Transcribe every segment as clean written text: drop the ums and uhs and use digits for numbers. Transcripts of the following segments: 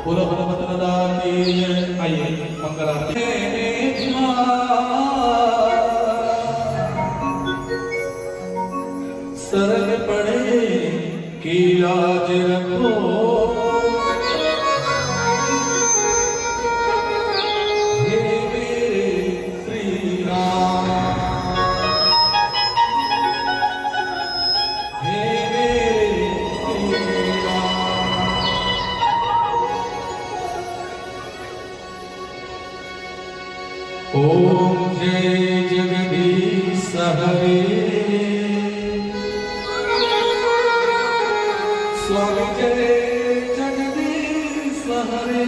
बोलो बोलो बदलदाती आइए मंगलाती सरल पड़े कि लाज रखो ओम जय जगदीश हरे स्वामी जय जगदीश हरे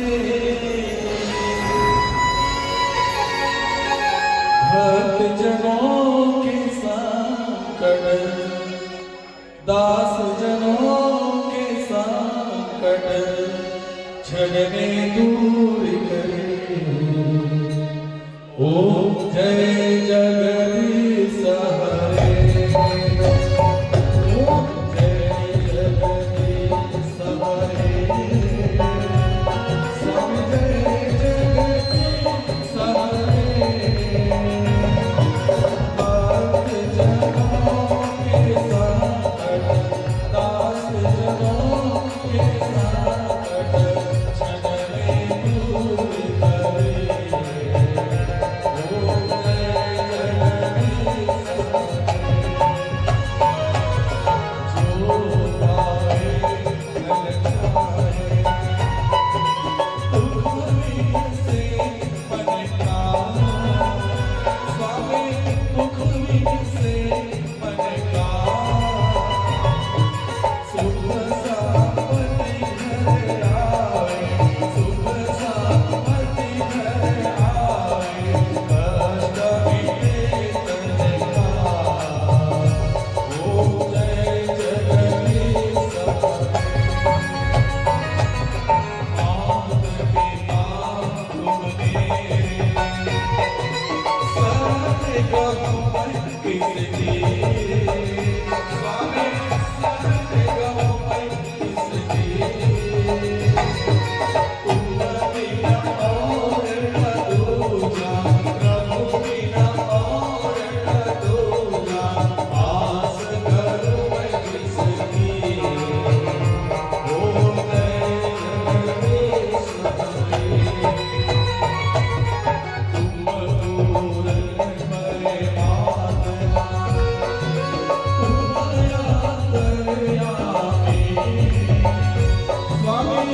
भक्त जनों के संकट दास जनों के संकट क्षण में दूर करे ओम जय जगदीश हरे ओम जय जगदीश हरे स्वामी जय जगदीश हरे भक्त जनों के संकट दास जनों के संकट क्षण में दूर करे Bye.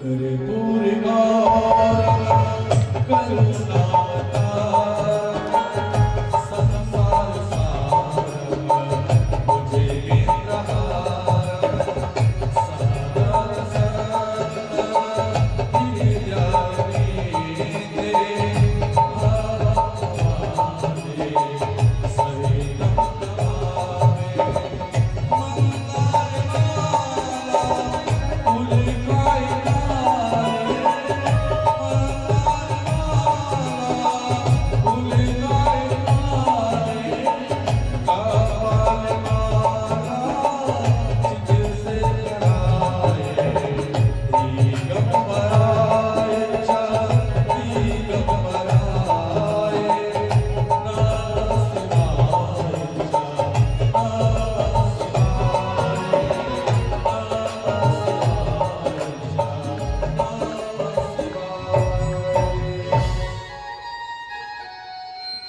कर्पूर गौरम करुणावतारम संसार सारम भुजगेन्द्रहारम सदा सदा धियामीते भावमाने सहितं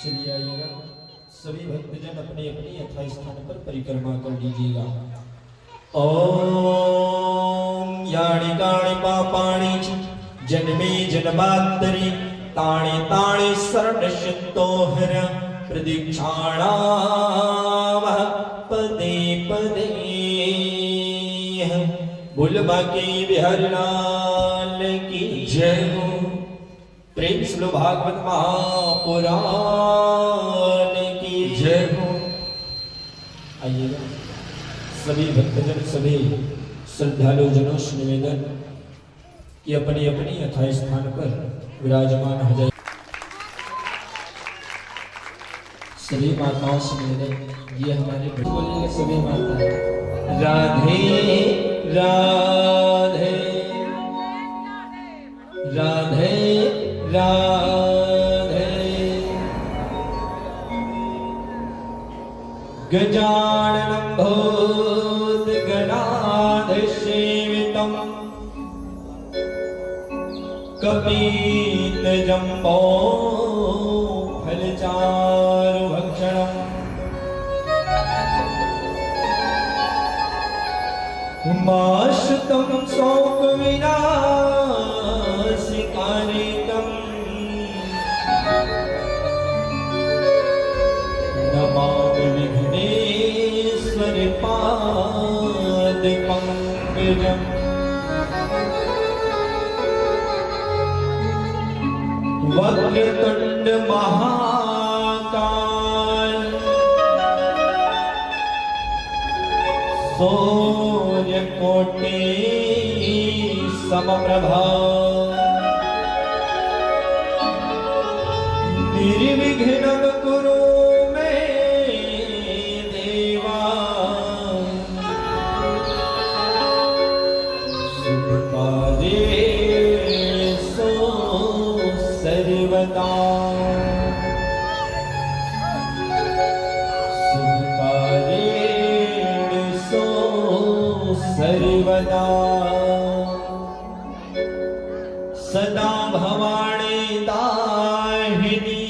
चलिए आइएगा, सभी भक्तजन अपने अपने यथा स्थान पर परिक्रमा कर लीजिएगा। ओम यानि कानि पापानि च जन्मे जन्मांतरे तानि तानि शरणशितो हर प्रदीक्षाणाम पदे पदे बुलबा के बिहारलाल की जय हो। प्रेम श्लो भागवत महापुराण की जय हो। आइएगा, सभी भक्तजन सभी श्रद्धालु जनों से निवेदन कि अपनी अपनी यथा स्थान पर विराजमान हो जाए। सभी माताओं से निवेदन, ये हमारे बोलिएगा सभी माताएं, राधे राधे राधे राधे। गजाननं भूतगणाधिसेवितं कपितजम्बो फलचारुभक्षणम् उमाश्रितं शोकविनाशकारिकम् नमामि विघ्नेश्वर पादपङ्कजम्। वक्रतुण्ड महाकाल सूर्यकोटि समप्रभा निर्विघ्नं कुरु मे देवा। सुखकार्येषु सर्वदा सुखकार्येषु सर्वदा सदा भवाणी दाहिनी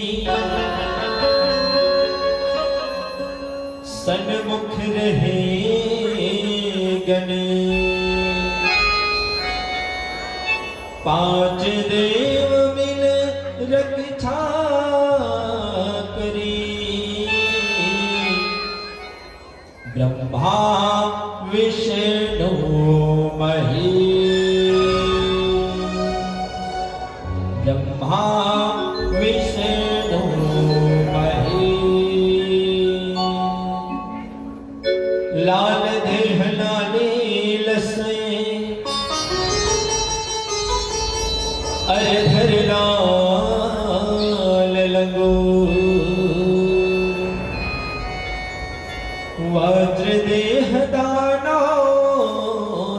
सन्मुख रहे गणे। पांच देव मिल रक्षा करी ब्रह्मा विष्णु महेश। ब्रह्मा विष्णु महेश। लाल देह लाले लसे अरे धर लाल लगो। वज्र देह दानो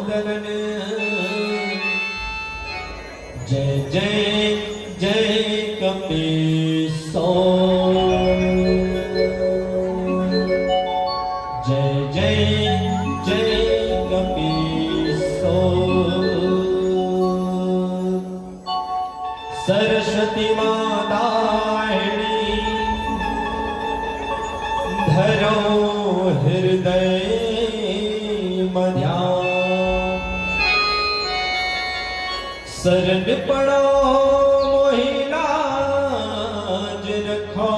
दलन जय जय जय कपीसो। जय जय जय कपीसो। सरस्वती माताहिनी धरो हृदय मध्या। शरण पड़ो मोहि लाज रखो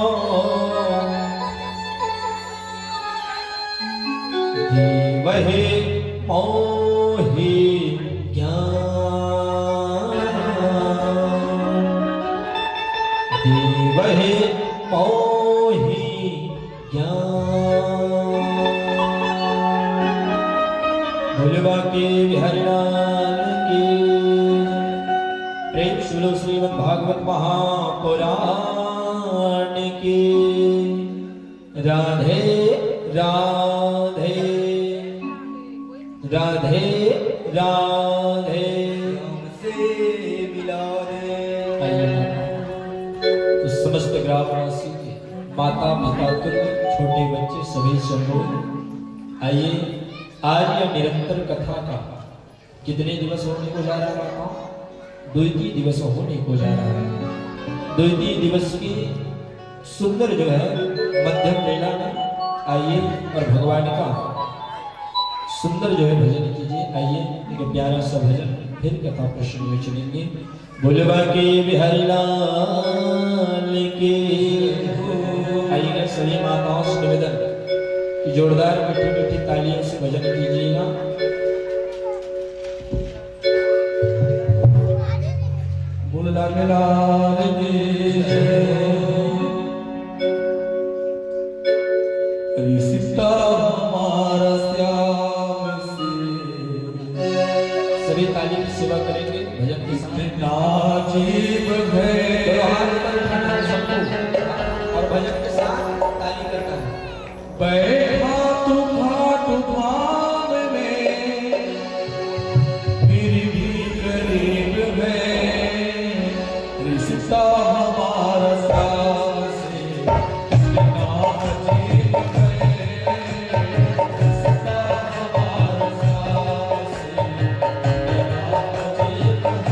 वही मोहि ज्ञान वही मोहि ज्ञान भोलेबा के बिहारी लाल की प्रेम सुनो श्रीमद् भागवत महापुराण की राधे राधे राधे राधे से मिला दे तो समस्त ग्रामवासी माता पिता छोटे बच्चे सभी समूह आइए आज यह निरंतर कथा का कितने दिवस होने को जा रहा है? 2-3 दिवस होने को जा रहा है। 2-3 दिवस की सुंदर जो है मध्यम लीला में आइए और भगवान का सुंदर जो है भजन कीजिए। आइए एक प्यारा सा भजन फिर कथा प्रश्न में चलेंगे। भोलेबा के बिहारी लाल की आइएगा सभी माताओं से निवेदन कि जोरदार मीठी मीठी तालियों से भजन कीजिएगा। बोल लागे लाल की जय। रिश्ता हमारा श्याम से सभी ताली की सेवा करेंगे भजन के साथ। नाजीब है दोनों हाथ ऊपर उठाना है सबको और भजन के साथ ताली करना है। बैठा तूफान में फिर भी करीब है रिश्ता हमारा साथ से कितना अजीब है रिश्ता हमारा साथ से कितना अजीब है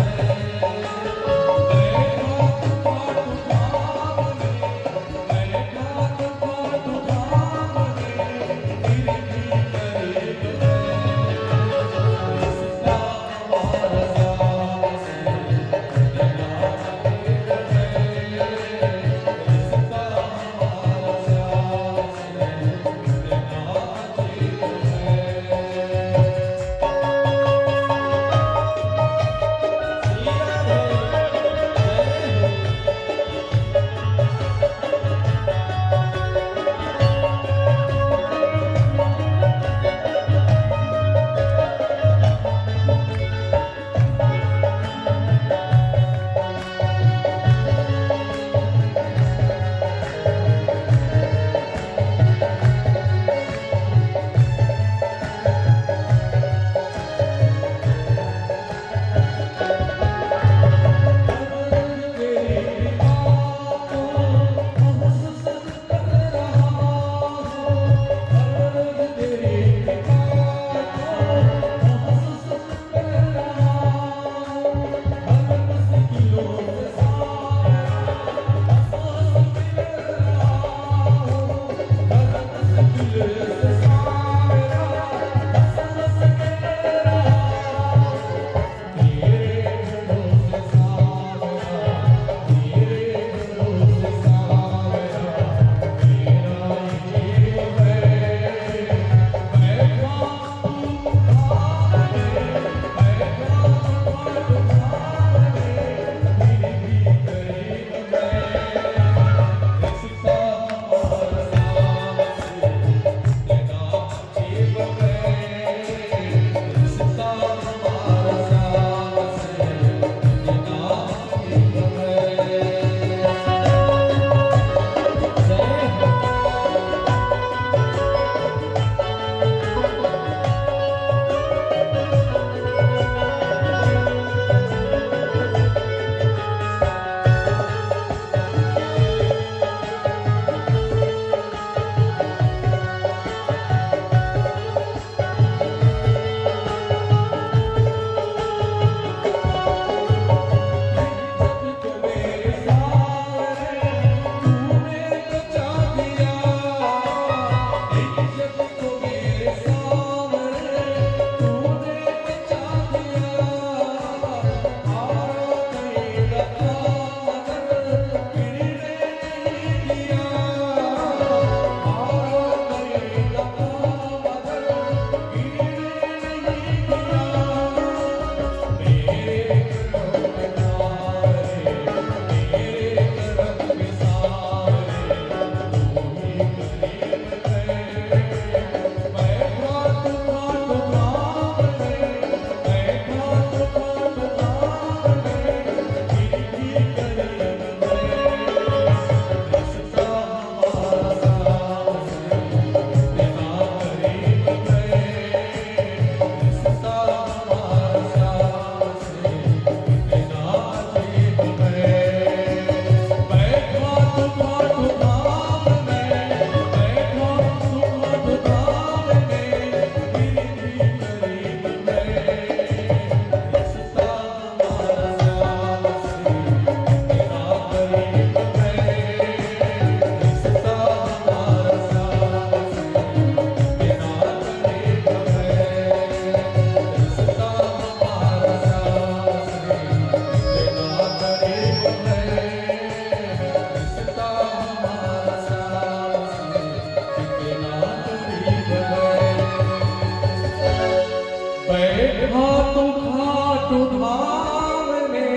बैठा तो खाटू धाम में,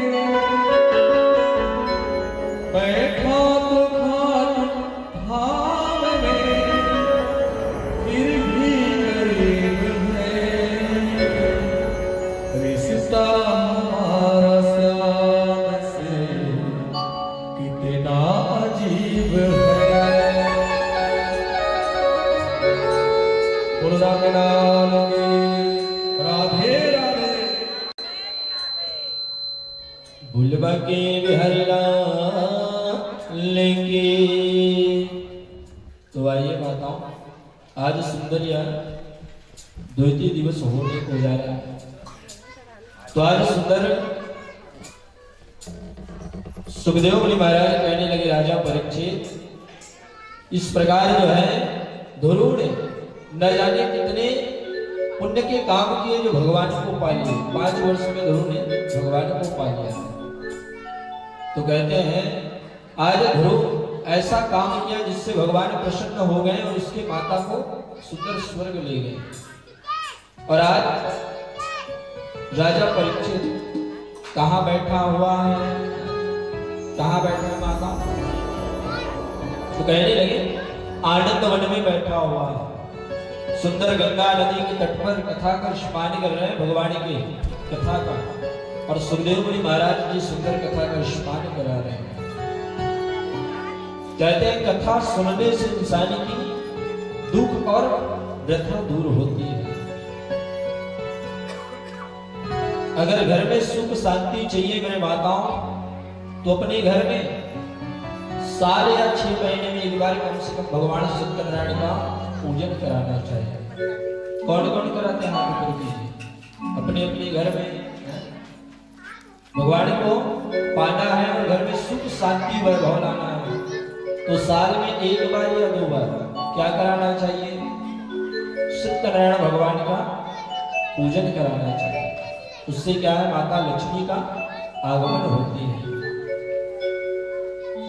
बैठा तो खाटू धाम में, फिर भी गरीब है रिश्ता हमारा श्याम से कितना अजीब है। गुरुदास राधे राधे। भूलबा के बिहरला लेंगे। तो आइए बताओ, आज सुंदरिया द्वितीय दिवस होने को जा रहा है। तो आज सुंदर सुखदेव मुनि महाराज कहने लगे, राजा परीक्षित, इस प्रकार जो है ध्रुव ने न जाने कितने पुण्य के काम किए जो भगवान को पा लिए। 5 वर्ष में ध्रुव ने भगवान को पा लिया। तो कहते हैं आज ध्रुव ऐसा काम किया जिससे भगवान प्रसन्न हो गए और उसके माता को सुंदर स्वर्ग ले गए। और आज राजा परीक्षित कहाँ बैठा हुआ है, कहाँ बैठा है माता? तो कहने लगे आनंद वन में बैठा हुआ है। सुंदर गंगा नदी के तट पर कथा कर स्नान कर रहे हैं भगवान की कथा का। और सुखदेव मुनि महाराज जी सुंदर कथा का स्नान करा रहे हैं। कहते हैं कथा सुनने से इंसान की दुख और व्यथा दूर होती है। अगर घर में सुख शांति चाहिए मेरे माताओं, तो अपने घर में साल या 6 महीने में एक बार कम से कम भगवान सत्यनारायण का पूजन कराना चाहिए। कौन कौन कराते हैं हाथ ऊपर कीजिए। अपने अपने घर में भगवान को पाना है और घर में सुख शांति वैभव लाना है, तो साल में 1 बार या 2 बार क्या कराना चाहिए? सत्यनारायण भगवान का पूजन कराना चाहिए। उससे क्या है, माता लक्ष्मी का आगमन होती है।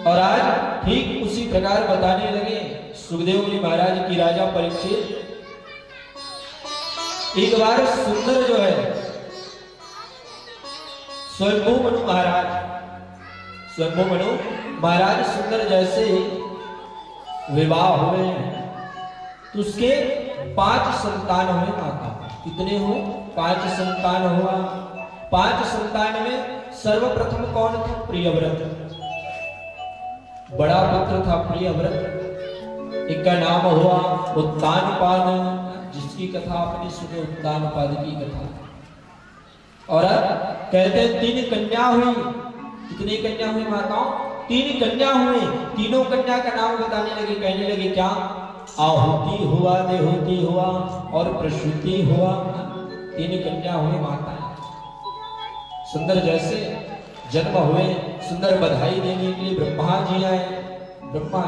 और आज ठीक उसी प्रकार बताने लगे सुखदेव मुनि महाराज की राजा परीक्षित। एक बार सुंदर जो है स्वयंभू मनु महाराज सुंदर जैसे विवाह हुए तो उसके 5 संतान हुए माता। कितने हुए? 5 संतान हुआ। 5 संतान में सर्वप्रथम कौन था? प्रियव्रत। बड़ा पुत्र था प्रियव्रत। एक का नाम हुआ उत्तानपाद, जिसकी कथा आपने सुनी, उत्तानपाद की कथा। और कहते हैं 3 कन्या हुई। कितनी कन्या हुई माताओं? 3 कन्या हुई। तीनों कन्या का नाम बताने लगे। कहने लगे क्या? आहुति हुआ, देहूति हुआ और प्रसूति हुआ। 3 कन्या हुई माता। सुंदर जैसे जन्म हुए, सुंदर बधाई देने के लिए ब्रह्मा जी आए। ब्रह्मा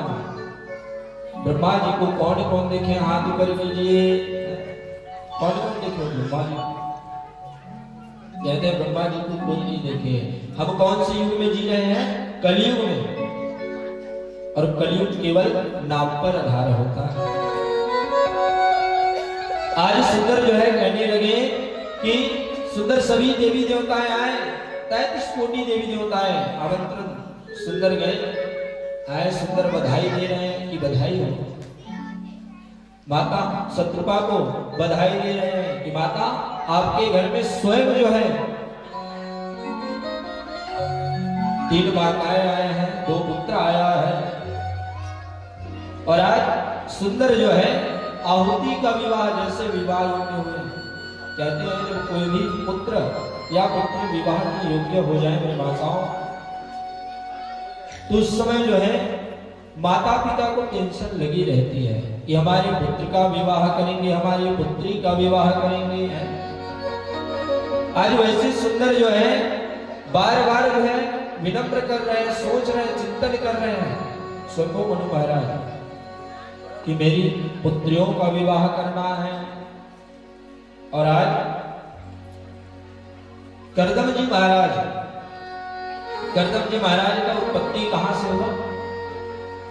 जी को कौन कौन देखे? हाथ ऊपर कीजिए। कौन कौन देखे ब्रह्मा जी? कहते हैं ब्रह्मा जी को कोई नहीं देखे। हम कौन से युग में जी रहे हैं? कलयुग में। और कलयुग केवल नाम पर आधार होता है। आज सुंदर जो है कहने लगे कि सुंदर सभी देवी देवताएं आए। 33 कोटि देवी देवताएं आमंत्रण सुंदर गए, आए सुंदर बधाई दे रहे हैं कि बधाई हो। माता शत्रुपा को बधाई दे रहे हैं कि माता आपके घर में स्वयं जो है 3 माताएं आए हैं, 2 पुत्र आया है। और आज सुंदर जो है आहुति का विवाह जैसे विवाह योग्य हुए। कहते हैं जब कोई भी पुत्र या पुत्री विवाह के योग्य हो जाए मेरे माताओं, तो उस समय जो है माता पिता को टेंशन लगी रहती है कि हमारे पुत्र का विवाह करेंगे, हमारी पुत्री का विवाह करेंगे। आज वैसे सुंदर जो है बार बार जो है विनम्र कर रहे हैं, सोच रहे हैं, चिंतन कर रहे हैं स्वयं मनु महाराज कि मेरी पुत्रियों का विवाह करना है। और आज करदम जी महाराज का उत्पत्ति कहां से हुआ?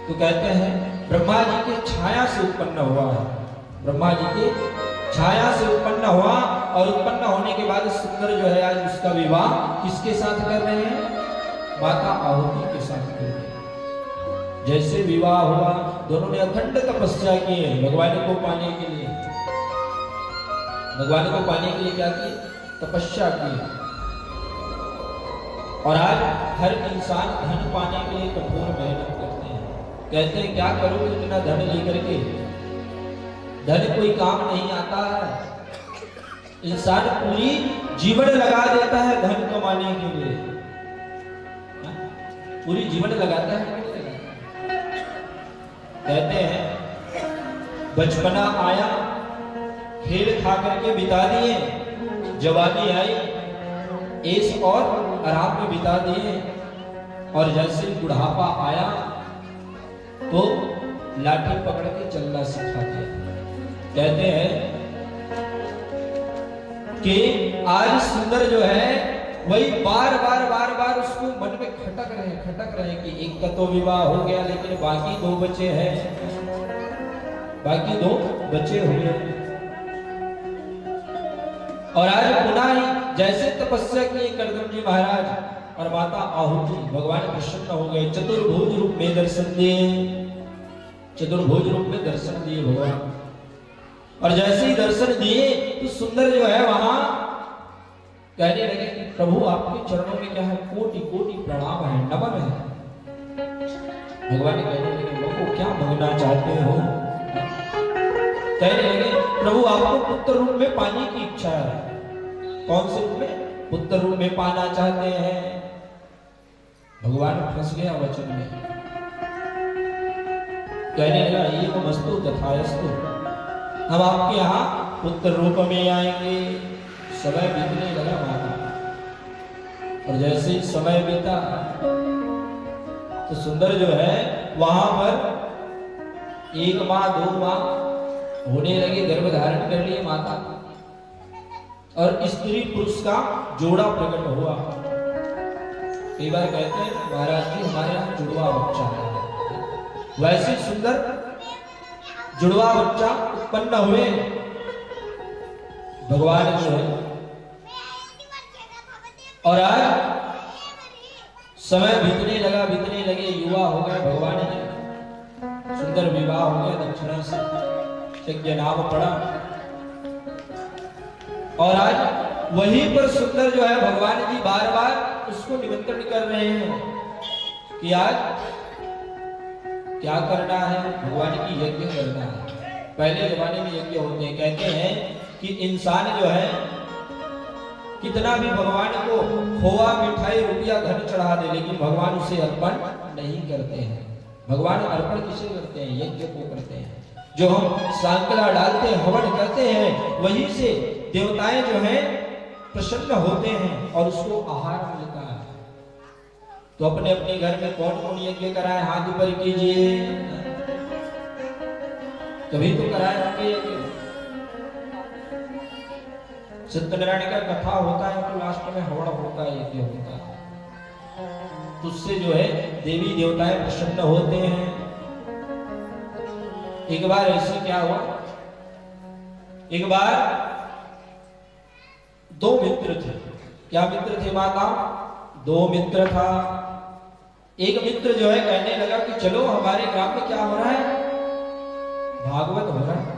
तो कहते हैं ब्रह्मा जी के छाया से उत्पन्न हुआ है। ब्रह्मा जी के छाया से उत्पन्न हुआ और उत्पन्न होने के बाद सुंदर जो है आज उसका विवाह किसके साथ कर रहे हैं? माता आहुति के साथ कर रहे हैं। जैसे विवाह हुआ दोनों ने अखंड तपस्या की है भगवान को पाने के लिए। भगवान को पाने के लिए क्या की? तपस्या की। और आज हर इंसान धन पाने के लिए कठोर मेहनत करते हैं। कहते हैं क्या करोगे इतना धन लेकर के? धन कोई काम नहीं आता है। इंसान पूरी जीवन लगा देता है धन कमाने के लिए। पूरी जीवन लगाता है। कहते हैं बचपना आया खेल खा करके बिता दिए, जवानी आई ऐश और आराम में बिता दिए, और जैसे बुढ़ापा आया तो लाठी पकड़ के चलना सिखा दिया। कहते हैं कि आज सुंदर जो है वही बार बार उसको मन में खटक रहे कि एक का तो विवाह हो गया लेकिन बाकी दो बच्चे हैं, बाकी दो बच्चे हुए। और आज पुनः ही जैसे तपस्या किए करदम जी महाराज और माता आहुति, भगवान प्रसन्न हो गए, चतुर्भुज रूप में दर्शन दिए, चतुर्भुज रूप में दर्शन दिए भगवान। और जैसे ही दर्शन दिए तो सुंदर जो है वहां कहने लगे कि प्रभु आपके चरणों में क्या है? कोटि कोटि प्रणाम है, नमन है। भगवान कहने लगे प्रभु क्या मांगना चाहते हो? कहने लगे प्रभु आपको पुत्र रूप में पाने की इच्छा है। कौन से रूप में? पुत्र रूप में पाना चाहते हैं। भगवान फंस गया वचन में। कहने लगा ये तो मस्तु तथास्तु, हम आपके यहाँ पुत्र रूप में आएंगे। समय बीतने लगा माता, और जैसे ही समय बीता तो सुंदर जो है वहां पर 1 माह 2 माह होने लगे, गर्भ धारण कर लिए माता, और स्त्री पुरुष का जोड़ा प्रकट हुआ। कई बार कहते हैं महाराज जी हमारे यहाँ जुड़वा बच्चा है, वैसे सुंदर जुड़वा बच्चा उत्पन्न हुए। भगवान जो है और आज समय बीतने लगे, युवा हो गए, भगवान ने सुंदर विवाह हो गया, दक्षिणा से यज्ञ नाम पड़ा। और आज वहीं पर सुंदर जो है भगवान जी बार बार उसको निमंत्रण कर रहे हैं कि आज क्या करना है? भगवान की यज्ञ करना है। पहले जमाने में यज्ञ होते हैं। कहते हैं कि इंसान जो है कितना भी भगवान को खोआ मिठाई रुपया धन चढ़ा दे, लेकिन भगवान उसे अर्पण नहीं करते हैं। भगवान अर्पण किसे करते हैं? यज्ञ को करते हैं। जो हम सांकला डालते हैं, हवन करते हैं, वहीं से देवताएं जो हैं प्रसन्न होते हैं और उसको आहार मिलता है। तो अपने अपने घर में कौन कौन यज्ञ कराए? हाथ ऊपर कीजिए। तभी तो कराए होंगे यज्ञ। सत्यनारायण का कथा होता है तो लास्ट में हवन होता है, यज्ञ होता है। तो उससे जो है देवी देवताएं प्रसन्न होते हैं। एक बार ऐसे क्या हुआ, एक बार 2 मित्र थे। क्या मित्र थे माता? 2 मित्र था। एक मित्र जो है कहने लगा कि चलो हमारे ग्राम में क्या हो रहा है? भागवत हो रहा है।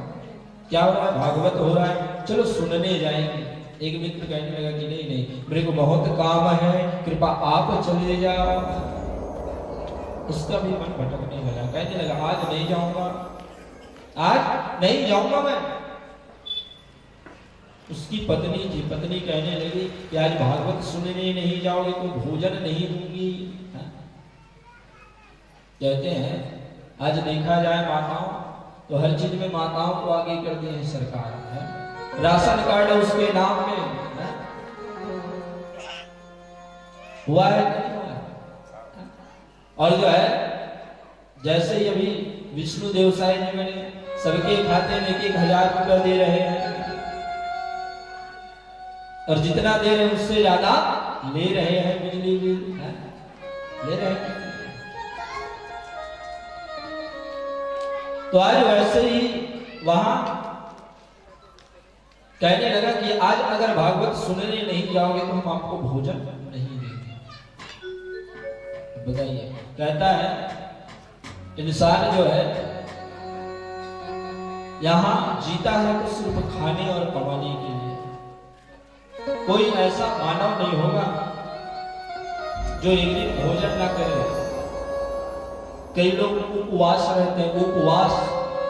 क्या हो रहा है? भागवत हो रहा है, चलो सुनने जाएंगे। एक मित्र कहने लगा कि नहीं नहीं, मेरे को बहुत काम है, कृपा आप चले जाओ। उसका भी मन भटकने लगा, कहने लगा आज नहीं जाऊंगा, आज नहीं जाऊंगा मैं। उसकी पत्नी थी, पत्नी कहने लगी कि आज भागवत सुनने नहीं जाओगे तो भोजन नहीं दूंगी। कहते हैं आज देखा जाए माताओं तो हर चीज में माताओं को आगे कर दी है सरकार है। राशन कार्ड उसके नाम में है? हुआ है नहीं हुआ है? और जो है जैसे ही अभी विष्णु देवसाई जी मैंने सबके खाते में 1,000 रुपया दे रहे हैं, और जितना दे रहे हैं उससे ज्यादा ले रहे हैं बिजली बिल है? ले रहे हैं। तो आज वैसे ही वहां कहने लगा कि आज अगर भागवत सुनने नहीं जाओगे तो हम आपको भोजन नहीं देंगे। बताइए, कहता है इंसान जो है यहां जीता है तो सिर्फ खाने और कमाने के लिए। कोई ऐसा मानव नहीं होगा जो एक दिन भोजन ना करे। कई लोग उपवास रहते हैं।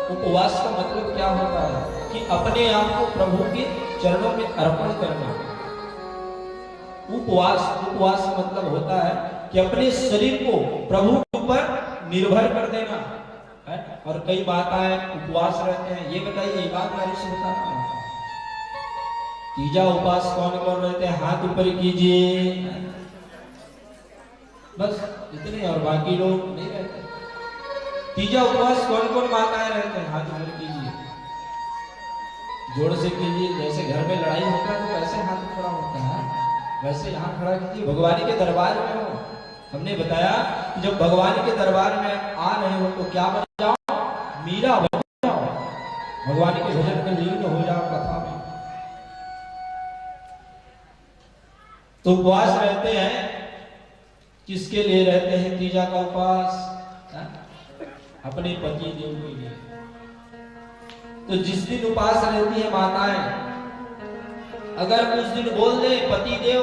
उपवास का मतलब क्या होता है कि अपने आप को प्रभु के चरणों में अर्पण करना। उपवास का मतलब होता है कि अपने शरीर को प्रभु के ऊपर निर्भर कर देना है। और कई माताएं उपवास रहते हैं। ये बताइए ईमानदारी से बताना, तीजा उपवास कौन कौन रहते हैं? हाथ ऊपर कीजिए, बस इतने, और बाकी लोग नहीं रहते। तीजा उपवास कौन कौन माताएं रहते हैं? हाथ ऊपर कीजिए, जोर से कीजिए। जैसे घर में लड़ाई होता है तो कैसे हाथ खड़ा होता है, वैसे यहाँ खड़ा कीजिए। भगवान के दरबार में हो, हमने बताया कि जब भगवान के दरबार में आ रहे हो तो क्या बन जाओ? मीरा बन जाओ, भगवान के भजन में लीन हो जाओ, कथा में। तो उपवास रहते हैं, किसके लिए रहते हैं तीजा का उपवास? अपने पति देव के लिए। तो जिस दिन उपवास रहती है माताएं, अगर उस दिन बोल दे पति देव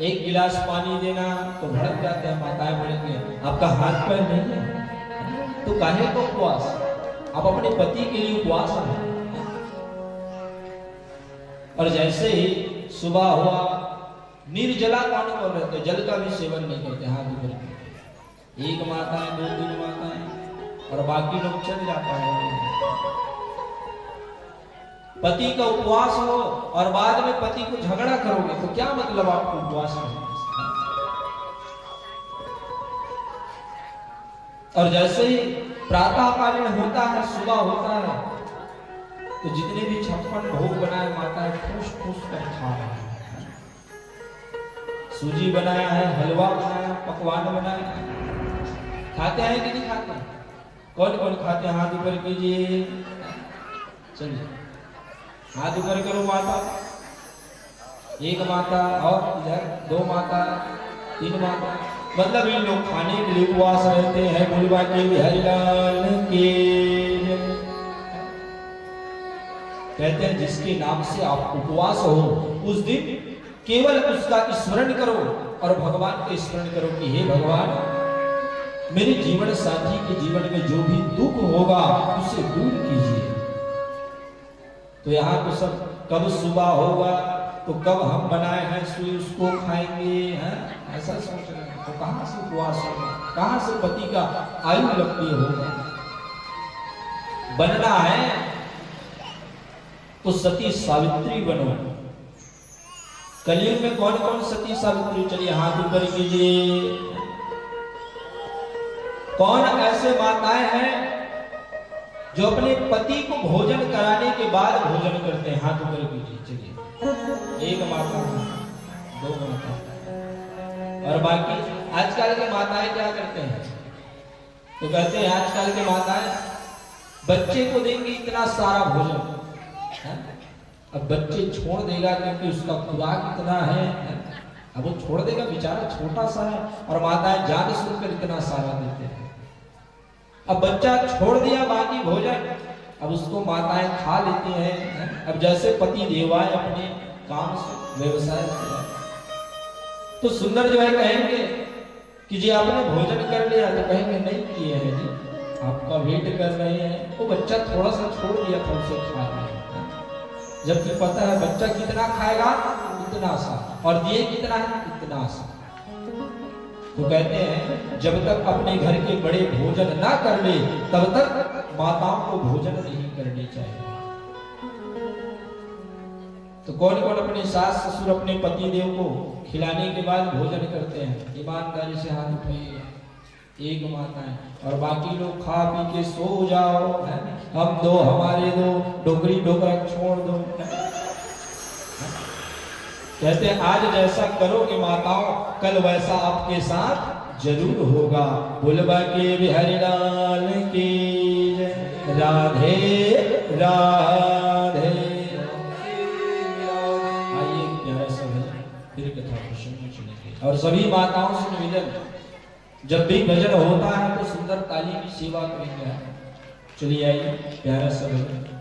एक गिलास पानी देना तो भड़क जाते हैं माताएं, बोलेंगे आपका हाथ पैर नहीं है तो काहे को उपवास? आप अपने पति के लिए उपवास है। और जैसे ही सुबह हुआ, निर्जला कौन कौन रहते, जल का भी सेवन नहीं करते, हाथ ऊपर करते। एक माता है, 2-3 माता है, और बाकी लोग चल जाता है। पति का उपवास हो और बाद में पति को झगड़ा करोगे तो क्या मतलब आपको उपवास करने से? और जैसे ही प्रातःकालीन होता है, सुबह होता है, तो जितने भी 56 भोग बनाए माता है ठूस ठूस कर खा रहा है। सूजी बनाया है, हलवा बनाया, पकवान बनाया, खाते हैं कि नहीं खाते? कौन कौन खाते हैं? हाथ ऊपर कीजिए, चलिए हाथ ऊपर करो माता। एक माता, और इधर 2 माता, 3 माता, मतलब इन लोग खाने के लिए उपवास रहते हैं। बोलबा के हरिलाल के कहते हैं जिसके नाम से आप उपवास हो, उस दिन केवल उसका स्मरण करो और भगवान का स्मरण करो कि हे भगवान, मेरे जीवन साथी के जीवन में जो भी दुख होगा उसे दूर कीजिए। तो यहाँ तो सब कब सुबह होगा तो कब हम बनाए हैं सुई उसको खाएंगे, हैं ऐसा सोच रहे हैं। तो कहां से उपवास होगा, कहां से पति का आयु लंबी होगा? बनना है तो सती सावित्री बनो। कलयुग में कौन कौन सती सावित्री? चलिए हाथ ऊपर कीजिए। कौन ऐसे माताएं हैं जो अपने पति को भोजन कराने के बाद भोजन करते हैं? हाथ ऊपर कीजिए। चलिए, एक माता, 2 माता, और बाकी आजकल के माताएं क्या करते हैं? तो कहते हैं आजकल के माताएं बच्चे को देंगे इतना सारा भोजन, अब बच्चे छोड़ देगा क्योंकि उसका खुराक इतना है, अब वो छोड़ देगा, बेचारा छोटा सा है, और माताएं जान सुनकर इतना सारा देते हैं। अब बच्चा छोड़ दिया बाकी भोजन, अब उसको माताएं खा लेती हैं। अब जैसे पति देवाएं अपने काम से व्यवसाय से, तो सुंदर जो है कहेंगे कि जी आपने भोजन कर लिया, तो कहेंगे नहीं किए हैं जी, आपका वेट कर रहे हैं। वो बच्चा थोड़ा सा छोड़ दिया था, उसे खा लिया, जबकि पता है बच्चा कितना खाएगा, इतना सा, और दिए कितना है, इतना सा। तो कहते हैं जब तक अपने घर के बड़े भोजन ना कर ले तब तक माताओं को भोजन नहीं करनी चाहिए। तो कौन कौन अपने सास ससुर अपने पति देव को खिलाने के बाद भोजन करते हैं? ईमानदारी से हाथ उठाइए। एक माता है, और बाकी लोग खा पी के सो जाओ, हम दो हमारे दो, डोकरी डोकरा छोड़ दो। कहते हैं आज जैसा करोगे माताओं, कल वैसा आपके साथ जरूर होगा। बोलबा के बिहारी लाल की राधे राधे। फिर कथा प्रसंग सुनेंगे। और सभी माताओं से निवेदन, जब भी भजन होता है तो सुंदर ताली की सेवा करेंगे। चलिए आइए प्यारा सा भजन।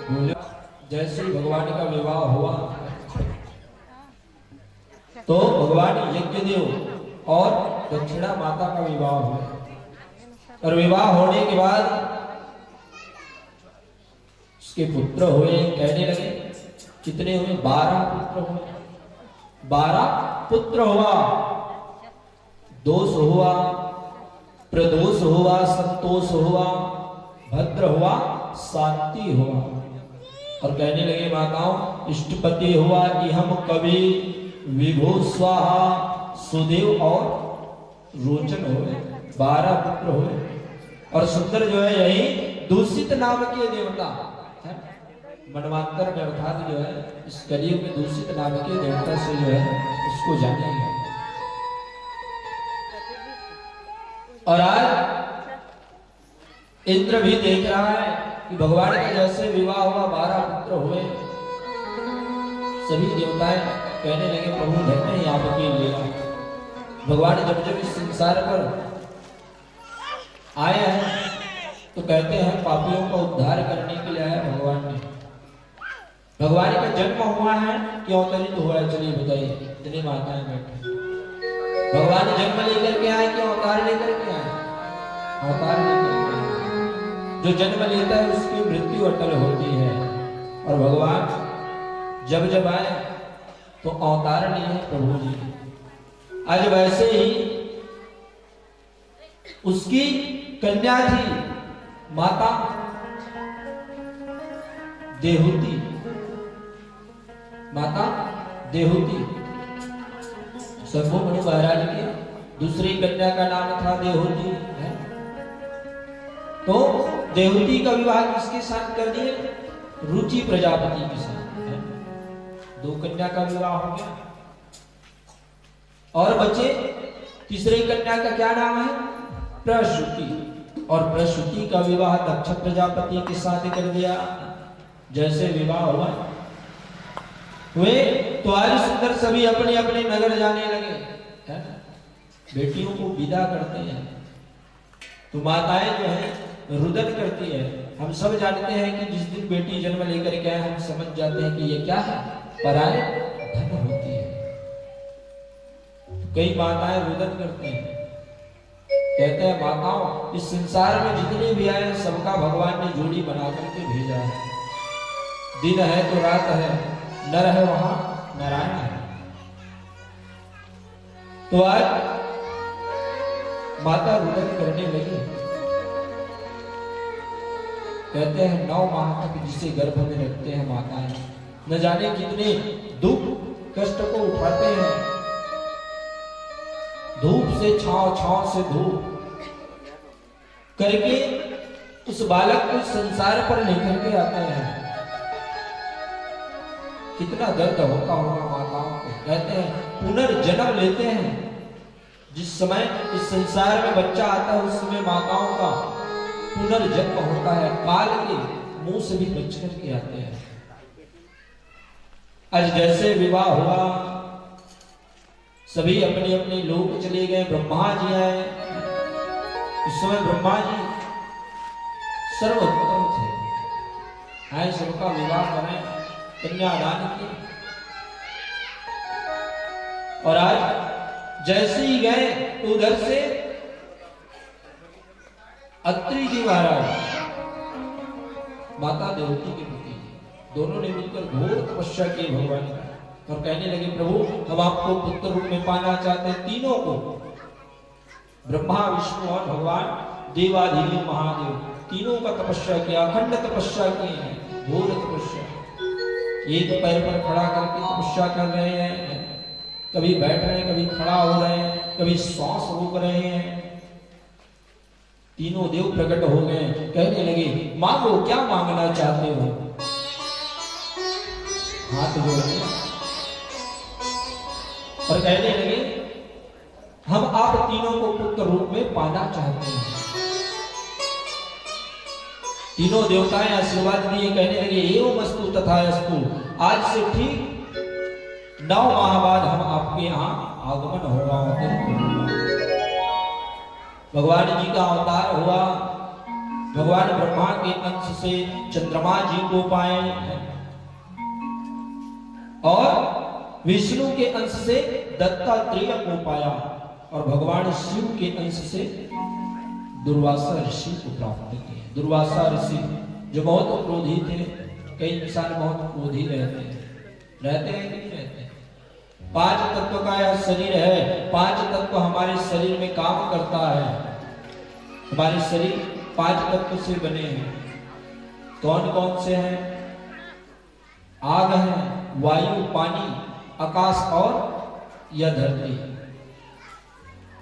बोले जैसे भगवान का विवाह हुआ तो भगवान यज्ञदेव और दक्षिणा माता का विवाह हुआ और विवाह होने के बाद उसके पुत्र हुए। कहने लगे कितने हुए? 12 पुत्र हुए। 12 पुत्र हुआ। दोष हुआ, प्रदोष हुआ, संतोष हुआ, भद्र हुआ, शांति हुआ। और कहने लगे माताओं इष्टपति हुआ, इहम कवि, विभु, स्वाहा, सुदेव और रोचन हुए। 12 पुत्र हुए। और सुंदर जो है यही दूषित नाम के देवता है मनवांतर में, अर्थात जो है इस कलयुग में दूषित नाम के देवता से जो है उसको जानेंगे। और आज इंद्र भी देख रहा है कि भगवान का जैसे विवाह हुआ 12 पुत्र हुए। सभी देवताएं कहने लगे प्रभु धन्य है आपकी लीला। भगवान जब जब इस संसार पर आए हैं तो कहते हैं पापियों का उद्धार करने के लिए आया भगवान ने। भगवान का जन्म हुआ है कि अवतरित हुआ है? चलिए बताइए। इतनी माताएं बैठे। भगवान जन्म लेकर के आए कि अवतार लेकर के आए? अवतार लेकर के आए। जो जन्म लेता है उसकी मृत्यु अटल होती है। और भगवान जब जब आए तो अवतार लिए हैं प्रभु जी। आज वैसे ही उसकी कन्या थी माता देहूती। माता देहूती सर्वमणि महाराज के दूसरी कन्या का नाम था देहूती है। तो देहूती का विवाह किसके साथ कर दिए? रुचि प्रजापति के साथ है। 2 कन्या का विवाह हो गया। और बचे तीसरी कन्या का क्या नाम है? प्रसूति। और प्रसूति का विवाह दक्ष प्रजापति के साथ कर दिया। जैसे विवाह हुआ वे तो आज सुंदर सभी अपने अपने नगर जाने लगे है। बेटियों को विदा करते हैं तो माताएं जो है रुदन करती है। हम सब जानते हैं कि जिस दिन बेटी जन्म लेकर के आए हम समझ जाते हैं कि ये क्या है? पराए धन होती है। तो कई माताएं रुदन करते हैं, कहते हैं माताओं इस संसार में जितने भी आए सबका भगवान ने जोड़ी बना करके भेजा है। दिन है तो रात है, नर है वहां नारायण है। तो आज माता रुदन करने लगी। कहते हैं 9 माह तक जिसे गर्भ में रखते हैं माताएं न जाने कितने दुख कष्ट को उठाते हैं। धूप से छांव, छांव से धूप करके उस बालक को संसार पर लेकर के आते हैं। कितना दर्द होता होगा माताओं को। कहते हैं पुनर्जन्म लेते हैं। जिस समय इस संसार में बच्चा आता है उस समय माताओं का पुनर्जन्म होता है। काल के मुंह से भी बच करके आते हैं। आज जैसे विवाह हुआ सभी अपने अपने लोक चले गए। ब्रह्मा जी आए। इस समय ब्रह्मा जी सर्वोत्तम थे। आए सबका विवाह करें, कन्यादान की। और आज जैसे ही गए तो उधर से अत्रि जी महाराज माता देवती के पति दोनों ने मिलकर घोर तपस्या की भगवान का। और कहने लगे प्रभु हम आपको पुत्र रूप में पाना चाहते हैं। तीनों को ब्रह्मा विष्णु और भगवान देवाधिदेव महादेव तीनों का तपस्या किया, अखंड तपस्या की है, घोर तपस्या। एक पैर पर खड़ा करके तपस्या कर रहे हैं, कभी बैठ रहे हैं, कभी खड़ा हो रहे हैं, कभी श्वास रोक रहे हैं। तीनों देव प्रकट हो गए। कहने लगे मांगो क्या मांगना चाहते हो। हाथ जोड़े और कहने लगे हम आप तीनों को पुत्र रूप में पाना चाहते हैं। तीनों देवताएं आशीर्वाद दिए। कहने लगे एवं अस्तु तथा अस्तु। आज से ठीक 9 माह बाद हम आपके यहाँ आगमन होगा। भगवान जी का अवतार हुआ भगवान ब्रह्मा के अंश से चंद्रमा जी को पाए और विष्णु के अंश से दत्तात्रेय को पाया और भगवान शिव के अंश से दुर्वासा ऋषि को प्राप्त किए। दुर्वासा ऋषि जो बहुत क्रोधी थे, कई इंसान बहुत क्रोधी रहते हैं कि नहीं रहते? 5 तत्व का यह शरीर है, 5 तत्व हमारे शरीर में काम करता है। हमारे शरीर 5 तत्व से बने हैं। कौन कौन से हैं? आग है, वायु, पानी, आकाश और यह धरती।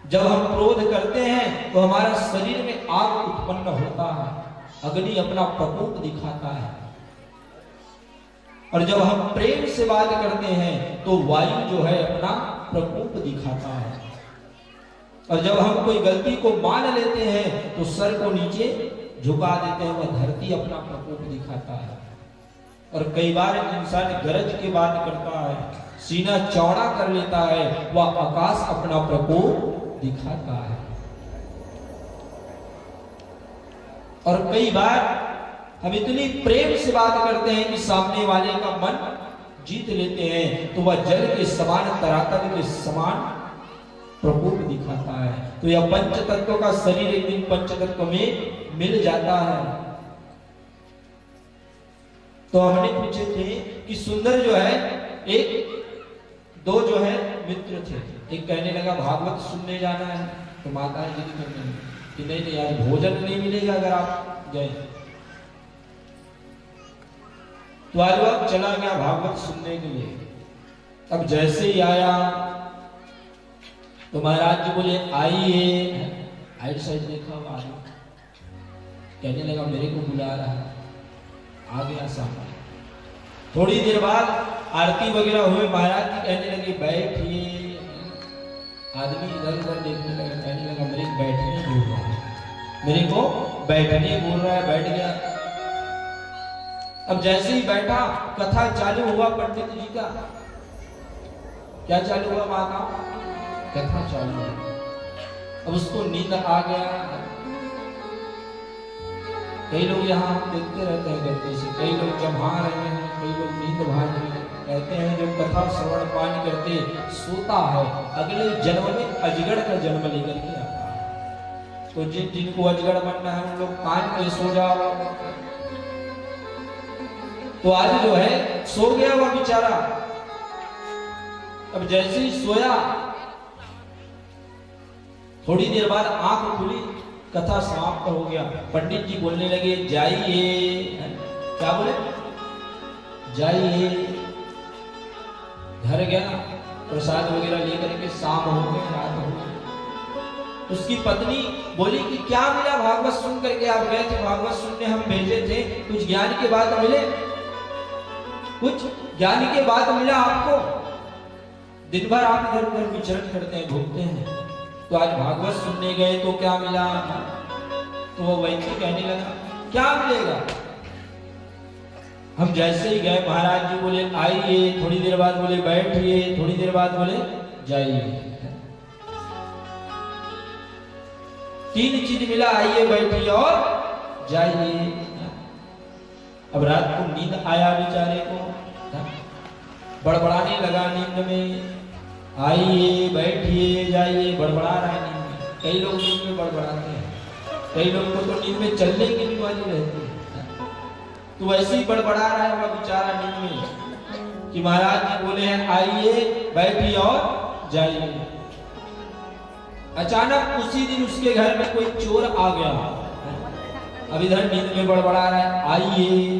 जब हम क्रोध करते हैं तो हमारा शरीर में आग उत्पन्न होता है, अग्नि अपना प्रकोप दिखाता है। और जब हम प्रेम से बात करते हैं तो वायु जो है अपना प्रकोप दिखाता है। और जब हम कोई गलती को मान लेते हैं तो सर को नीचे झुका देते हैं, वह धरती अपना प्रकोप दिखाता है। और कई बार इंसान गरज के बात करता है, सीना चौड़ा कर लेता है, वह आकाश अपना प्रकोप दिखाता है। और कई बार हम इतनी प्रेम से बात करते हैं कि सामने वाले का मन जीत लेते हैं, तो वह जल के समान, तरातल के समान प्रकोप दिखाता है। तो यह पंच तत्व का शरीर एक दिन पंच तत्व में मिल जाता है। तो हमने पूछे थे कि सुंदर जो है, दो जो है मित्र थे। एक कहने लगा भागवत सुनने जाना है, तो माता जी करने कि नहीं आज भोजन नहीं मिलेगा अगर आप गए। तो आज वह चला गया भागवत सुनने के लिए। अब जैसे ही आया तो महाराज जी बोले आइए, आइट साइड देखा हुआ आया, कहने लगा मेरे को बुला रहा है। आ गया सामने। थोड़ी देर बाद आरती वगैरह हुए, महाराज जी कहने लगे बैठिए। आदमी इधर उधर देखने लगा, कहने लगा मेरे को बैठने बोल रहा है, मेरे को बैठने बोल रहा है। बैठ गया। अब जैसे ही बैठा कथा चालू हुआ पंडित जी का। क्या चालू हुआ माता? कथा चालू हुआ। अब उसको नींद आ गया। कई लोग यहाँ देखते रहते हैं गलती से, कई लोग जमा रहे हैं, कई लोग नींद भाग रहे हैं। कहते हैं जो कथा श्रवण पान करके सोता है, अगले जन्म में अजगर का जन्म लेकर के आता है। तो जिनको अजगर बनना है उन लोग कान पे सो जाओ। तो आज जो है सो गया वह बेचारा। अब जैसे ही सोया, थोड़ी देर बाद आंख खुली, कथा समाप्त हो गया। पंडित जी बोलने लगे जाइए। क्या बोले? जाइए। घर गया, प्रसाद वगैरह लेकर के शाम हो गई, रात हो गई। उसकी पत्नी बोली कि क्या मिला भागवत सुन करके? आप गए थे भागवत सुनने, हम भेजे थे, कुछ ज्ञान की बात मिले? कुछ ज्ञान की बात मिला आपको? दिन भर आप इधर उधर विचरण करते हैं, घूमते हैं, तो आज भागवत सुनने गए तो क्या मिला? तो वो वैद्य कहने लगा क्या मिलेगा? हम जैसे ही गए, महाराज जी बोले आइए, थोड़ी देर बाद बोले बैठिए, थोड़ी देर बाद बोले जाइए। 3 चीज मिला, आइए, बैठिए और जाइए। अब रात को नींद आया बेचारे को, बड़बड़ाने लगा नींद में, आइए, बैठिए, जाइए, बड़बड़ा रहा है नींद में। कई लोग नींद में बड़बड़ाते हैं, कई लोग को तो नींद में चलने की भी वाली रहती है। तो वैसे ही बड़बड़ा रहा है वह बेचारा नींद में कि महाराज जी बोले हैं आइए, बैठिए और जाइए। अचानक उसी दिन उसके घर में कोई चोर आ गया। अब इधर नींद में बड़बड़ा रहा है आइए।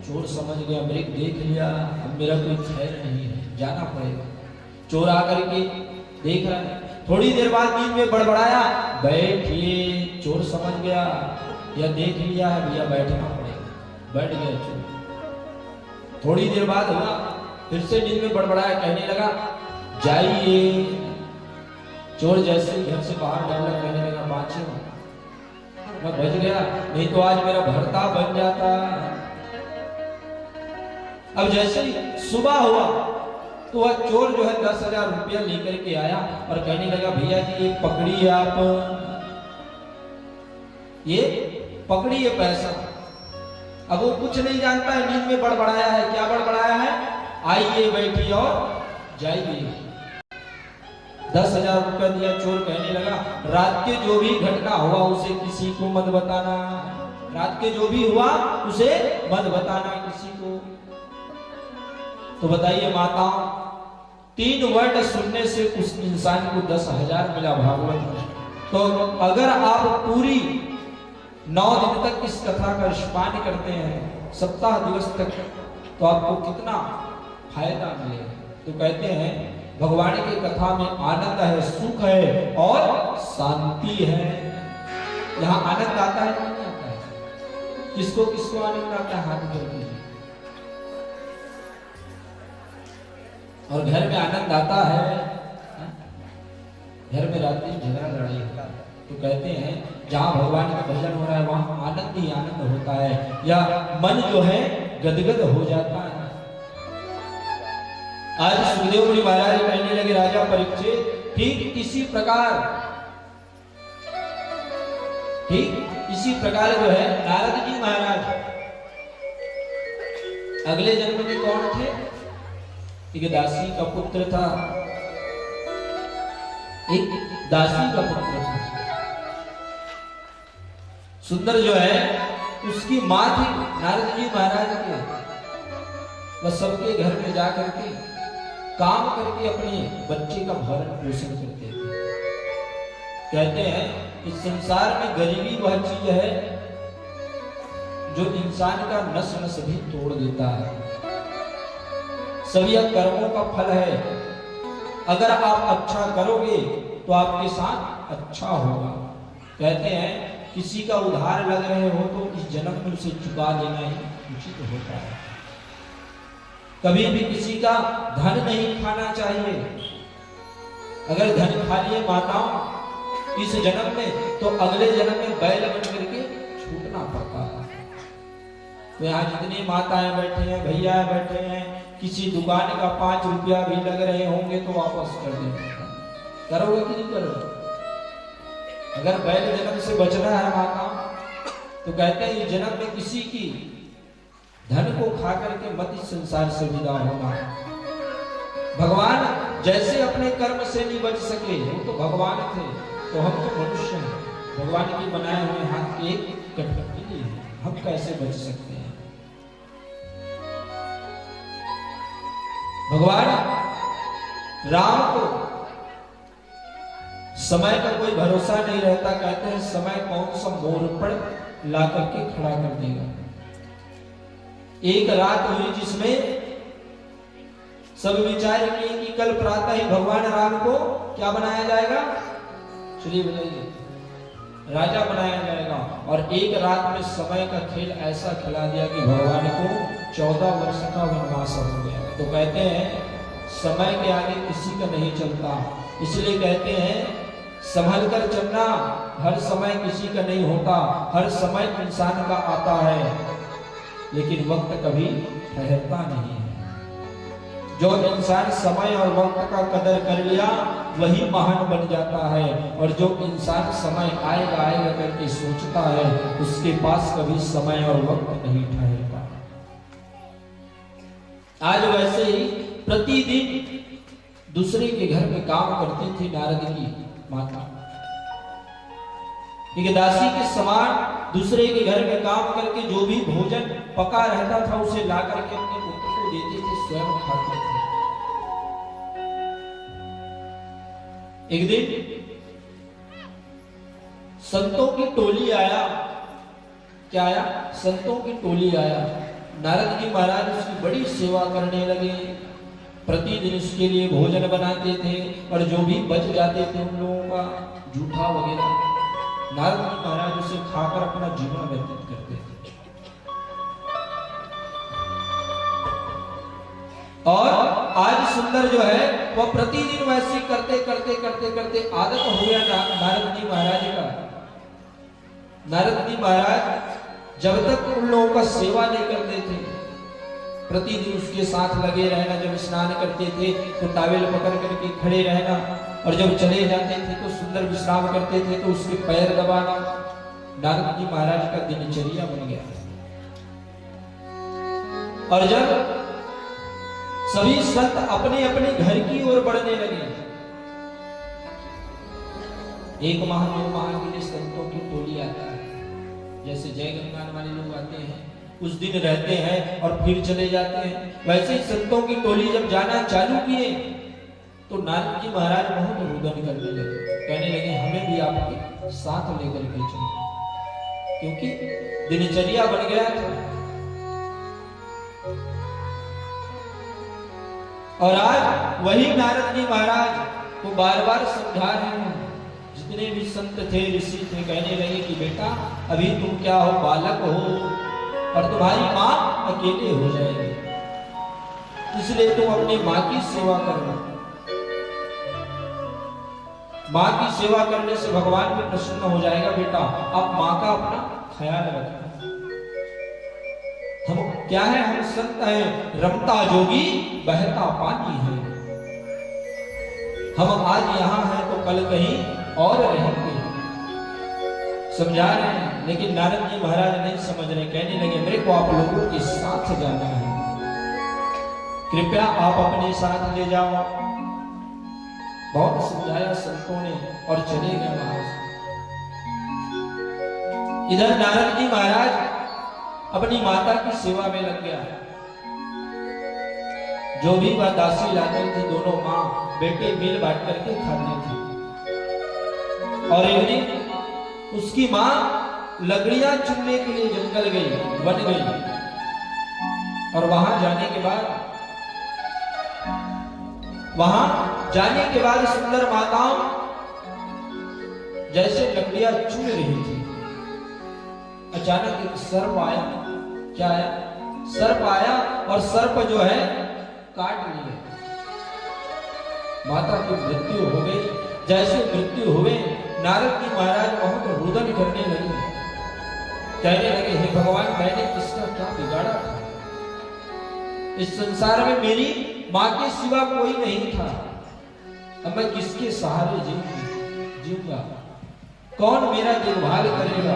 चोर समझ गया मेरे को देख लिया, अब मेरा कोई खैर नहीं है, जाना पड़ेगा। चोर आकर के देख रहा है, थोड़ी देर बाद नींद में बड़बड़ाया बैठिए। चोर समझ गया यह देख लिया है, भैया बैठना पड़ेगा। बैठ गया चोर। थोड़ी देर बाद हुआ, फिर से नींद में बड़बड़ाया, कहने लगा जाइए। चोर जैसे ही घर से बाहर डाला, कहने लगा बाँचो, मैं बच गया, नहीं तो आज मेरा भरता बन जाता। अब जैसे ही सुबह हुआ तो वह चोर जो है 10,000 रुपया लेकर के आया और कहने लगा भैया जी ये पकड़िए आप, ये पकड़ी ये पैसा। अब वो कुछ नहीं जानता है, नींद में बड़बड़ाया है। क्या बड़बड़ाया है? आइए बैठिए और जाइए। 10,000 रुपया दिया। चोर कहने लगा, रात के जो भी घटना हुआ उसे किसी को मत बताना। रात के जो भी हुआ उसे मत बताना किसी को। तो बताइए माताओं, 3 वर्ड सुनने से उस इंसान को 10,000 मिला भागवत में। तो अगर आप पूरी 9 दिन तक इस कथा का श्रवण करते हैं, सप्ताह दिवस तक, तो आपको कितना फायदा मिलेगा। तो कहते हैं भगवान की कथा में आनंद है, सुख है और शांति है। यहाँ आनंद आता है नहीं आता है? किसको किसको आनंद आता है? हाथ जोड़ दीजिए। और घर में आनंद आता है? घर में रात दिन झगड़ा लड़ाई होता है। तो कहते हैं जहाँ भगवान का भजन हो रहा है वहां आनंद ही आनंद होता है, या मन जो है गदगद हो जाता है। आज सुखदेव मुनि महाराज कहने लगे, राजा परीक्षित, ठीक इसी प्रकार जो है नारद जी महाराज अगले जन्म में कौन थे? एक दासी का पुत्र था। एक दासी का पुत्र था। सुंदर जो है उसकी मां थी नारद जी महाराज के। वह सबके घर में जाकर के काम करके अपने बच्चे का भरण पोषण करते थे। कहते हैं इस संसार में गरीबी वह चीज है जो इंसान का नस नस भी तोड़ देता है। सभी कर्मों का फल है। अगर आप अच्छा करोगे तो आपके साथ अच्छा होगा। कहते हैं किसी का उधार लग रहे हो तो इस जन्म में उसे चुका देना ही उचित होता है। कभी भी किसी का धन नहीं खाना चाहिए। अगर धन खा लिए माताओं इस जन्म में, तो अगले जन्म में बैल बन करके छूटना पड़ता है। तो यहाँ जितनी माताएं बैठे हैं, भैया बैठे हैं, किसी दुकान का 5 रुपया भी लग रहे होंगे तो वापस कर देंगे। करोगे कि नहीं करोगे? अगर बैल जन्म से बचना है माताओं, तो कहते हैं इस जन्म में किसी की धन को खा करके मत इस संसार से विदा होना। भगवान जैसे अपने कर्म से नहीं बच सके, वो तो भगवान थे, तो हम तो मनुष्य हैं। भगवान के बनाए हुए हाथ के कटकटी नहीं है, हम कैसे बच सकते हैं? भगवान राम को समय का कोई भरोसा नहीं रहता। कहते हैं समय कौन सा मोड़ पर ला करके खड़ा कर देगा। एक रात हुई जिसमें सब विचार किए कि कल प्रातः ही भगवान राम को क्या बनाया जाएगा? चलिए बताइए, राजा बनाया जाएगा। और एक रात में समय का खेल ऐसा खिला दिया कि भगवान को 14 वर्ष का वनवास हो गया। तो कहते हैं समय के आगे किसी का नहीं चलता। इसलिए कहते हैं संभल कर चलना, हर समय किसी का नहीं होता। हर समय इंसान का आता है, लेकिन वक्त कभी ठहरता नहीं है। जो इंसान समय और वक्त का कदर कर लिया वही महान बन जाता है। और जो इंसान समय आएगा आएगा करके सोचता है, उसके पास कभी समय और वक्त नहीं ठहरता। आज वैसे ही प्रतिदिन दूसरे के घर में काम करती थी नारद की माता। एक दासी के समान दूसरे के घर में काम करके जो भी भोजन पका रहता था उसे ला करके अपने पुत्र को देते थे, स्वयं खाते थे। एक दिन संतों की टोली आया। क्या आया? संतों की टोली आया। नारद जी महाराज उसकी बड़ी सेवा करने लगे। प्रतिदिन उसके लिए भोजन बनाते थे और जो भी बच जाते थे उन लोगों का जूठा वगैरह, नारद जी महाराज उसे खाकर अपना जीवन व्यतीत करते थे। और आज सुंदर जो है वह प्रतिदिन वैसे करते करते करते करते आदत हो गया नारद जी महाराज का। नारद जी महाराज जब तक उन लोगों का सेवा नहीं करते थे, प्रतिदिन उसके साथ लगे रहना। जब स्नान करते थे तो टावेल पकड़ करके खड़े रहना, और जब चले जाते थे तो सुंदर विश्राम करते थे तो उसके पैर दबाना। नारद जी महाराज का दिनचर्या बन गया। और जब सभी संत अपने अपने घर की ओर बढ़ने लगे, एक माह 2 माह के लिए संतों की टोली आता है, जैसे जय गंगान वाले लोग आते हैं, कुछ दिन रहते हैं और फिर चले जाते हैं, वैसे ही संतों की टोली जब जाना चालू किए तो नारद जी महाराज बहुत रुदन करने लगे, कहने लगे हमें भी आपके साथ लेकर के चलो, क्योंकि दिनचर्या बन गया था। और आज वही नारद जी महाराज को बार बार समझा रहे हैं, जितने भी संत थे ऋषि थे, कहने लगे कि बेटा अभी तुम क्या हो, बालक हो और तुम्हारी माँ अकेले हो जाएगी, इसलिए तुम अपनी माँ की सेवा करना। माँ की सेवा करने से भगवान भी प्रसन्न हो जाएगा, बेटा आप माँ का अपना ख्याल रखना। हम क्या है, हम संत हैं, रमता जोगी बहता पानी है। हम आज यहाँ हैं तो कल कहीं और रहेंगे, समझा रहे हैं। लेकिन नारद जी महाराज नहीं समझ रहे, कहने लगे मेरे को आप लोगों के साथ जाना है, कृपया आप अपने साथ ले जाओ। बहुत समझाया संतों ने और चले गए वहां से। इधर नारद जी महाराज अपनी माता की सेवा में लग गया। जो भी वह दासी लाते थे, दोनों माँ बेटे मिल बांट करके खाते थे। और एक दिन उसकी माँ लकड़ियां चुनने के लिए जंगल गई, वन गई, और वहां जाने के बाद सुंदर माताओं जैसे लकड़ियां चुन रही थी, अचानक एक सर्प आया। क्या आया? सर्प आया, और सर्प जो है काट लिए। माता की मृत्यु हो गई। जैसे मृत्यु हुए, नारद जी महाराज बहुत रुदन करने लगे, कहने लगे हे भगवान, मैंने किसका क्या बिगाड़ा था? इस संसार में मेरी माँ के सिवा कोई नहीं था, अब मैं किसके सहारे जीऊंगा? कौन मेरा देखभाल करेगा?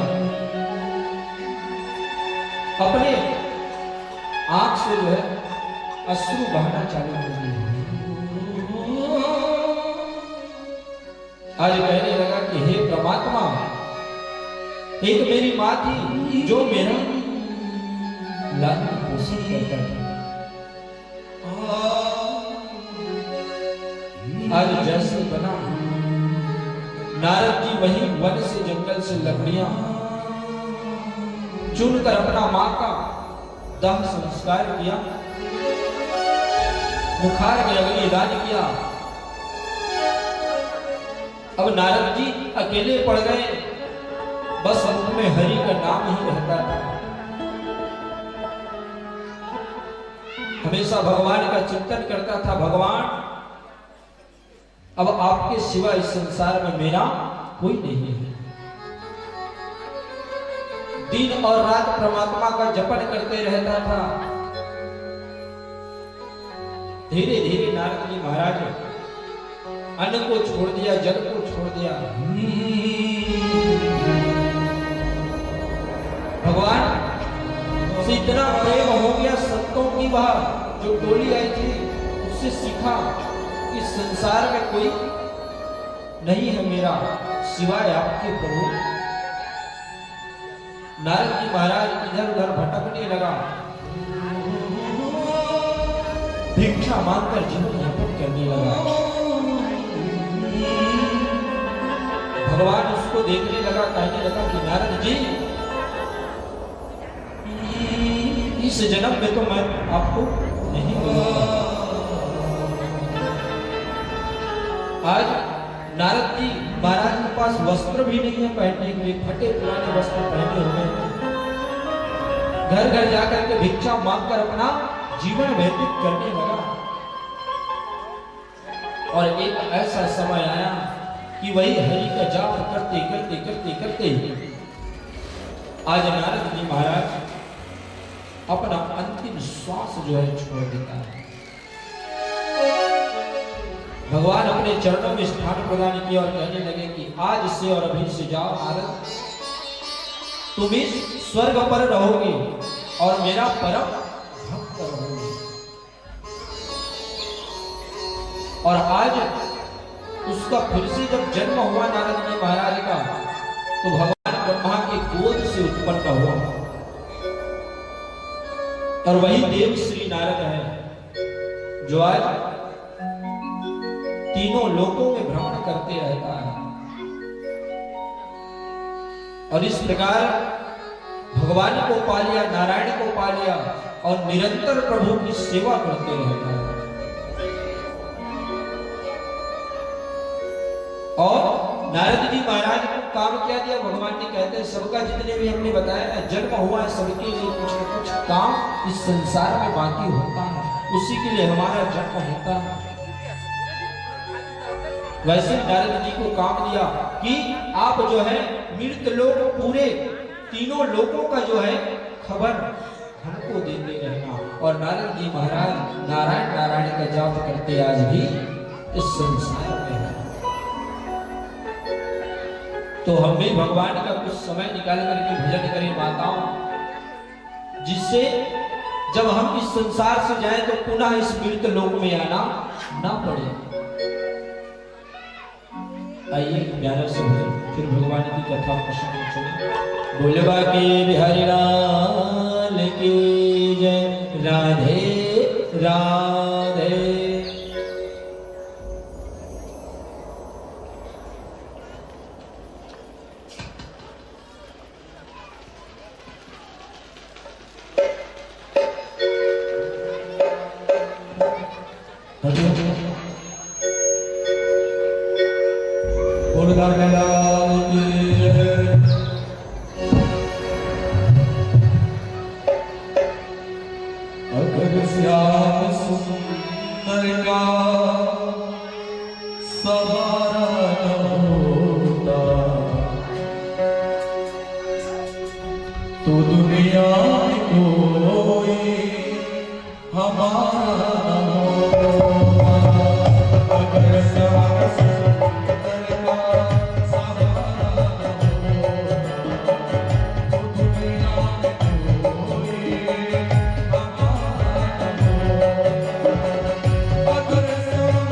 अपने आंख से जो है अश्रु बहना चालू हो गए। आज कहने लगा कि हे परमात्मा, एक मेरी माँ थी जो मेरा लालन पोषण करता था, आज जैसे बना। नारद जी वही वन से जंगल से लकड़ियां चुनकर अपना माँ का दाह संस्कार किया, बुखार में अग्निदान किया। अब नारद जी अकेले पड़ गए, बस अंत में हरि का नाम ही रहता था। हमेशा भगवान का चिंतन करता था, भगवान अब आपके सिवा इस संसार में मेरा कोई नहीं है। दिन और रात परमात्मा का जपन करते रहता था। धीरे धीरे नारद जी महाराज अन्न को छोड़ दिया, जल को छोड़ दिया। भगवान से इतना प्रेम हो गया संतों की, वह जो टोली आई थी उससे सीखा कि संसार में कोई नहीं है मेरा सिवाय आपके प्रभु। नारद जी महाराज इधर उधर भटकने लगा, भिक्षा मांगकर जीवन यापन करने लगा। भगवान उसको देखने लगा, कहने लगा कि नारद जी, इस जन्म में तो मैं आपको नहीं मिलूंगा। आज नारद जी महाराज के पास वस्त्र भी नहीं है पहनने के लिए, फटे पुराने वस्त्र पहने हुए हैं। घर घर जाकर के भिक्षा मांगकर अपना जीवन व्यतीत करने लगा। और एक ऐसा समय आया कि वही हरि का जाप करते करते करते करते आज नारद जी महाराज अपना अंतिम श्वास जो है छोड़ देता है। भगवान अपने चरणों में स्थान प्रदान किया और कहने लगे कि आज से और अभी से जाओ नारद, तुम इस स्वर्ग पर रहोगे और मेरा परम भक्त रहोगे। और आज उसका फिर से जब जन्म हुआ नारद जी महाराज का, तो भगवान ब्रह्मा के गोद से उत्पन्न हुआ। और वही देव श्री नारद है जो आज तीनों लोकों में भ्रमण करते रहता है। और इस प्रकार भगवान को पा लिया, नारायण को पा लिया और निरंतर प्रभु की सेवा करते रहता है। और नारद जी महाराज को काम क्या दिया, भगवान ने कहते हैं सबका जितने भी हमने बताया जन्म हुआ है, सबके लिए कुछ न कुछ काम इस संसार में बाकी होता है, उसी के लिए हमारा जन्म होता है। वैसे नारद जी को काम दिया कि आप जो है मृत लोक पूरे तीनों लोगों का जो है खबर हमको देते रहना। और नारद जी महाराज नारायण नारायण का जाप करते आज भी इस संसार में है। तो हम भी भगवान का कुछ समय निकाल करके भजन करें माताओं, जिससे जब हम इस संसार से जाएं तो पुनः इस मृत लोक में आना ना पड़े। आइए प्यारा से फिर भगवान की कथा प्रसंग सुने। बोलबा के बिहारी लाल की जय, राधे राधे। अगर श्याम सुंदर का सवारा न होता तो दुनिया में कोई हमारा न होता। अगर श्याम सुंदर का सवारा न होता तो दुनिया में कोई हमारा न होता। अगर श्याम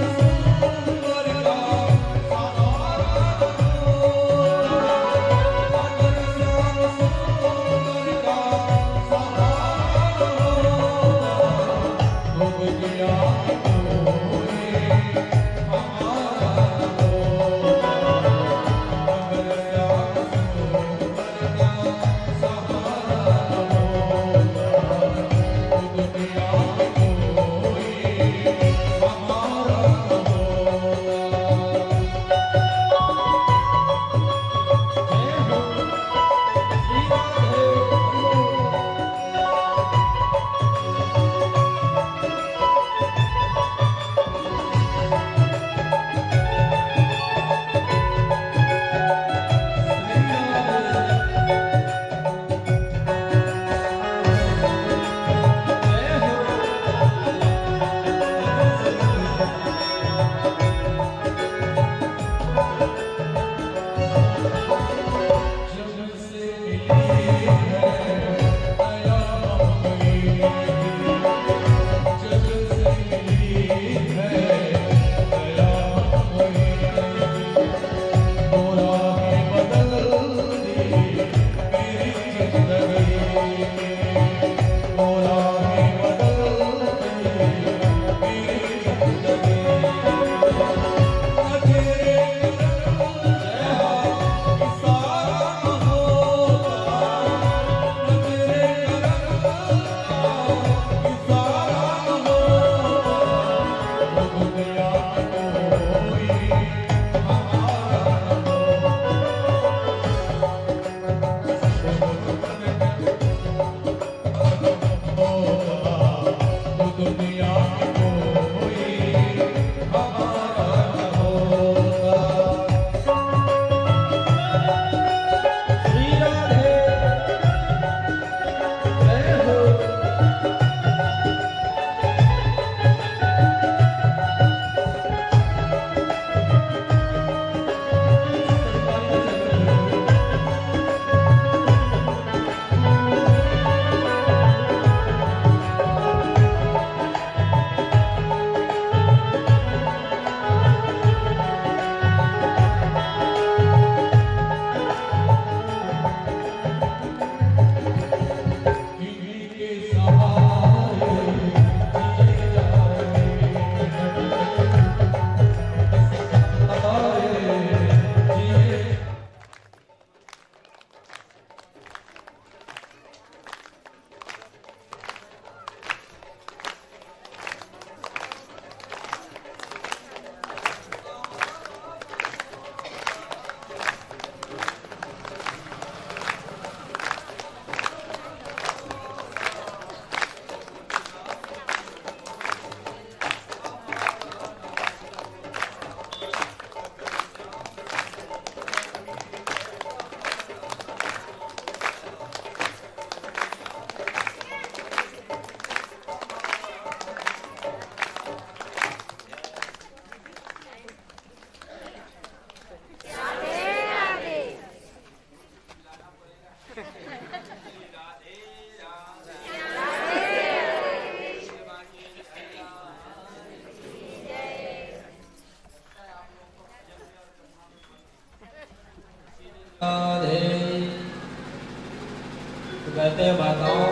कहते हैं माताओं,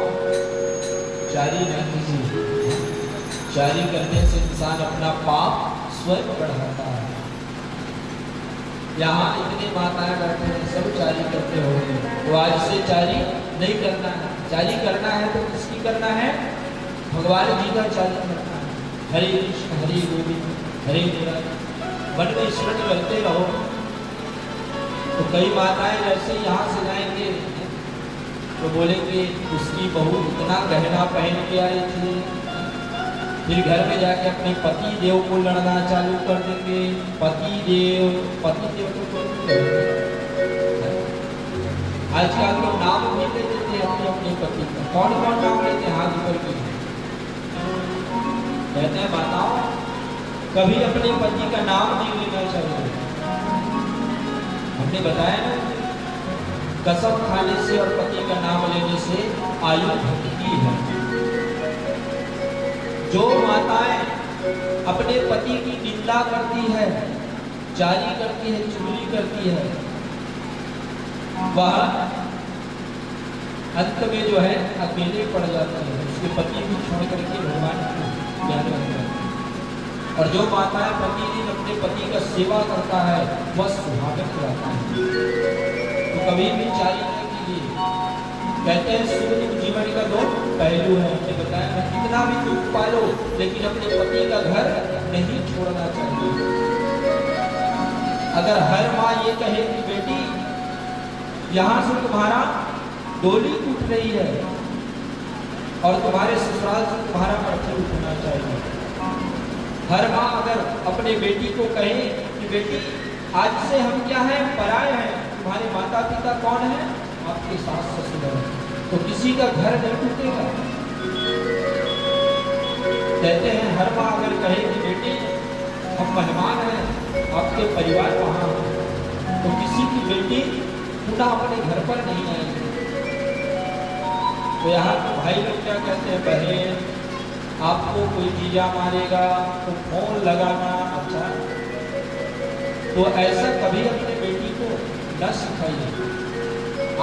चारी न कीजिए। चारी करने से इंसान अपना पाप स्वयं बढ़ाता है। यहाँ इतने माताएं बैठे हैं, सब चारी करते होंगे, तो आज से चारी नहीं करना है। चारी करना है तो किसकी करना है? भगवान जी का चारी करना है। हरे कृष्ण हरे गोविंद हरे मुरारी, मन में स्मरण करते रहो। तो कई माताएं जैसे यहाँ से जाएंगे तो बोलेंगे उसकी बहू इतना गहना पहन के आई थी, फिर घर में जाके अपने पति देव को लड़ना चालू कर देंगे। पति देव तो कोई कहेंगे। आजकल तो नाम भी ले देते हैं अपने अपने पति का। कौन कौन नाम लेते हैं? हाथ ऊपर के कहते हैं माताओं, कभी अपने पति का नाम नहीं लेना चाहिए। हमने बताया ना, कसम खाने से और पति का नाम लेने से आयु घटती है। जो माताएं अपने पति की निंदा करती है, जारी करती है, चुगली करती है, वह अंत में जो है अकेले पड़ जाती है। उसके पति को छोड़ करके भगवान को ध्यान रखता है। और जो माताएं प्रतिदिन अपने पति का सेवा करता है वह सुहागन रहता है। तो कभी भी चारी न कीजिए। कहते हैं सुख जीवन का दो पहलू है। हमने बताया ना, कितना भी दुख पालो लेकिन अपने पति का घर नहीं छोड़ना चाहिए। अगर हर माँ ये कहे कि बेटी यहाँ से तुम्हारा डोली उठ रही है और तुम्हारे ससुराल से तुम्हारा अर्थी उठना चाहिए। हर माँ अगर अपने बेटी को कहे कि बेटी आज से हम क्या है, पराये हैं, तुम्हारे माता पिता कौन है? आपके सास ससुर है, तो किसी का घर नहीं टूटेगा। कहते हैं हर माँ अगर कहे कि बेटी हम मेहमान हैं, आपके परिवार वहां है, तो किसी की बेटी पुनः अपने घर पर नहीं आएगी। तो यहाँ तो भाई लोग क्या कहते हैं, बहन आपको कोई जीजा मारेगा तो फोन लगाना। अच्छा, तो ऐसा कभी अपने बेटी को न सिखाइए।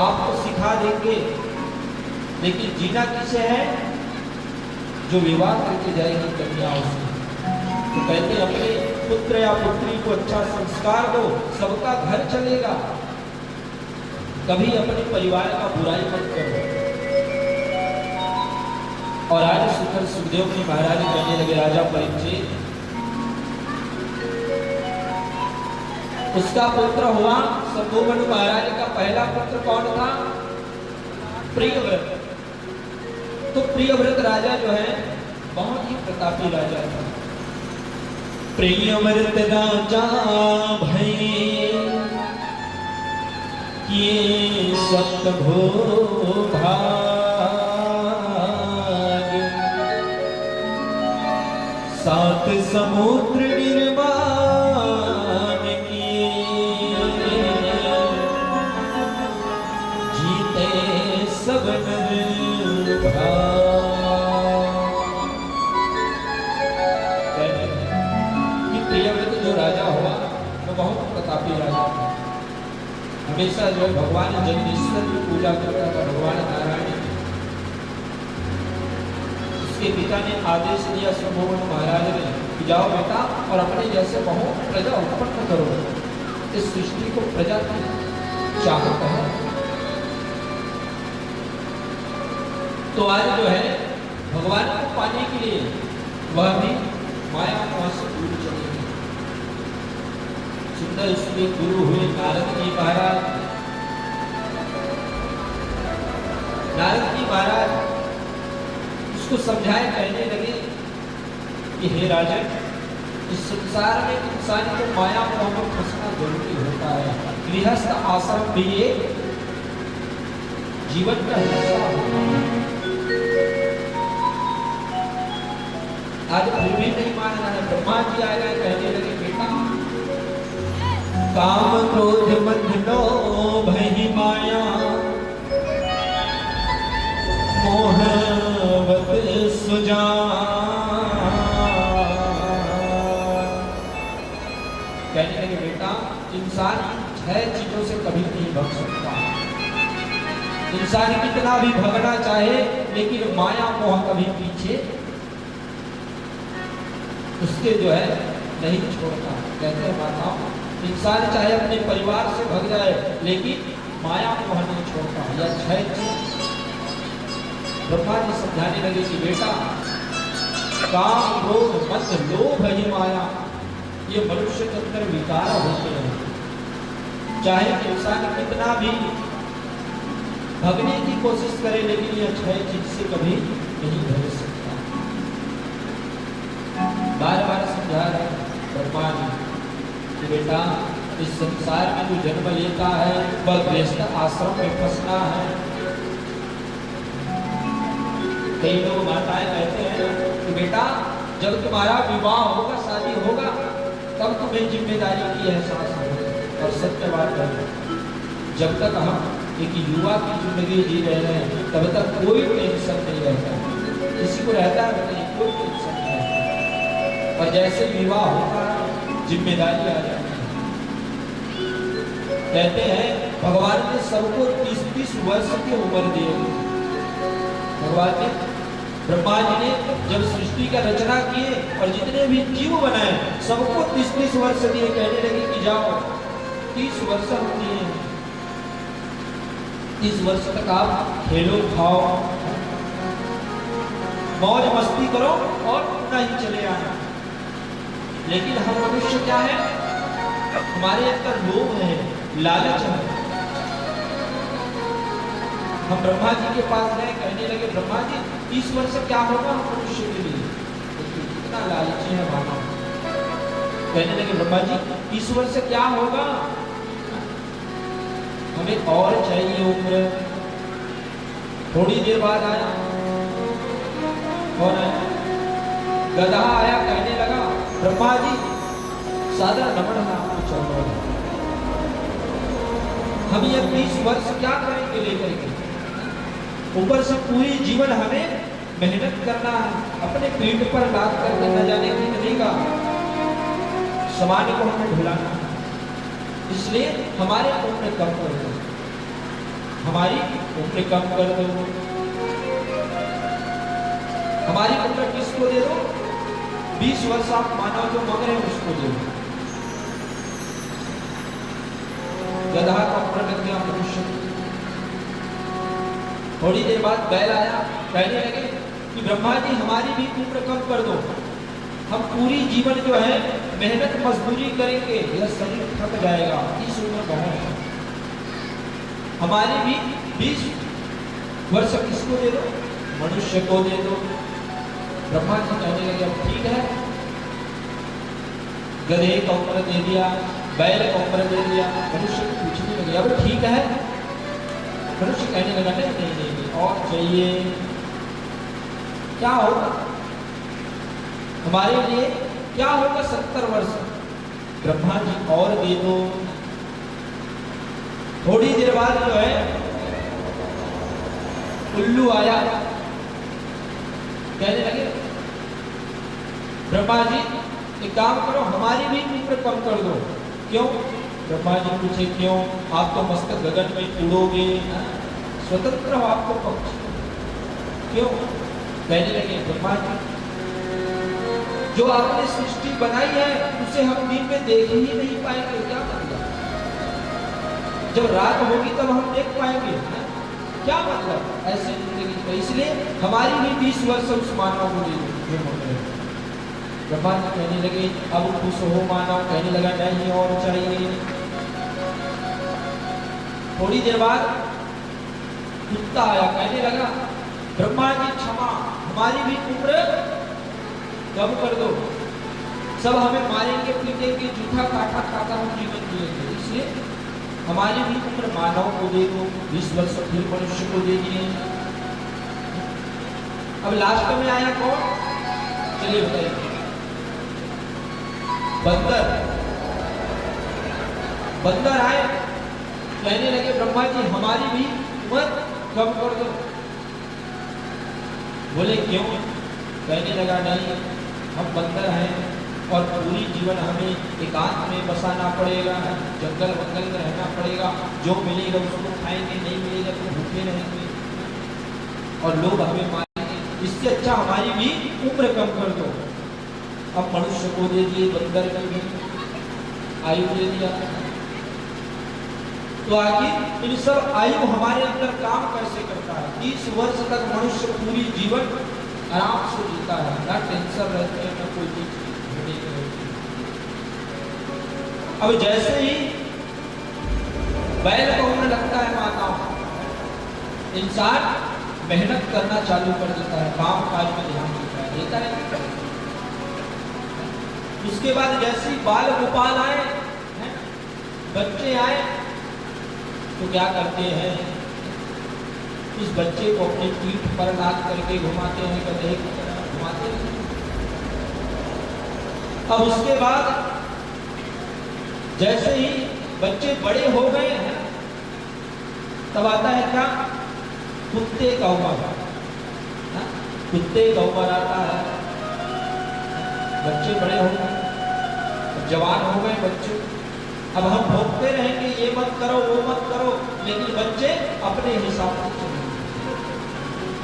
आपको सिखा देंगे लेकिन जीना किसे है? जो विवाह करके जाएगी कन्याओं से। तो कहते अपने पुत्र या पुत्री को अच्छा संस्कार दो, सबका घर चलेगा। कभी अपने परिवार का बुराई मत करो। और आज सुखर सुखदेव जी महाराज कहने लगे, राजा परीक्षित उसका पुत्र हुआ शंभुमनु महाराज का पहला पुत्र कौन था? प्रियव्रत। तो प्रियव्रत राजा जो है बहुत ही प्रतापी राजा था। प्रियव्रत राजा भई किए सप्त भूभाग, सात समुद्र निर्माण किए, जीते सब नर भाग। कि प्रियव्रत जो राजा हुआ वो बहुत प्रतापी राजा था। हमेशा जो भगवान जगदीश्वर की पूजा करता था, भगवान नारायण। उसके पिता ने आदेश दिया शंभुमनु महाराज ने कि जाओ बेटा और अपने जैसे बहु प्रजा उत्पन्न करो। इस सृष्टि को प्रजा की चाहत है। तो आज जो है भगवान को पाने के लिए वह भी माया मोह से दूर चले गए। सुंदर उसके गुरु हुए नारद जी महाराज। नारद जी महाराज उसको समझाए, कहने लगे कि हे राजन, इस संसार में इंसान को माया मोह में फंसना जरूरी होता है। गृहस्थ आश्रम भी एक जीवन का हिस्सा होता है। आज फिर भी नहीं मान रहा है। ब्रह्मा जी आ गए, कहने लगे बेटा काम क्रोध मद लोभ ही माया मोहवत सुजान। कहने लगे बेटा इंसान 6 चीजों से कभी नहीं भग सकता। इंसान कितना भी भगना चाहे लेकिन माया मोह कभी पीछे उसके जो है नहीं छोड़ता। कहते हैं माताओं, इंसान चाहे अपने परिवार से भग जाए लेकिन माया मोह नहीं छोड़ता। या छह ब्रह्मा जी समझाने लगे कि बेटा, काम क्रोध मत लोभ ही माया, ये मनुष्य के अंदर विकार होते हैं। चाहे इंसान कितना भी भगने की कोशिश करे लेकिन यह छह चीज से कभी नहीं भग सकता। बार बार समझा रहे ब्रह्मा जी कि बेटा, इस संसार में जो जन्म लेता है वह गृहस्थ आश्रम में फंसना है। कई लोग माताएं कहते हैं कि बेटा, जब तुम्हारा विवाह होगा, शादी होगा, तब तुम्हें जिम्मेदारी की एहसास होगा। और सत्य बात है, जब तक हम एक युवा की जिंदगी जी रहे हैं तब तक कोई टेंशन नहीं रहता। किसी को रहता है नहीं, कोई टेंशन नहीं रहता। और जैसे विवाह होता है जिम्मेदारी आ जाती है। कहते हैं भगवान ने सबको 30-30 वर्ष की उम्र दी है। भगवान ने, ब्रह्मा जी ने जब सृष्टि का रचना किए और जितने भी जीव बनाए सबको 30-30 वर्ष दिए। कहने लगे कि जाओ 30 वर्ष हम दिए, 30 वर्ष तक आप खेलो, खाओ, मौज मस्ती करो और पुनः ही चले आना। लेकिन हम मनुष्य क्या है, हमारे अंदर लोभ है, लालच है। हम ब्रह्मा जी के पास गए, कहने लगे ब्रह्मा जी 30 वर्ष क्या होगा हम मनुष्य के लिए, कितना लालची है मानव। कहने लगे ब्रह्मा जी 30 वर्ष क्या होगा, हमें और चाहिए उम्र। थोड़ी देर बाद आया और गधा आया, कहने लगा ब्रह्मा जी सादा नमन आपको चल रहा है, हम ये 30 वर्ष क्या करेंगे लेकर के। ऊपर से पूरी जीवन हमें मेहनत करना है, अपने पीठ पर लाद करके न जाने कितने का सामान को हमें ढुलाना है। इसलिए हमारे उम्र कम कर दो, हमारी उम्र कम कर दो। हमारी उम्र किसको दे दो, 20 वर्ष आप मानव जो मांग रहे हैं उसको दे दो। गधा का उम्र लग गया मनुष्य। थोड़ी देर बाद बैल आया, कहने लगे कि ब्रह्मा जी हमारी भी उम्र कम कर दो, हम पूरी जीवन जो है मेहनत मजदूरी करेंगे, यह शरीर थक जाएगा, इस उम्र बहुत है। हमारी भी 20 वर्ष किसको दे दो, मनुष्य को दे दो। ब्रह्मा जी कहने लगे अब ठीक है, गधे का उम्र दे दिया, बैल का उम्र दे दिया। मनुष्य को पूछने लगे अब ठीक है, मनुष्य कहने लगा नहीं नहीं नहीं और चाहिए। क्या होगा हमारे लिए, क्या होगा 70 वर्ष। ब्रह्मा जी और दे दो। थोड़ी देर बाद जो है उल्लू आया, कहने लगे ब्रह्मा जी एक काम करो, हमारी भी उम्र कम कर दो। क्यों? ब्रह्मा जी पूछे क्यों, आप तो मस्त गगन में उड़ोगे, स्वतंत्र हो आपको पक्षी, क्यों? कहने लगे ब्रह्मा जी जो आपने सृष्टि बनाई है उसे हम दिन में देख ही नहीं पाएंगे, क्या मतलब? जब रात होगी तब हम देख पाएंगे, क्या मतलब? ऐसी जिंदगी तो इसलिए हमारी भी 20 वर्ष उस मानव को दे जो हो गए। ब्रह्मा जी कहने लगे अब खुश हो मानव, कहने लगा नहीं और चाहिए। थोड़ी देर बाद कुत्ता आया, कहने लगा ब्रह्मा जी क्षमा, हमारी भी उम्र कम कर दो, सब हमें मारेंगे पीटेंगे, जूठा काटा खाता हम जीवन जिएंगे, इसलिए हमारी भी उम्र मानव को दे दो। 20 वर्ष फिर मनुष्य को दे दिए। अब लास्ट में आया कौन, चलिए बताइए, बंदर। बंदर आए, कहने लगे ब्रह्मा जी हमारी भी उम्र कम कर दो। बोले क्यों? कहने लगा नहीं, हम बंदर हैं और पूरी जीवन हमें एकांत में बसाना पड़ेगा, जंगल वंगल में रहना पड़ेगा, जो मिलेगा उसको खाएंगे, नहीं मिलेगा तो भूखे भूखे रहेंगे और लोग हमें मारेंगे, इससे अच्छा हमारी भी उम्र कम कर दो। अब मनुष्य को दे दिए, बंदर की भी आयु दे दिया, तो आखिर इन सब आयु हमारे अंदर काम कैसे करता है? 30 वर्ष तक मनुष्य पूरी जीवन आराम से जीता है, ना टेंशन रहती है, ना कोई चीज होने की रहती है। अब जैसे ही बैल का उम्र लगता है माताओं, इंसान मेहनत करना चालू कर देता है, काम काज में ध्यान देता है। उसके बाद जैसे ही बाल गोपाल आए, बच्चे आए, तो क्या करते हैं? इस बच्चे को अपनी पीठ पर लाद करके घुमाते हैं, गधे की तरह घुमाते हैं। अब उसके बाद जैसे ही बच्चे बड़े हो गए हैं, तब आता है क्या? कुत्ते का उम्र, कुत्ते का उम्र आता है। बच्चे बड़े हो गए, जवान हो गए बच्चे, अब हम भोगते रहेंगे, ये मत करो वो मत करो, लेकिन बच्चे अपने हिसाब से चलेंगे।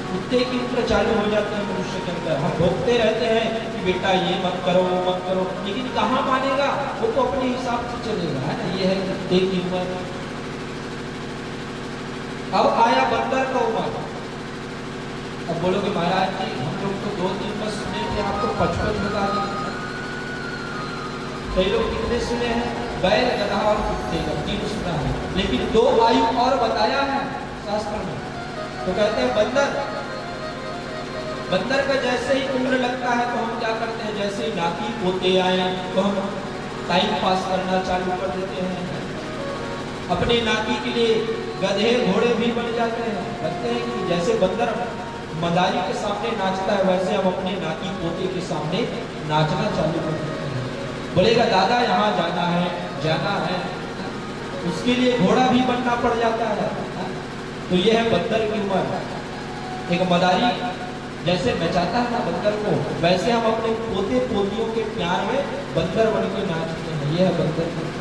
कुत्ते की उम्र चालू हो जाती है मनुष्य के अंदर, हम भोगते रहते हैं कि बेटा ये मत करो वो मत करो, लेकिन कहाँ मानेगा? वो तो अपने हिसाब से चलेगा, है ना? ये है कुत्ते की उम्र। अब आया बंदर का उम्र। अब बोलोगे महाराज जी हम लोग तो 2-3 बस सुने थे, आप तो 55 बता दिए। कई लोग कितने सुने हैं? बैल, गधा और कुत्ते का 3 सुना है, लेकिन 2 आयु और बताया है शास्त्र में। तो कहते हैं बंदर, बंदर का जैसे ही उम्र लगता है तो हम क्या करते हैं? जैसे ही नाती पोते आए तो हम टाइम पास करना चालू कर देते हैं। अपने नाती के लिए गधे घोड़े भी बन जाते हैं, कहते हैं कि जैसे बंदर मदारी के सामने नाचता है, वैसे हम अपने नाती पोते के सामने नाचना चालू कर देते हैं। बोलेगा दादा यहाँ जाना है, उसके लिए घोड़ा भी बनना पड़ जाता है। तो ये है बंदर की उम्र। एक मदारी जैसे नचाता है ना बंदर को, वैसे हम अपने पोते पोतियों के प्यार में बंदर बन के नाचते हैं। यह है बंदर की उम्र।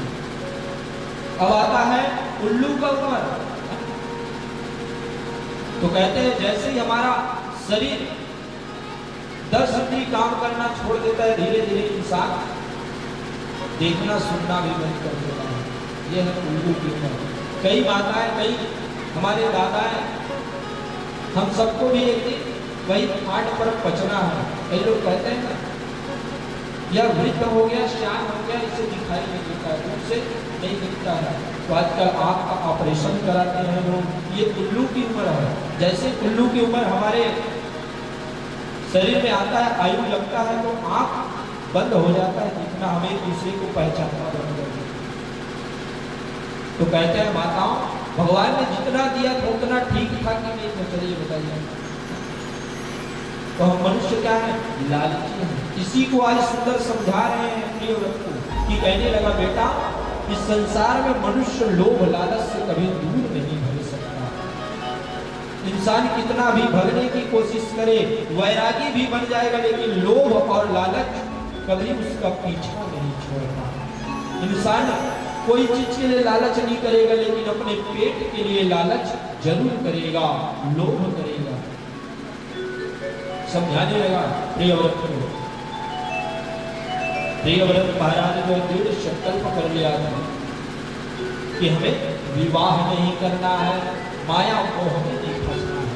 अब आता है उल्लू का उम्र। तो कहते हैं जैसे ही हमारा शरीर 10 इंद्रिय काम करना छोड़ देता है, धीरे धीरे इंसान देखना सुनना भी बंद कर देता है। यह है उल्लू की उम्र। कई माताएं, कई हमारे दादाएं, हम सबको भी एक दिन वही खाट पर पचना है। कई लोग कहते हैं ना, यह वृद्ध हो गया, श्याम हो गया, इसे दिखाई नहीं देता है, उनसे नहीं दिखता है, तो आजकल आँख का ऑपरेशन कराते हैं लोग। ये उल्लू की उम्र है। जैसे उल्लू की उम्र हमारे शरीर में आता है, आयु लगता है, तो आँख बंद हो जाता है दिखना, हमें एक दूसरे को पहचानना बंद कर देता है। तो कहते हैं माताओं, भगवान ने जितना दिया था उतना ठीक था कि नहीं था? चलिए बताइए। तो हम मनुष्य क्या है? लालची है। इसी को आज सुंदर समझा रहे हैं प्रिय व्रत को, कि कहने लगा बेटा इस संसार में मनुष्य लोभ लालच से कभी दूर नहीं भग सकता। इंसान कितना भी भगने की कोशिश करे, वैरागी भी बन जाएगा, लेकिन लोभ और लालच कभी उसका पीछा नहीं छोड़ता। इंसान कोई चीज के लिए लालच नहीं करेगा, लेकिन अपने पेट के लिए लालच जरूर करेगा, लोभ करेगा। समझाने लगा प्रियव्रत को। प्रियव्रत महाराज ने दृढ़ संकल्प कर लिया था कि हमें विवाह नहीं करना है, माया मोह में नहीं फंसना है।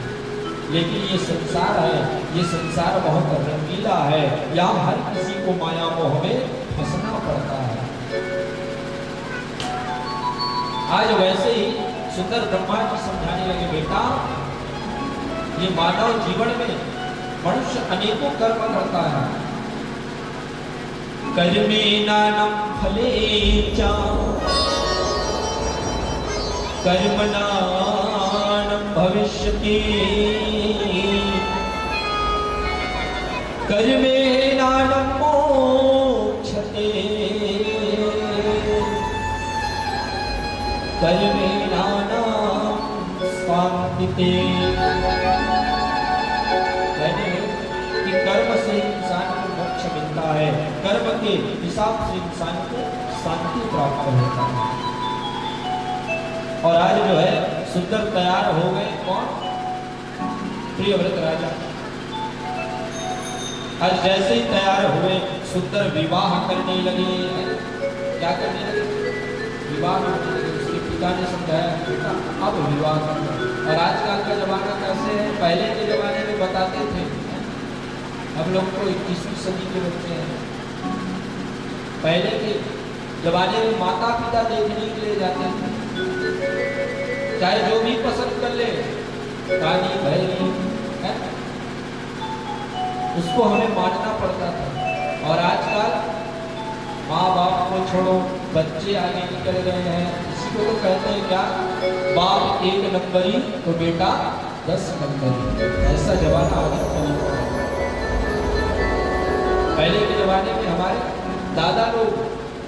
लेकिन ये संसार है, ये संसार बहुत रंगीला है, यहाँ हर किसी को माया मोह में फंसना पड़ता है। आज वैसे ही सुंदर ब्रह्मा जी समझाने लगे बेटा, ये मानव जीवन में मनुष्य अनेकों कर्म करता है। कर्मेणानं फलेचा कर्मणानं भविष्यति कर्मेणानं मोक्षते कर्मेणानं शान्तिते। कर्म से इंसान को मोक्ष मिलता है, कर्म के हिसाब से इंसान को शांति प्राप्त होता है। और आज जो है सुंदर तैयार हो गए। कौन? प्रियव्रत राजा। आज जैसे ही तैयार हुए सुंदर विवाह करने लगे। क्या करने लगे? विवाह करने लगे। उसके पिता ने समझाया बेटा अब विवाह करना। और आजकल का जमाना कैसे है? पहले के जमाने में बताते थे, हम लोग को 21वीं सदी के बच्चे हैं। पहले के जमाने में माता पिता देखने के लिए जाते थे, चाहे जो भी पसंद कर ले, रानी भैरी है, उसको हमें मानना पड़ता था। और आजकल माँ बाप को छोड़ो, बच्चे आगे निकल गए हैं। इसी को तो कहते हैं क्या? बाप 1 नंबरी तो बेटा 10 नंबरी। ऐसा जमाना आ गया। पहले के जमाने में हमारे दादा लोग,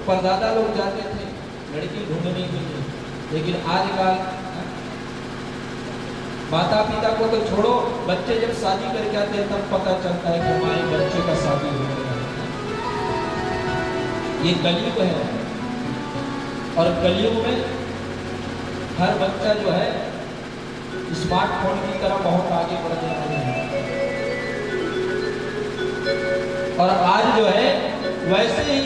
परदादा लोग जाते थे लड़की ढूंढने के लिए, लेकिन आजकल माता पिता को तो छोड़ो, बच्चे जब शादी करके आते हैं तब पता चलता है कि हमारे बच्चे का शादी हो गया। ये कलयुग है। और कलयुग में हर बच्चा जो है स्मार्टफोन की तरह बहुत आगे बढ़ जाता है। और आज जो है वैसे ही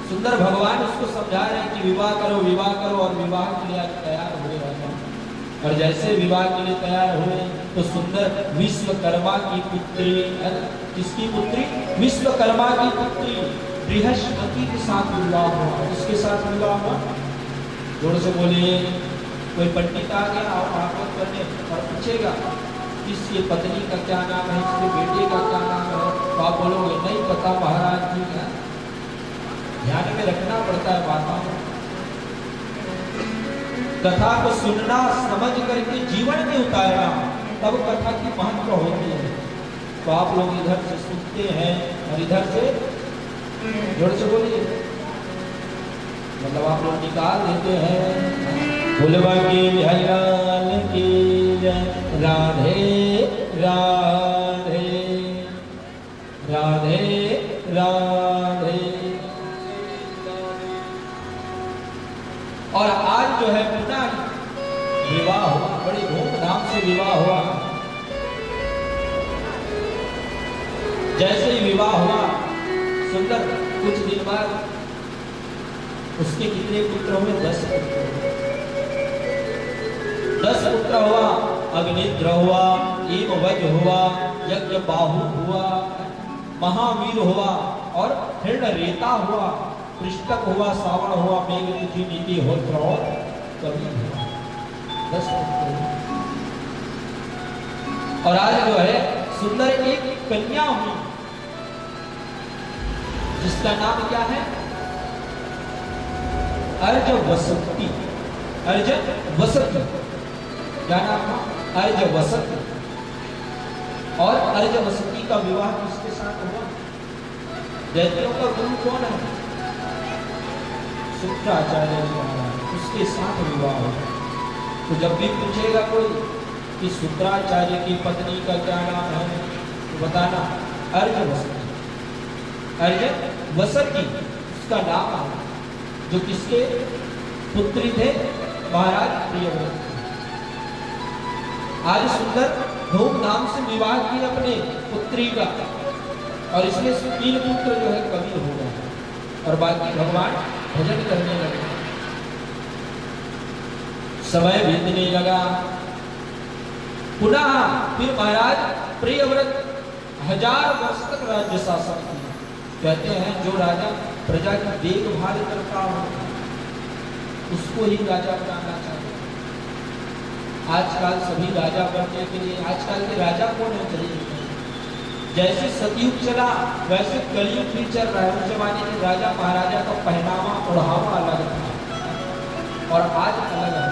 सुंदर भगवान उसको समझा रहे हैं कि विवाह करो, विवाह करो। और विवाह के लिए आज तैयार हुए राजा। और जैसे विवाह के लिए तैयार हुए तो सुंदर विश्वकर्मा की पुत्री, किसकी पुत्री? विश्वकर्मा की पुत्री बृहस्पति के साथ विवाह हुआ। किसके साथ विवाह हुआ? जोर से बोलिए। कोई पंडित आ गया और भागवत करने और पूछेगा इसकी पत्नी का क्या नाम है, इसके बेटे का क्या नाम है, तो आप बोलोगे नहीं पता महाराज जी है। ध्यान में रखना पड़ता है बातों। कथा को सुनना, समझ करके जीवन में उतारना, तब कथा की महत्व होती है। तो आप लोग इधर से सुनते हैं और इधर से जोर से बोलिए, मतलब आप लोग निकाल देते हैं। भुलवा के बिहार की राधे राधे राधे राधे। और आज जो है पुनः विवाह हुआ, बड़ी धूमधाम से विवाह हुआ। जैसे ही विवाह हुआ सुंदर, कुछ दिन बाद उसके कितने पुत्र हुए? 10 पुत्र हुए। 10 पुत्र हुआ। अग्निद्र हुआ, एमवज हुआ, यज्ञ बाहु हुआ, महावीर हुआ, और हिरण्यरेता हुआ, पृष्ठक हुआ, सावण हुआ, मेघतिथि, नीति होत्र और कवि हुआ। 10 पुत्र हुए। और आज जो है सुंदर एक कन्या हुई, जिसका नाम क्या है? अर्जवसती। अर्जवसती क्या नाम था? अर्जवसती। और अर्जवसती का विवाह किसके साथ हुआ? दैत्यों का गुरु कौन है? शुक्राचार्य जी महाराज, उसके साथ विवाह हुआ। तो जब भी पूछेगा कोई कि शुक्राचार्य की पत्नी का क्या नाम है, तो बताना अर्जवसती। अर्जवसती उसका नाम है, जो किसके पुत्री थे? महाराज प्रियव्रत। आज सुंदर धूमधाम से विवाह किया अपने पुत्री का, और इसमें से 3 पुत्र जो है कवि हो गए, और बाकी भगवान भजन करने लगे। समय बीतने लगा। पुनः फिर महाराज प्रियव्रत 1000 वर्ष तक राज्य शासन किया। कहते हैं जो राजा प्रजा की देखभाल करता हो उसको ही राजा बनाना चाहिए। आजकल सभी राजा बनने के लिए, आजकल के राजा कौन है? चलिए, जैसे सतयुग चला वैसे कलयुग भी चल रहा है। उस जमाने के राजा महाराजा का पहनावा ओढ़ावा अलग था और आज अलग है।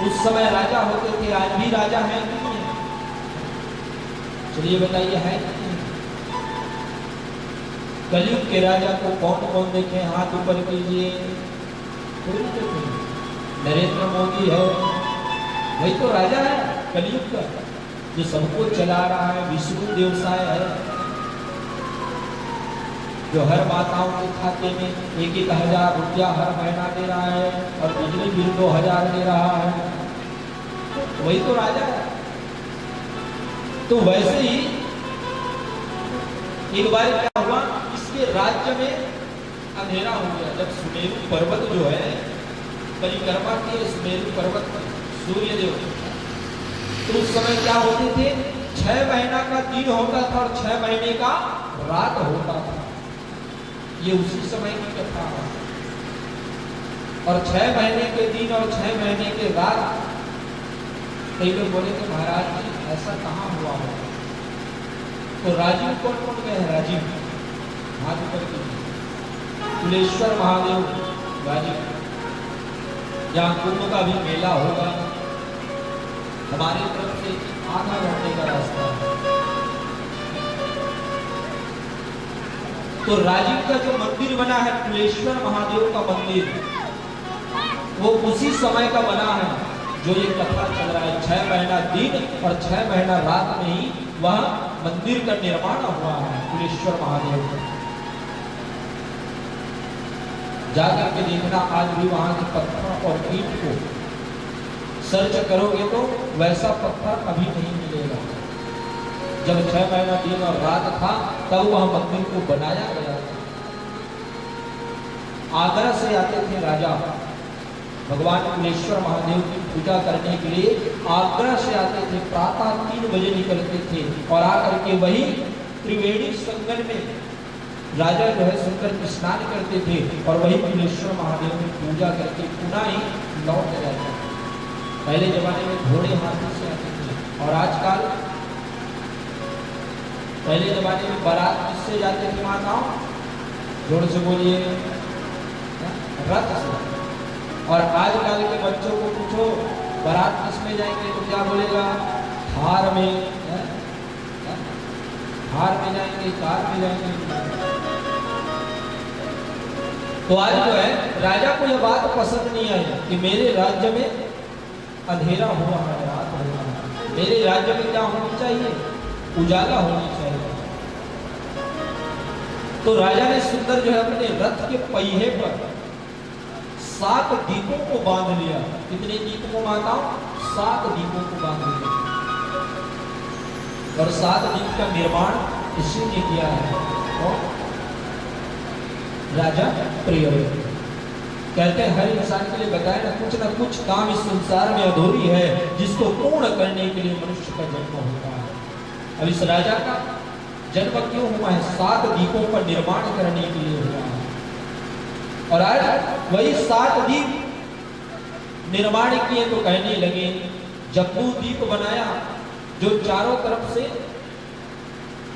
उस समय राजा होते थे, आज भी राजा है कि नहीं है? चलिए बताइए, है कि नहीं? कलयुग के राजा को कौन कौन देखे? हाथ ऊपर कीजिए। नरेंद्र मोदी है, वही तो राजा है कलयुग का, जो सबको चला रहा है, विष्णु व्यवसाय है। जो हर माताओं के खाते में 1,000 रुपया हर महीना दे रहा है और बिजली बिल 2,000 दे रहा है, वही तो राजा है। तो वैसे ही एक बार क्या हुआ, इसके राज्य में अंधेरा हो गया। जब सुमेरु पर्वत जो है परिक्रमा किए सुमेरु पर्वत सूर्य देव, तो उस समय क्या होते थे, 6 महीना का दिन होता था और 6 महीने का रात होता था। ये उसी समय की कथा है। और 6 महीने के दिन और 6 महीने के रात, कई लोग बोले कि महाराज जी ऐसा कहाँ हुआ है? तो राजीव कौन कौन गए हैं? राजीव हाथ ऊपर कीजिए। कुलेश्वर महादेव राजीव, जहाँ कुंभ का भी मेला होगा, हमारे तरफ से आधा घंटे का रास्ता है। तो राजीव का जो मंदिर बना है कुलेश्वर महादेव का मंदिर, वो उसी समय का बना है जो ये कथा चल रहा है। 6 महीना दिन और 6 महीना रात में ही वह मंदिर का निर्माण हुआ है कुलेश्वर महादेव का। जाकर के देखना, आज भी वहां के पत्थर और ईंट को सर्च करोगे तो वैसा पत्थर अभी नहीं मिलेगा। जब 6 महीना दिन और रात था तब वह मंदिर को बनाया गया था। आगरा से आते थे राजा भगवान कुलेश्वर महादेव की पूजा करने के लिए, आगरा से आते थे, प्रातः 3 बजे निकलते थे और आकर के वही त्रिवेणी संगम में राजा जो है सुंदर स्नान करते थे और वही कुलेश्वर महादेव की पूजा करके पुनः ही लौट जाते थे। पहले जमाने में घोड़े हाथी से आते थे और आजकल, पहले जमाने में बारात किससे जाते थे माताओं? जोर से बोलिए, रथ से। और आजकल के बच्चों को पूछो बारात किस में जाएंगे तो क्या बोलेगा? थार में, थार में जाएंगे, कार में जाएंगे। तो आज जो है राजा को यह बात पसंद नहीं आई कि मेरे राज्य में अंधेरा हुआ है, रात हुआ है। मेरे राज्य में क्या होनी चाहिए? उजाला होनी चाहिए। तो राजा ने सुंदर जो है अपने रथ के पहिए पर 7 दीपों को बांध लिया। कितने दीप को माताओं? 7 दीपों को बांध लिया। और 7 दीप का निर्माण इसी ने किया है। और राजा प्रिय कहते हैं हर इंसान के लिए बताया ना कुछ काम इस संसार में अधूरी है जिसको पूर्ण करने के लिए मनुष्य का जन्म होता है। अब इस राजा का जन्म क्यों हुआ है? 7 दीपों का निर्माण करने के लिए हुआ है। और आज वही 7 दीप निर्माण किए तो कहने लगे, जम्बू दीप बनाया जो चारों तरफ से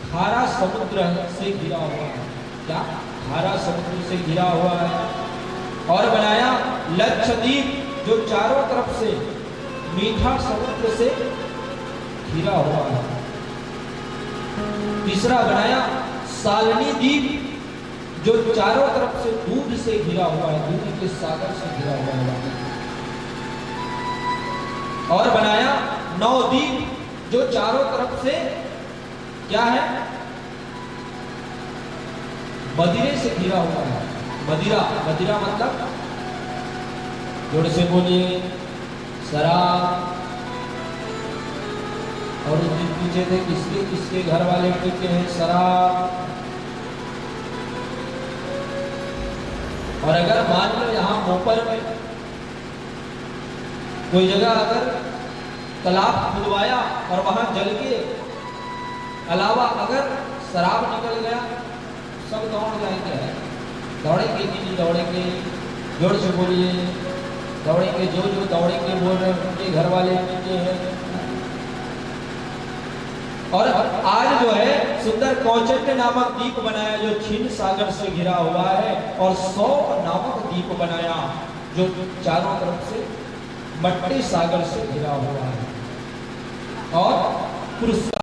खारा समुद्र से घिरा हुआ है। क्या? खारा समुद्र से घिरा हुआ है। और बनाया लक्षद्वीप जो चारों तरफ से मीठा समुद्र से घिरा हुआ है। तीसरा बनाया सालनी द्वीप जो चारों तरफ से दूध से घिरा हुआ है, दूध के सागर से घिरा हुआ है। और बनाया नवद्वीप जो चारों तरफ से क्या है? मदिरे से घिरा हुआ है। मदिरा, मदिरा मतलब जोर से बोलिए, शराब। और उस दिन पूछे थे किसके किसके घर वाले पीते हैं शराब। और अगर मान लो यहाँ मोपर में कोई जगह अगर तालाब खुदवाया और वहां जल के अलावा अगर शराब निकल गया, सब दौड़ जाएंगे। दौड़ेंगे कि नहीं दौड़ेंगे? जोर से बोलिए, दौड़ेंगे। जो दौड़ेंगे बोल रहे हैं उनके घर वाले पीते हैं। और आज जो है सुंदर कौचट नामक द्वीप बनाया जो क्षीर सागर से घिरा हुआ है, और 100 नामक द्वीप बनाया जो चारों तरफ से मट्टी सागर से घिरा हुआ है। और पुरस्कार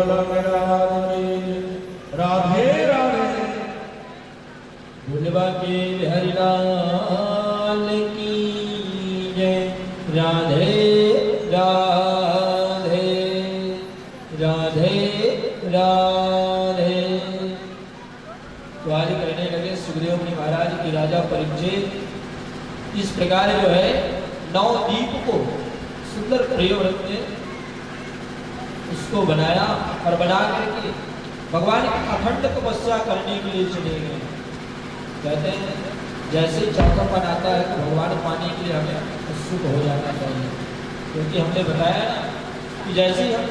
बोला मेरा राधे राधे भूलवा के हरिलाल की जय राधे राधे राधे राधे। तो आगे कहने लगे सुखदेव मुनि महाराज की राजा परीक्षित इस प्रकार जो है नवदीप को सुंदर प्रयोव्रत ने उसको बनाया और बना करके भगवान की अखंड तपस्या करने के लिए चले गए। कहते हैं जैसे चौथापन आता है तो भगवान पाने के लिए हमें उत्सुक हो जाना चाहिए, क्योंकि हमने बताया ना कि जैसे ही हम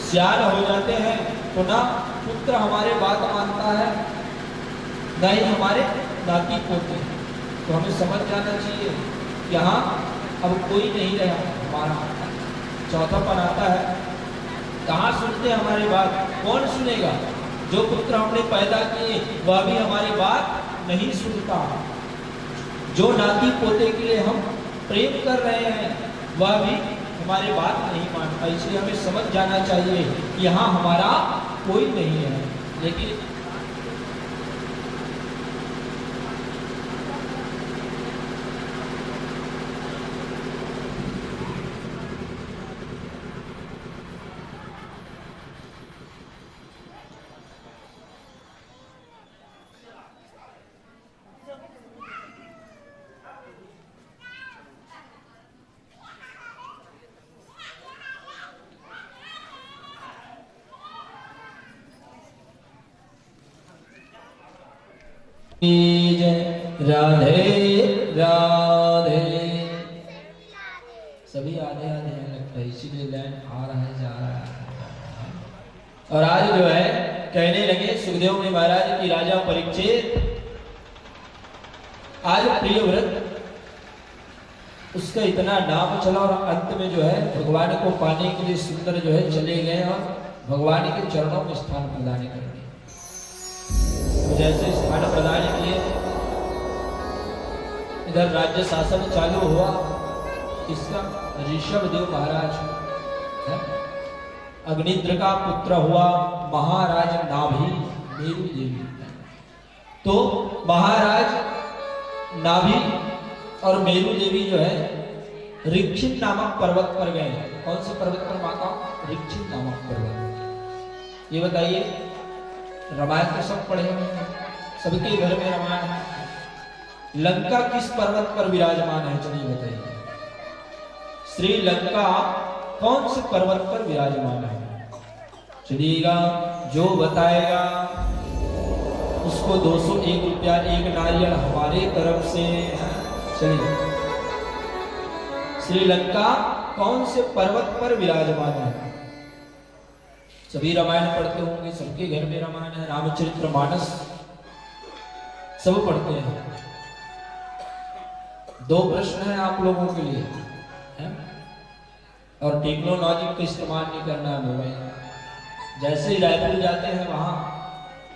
सियान हो जाते हैं तो ना पुत्र हमारे बात मानता है न ही हमारे नाती पोते। तो हमें समझ जाना चाहिए यहाँ अब कोई नहीं रहा हमारा। चौथापन आता है, कहाँ सुनते हमारी बात, कौन सुनेगा? जो पुत्र हमने पैदा किए वह भी हमारी बात नहीं सुनता। जो नाती पोते के लिए हम प्रेम कर रहे हैं वह भी हमारी बात नहीं मानता। इसलिए हमें समझ जाना चाहिए यहाँ हमारा कोई नहीं है। लेकिन जय राधे राधे। सभी आधे आधे हैं लगता है, इसीलिए लाइन आ रहा है जा रहा है। और आज जो है कहने लगे सुखदेव मुनि महाराज की राजा परीक्षित आज प्रियव्रत उसका इतना नाम चला और अंत में जो है भगवान को पाने के लिए सुंदर जो है चले गए और भगवान के चरणों में स्थान प्रदान कर दिया। जैसे स्थान प्रदान किए इधर राज्य शासन चालू हुआ। इसका ऋषभदेव महाराज है, अग्निद्र का पुत्र हुआ महाराज नाभि मेरु देवी। तो महाराज नाभि और मेरु देवी जो है ऋक्षित नामक पर्वत पर गए। कौन से पर्वत पर माता? ऋक्षित नामक पर्वत। ये बताइए, रामायण तो सब पढ़े हुए हैं, सबके घर में रामायण है। लंका किस पर्वत पर विराजमान है? चलिए बताइए। श्रीलंका कौन से पर्वत पर विराजमान है? चलिएगा, जो बताएगा उसको 201 रुपया एक नारियल हमारे तरफ से। चलिए, श्रीलंका कौन से पर्वत पर विराजमान है? सभी रामायण पढ़ते होंगे, सबके घर में रामायण है, रामचरितमानस सब पढ़ते हैं। दो प्रश्न है आप लोगों के लिए है? और टेक्नोलॉजी का इस्तेमाल नहीं करना है मोबाइल। जैसे ही रायपुर जाते हैं वहां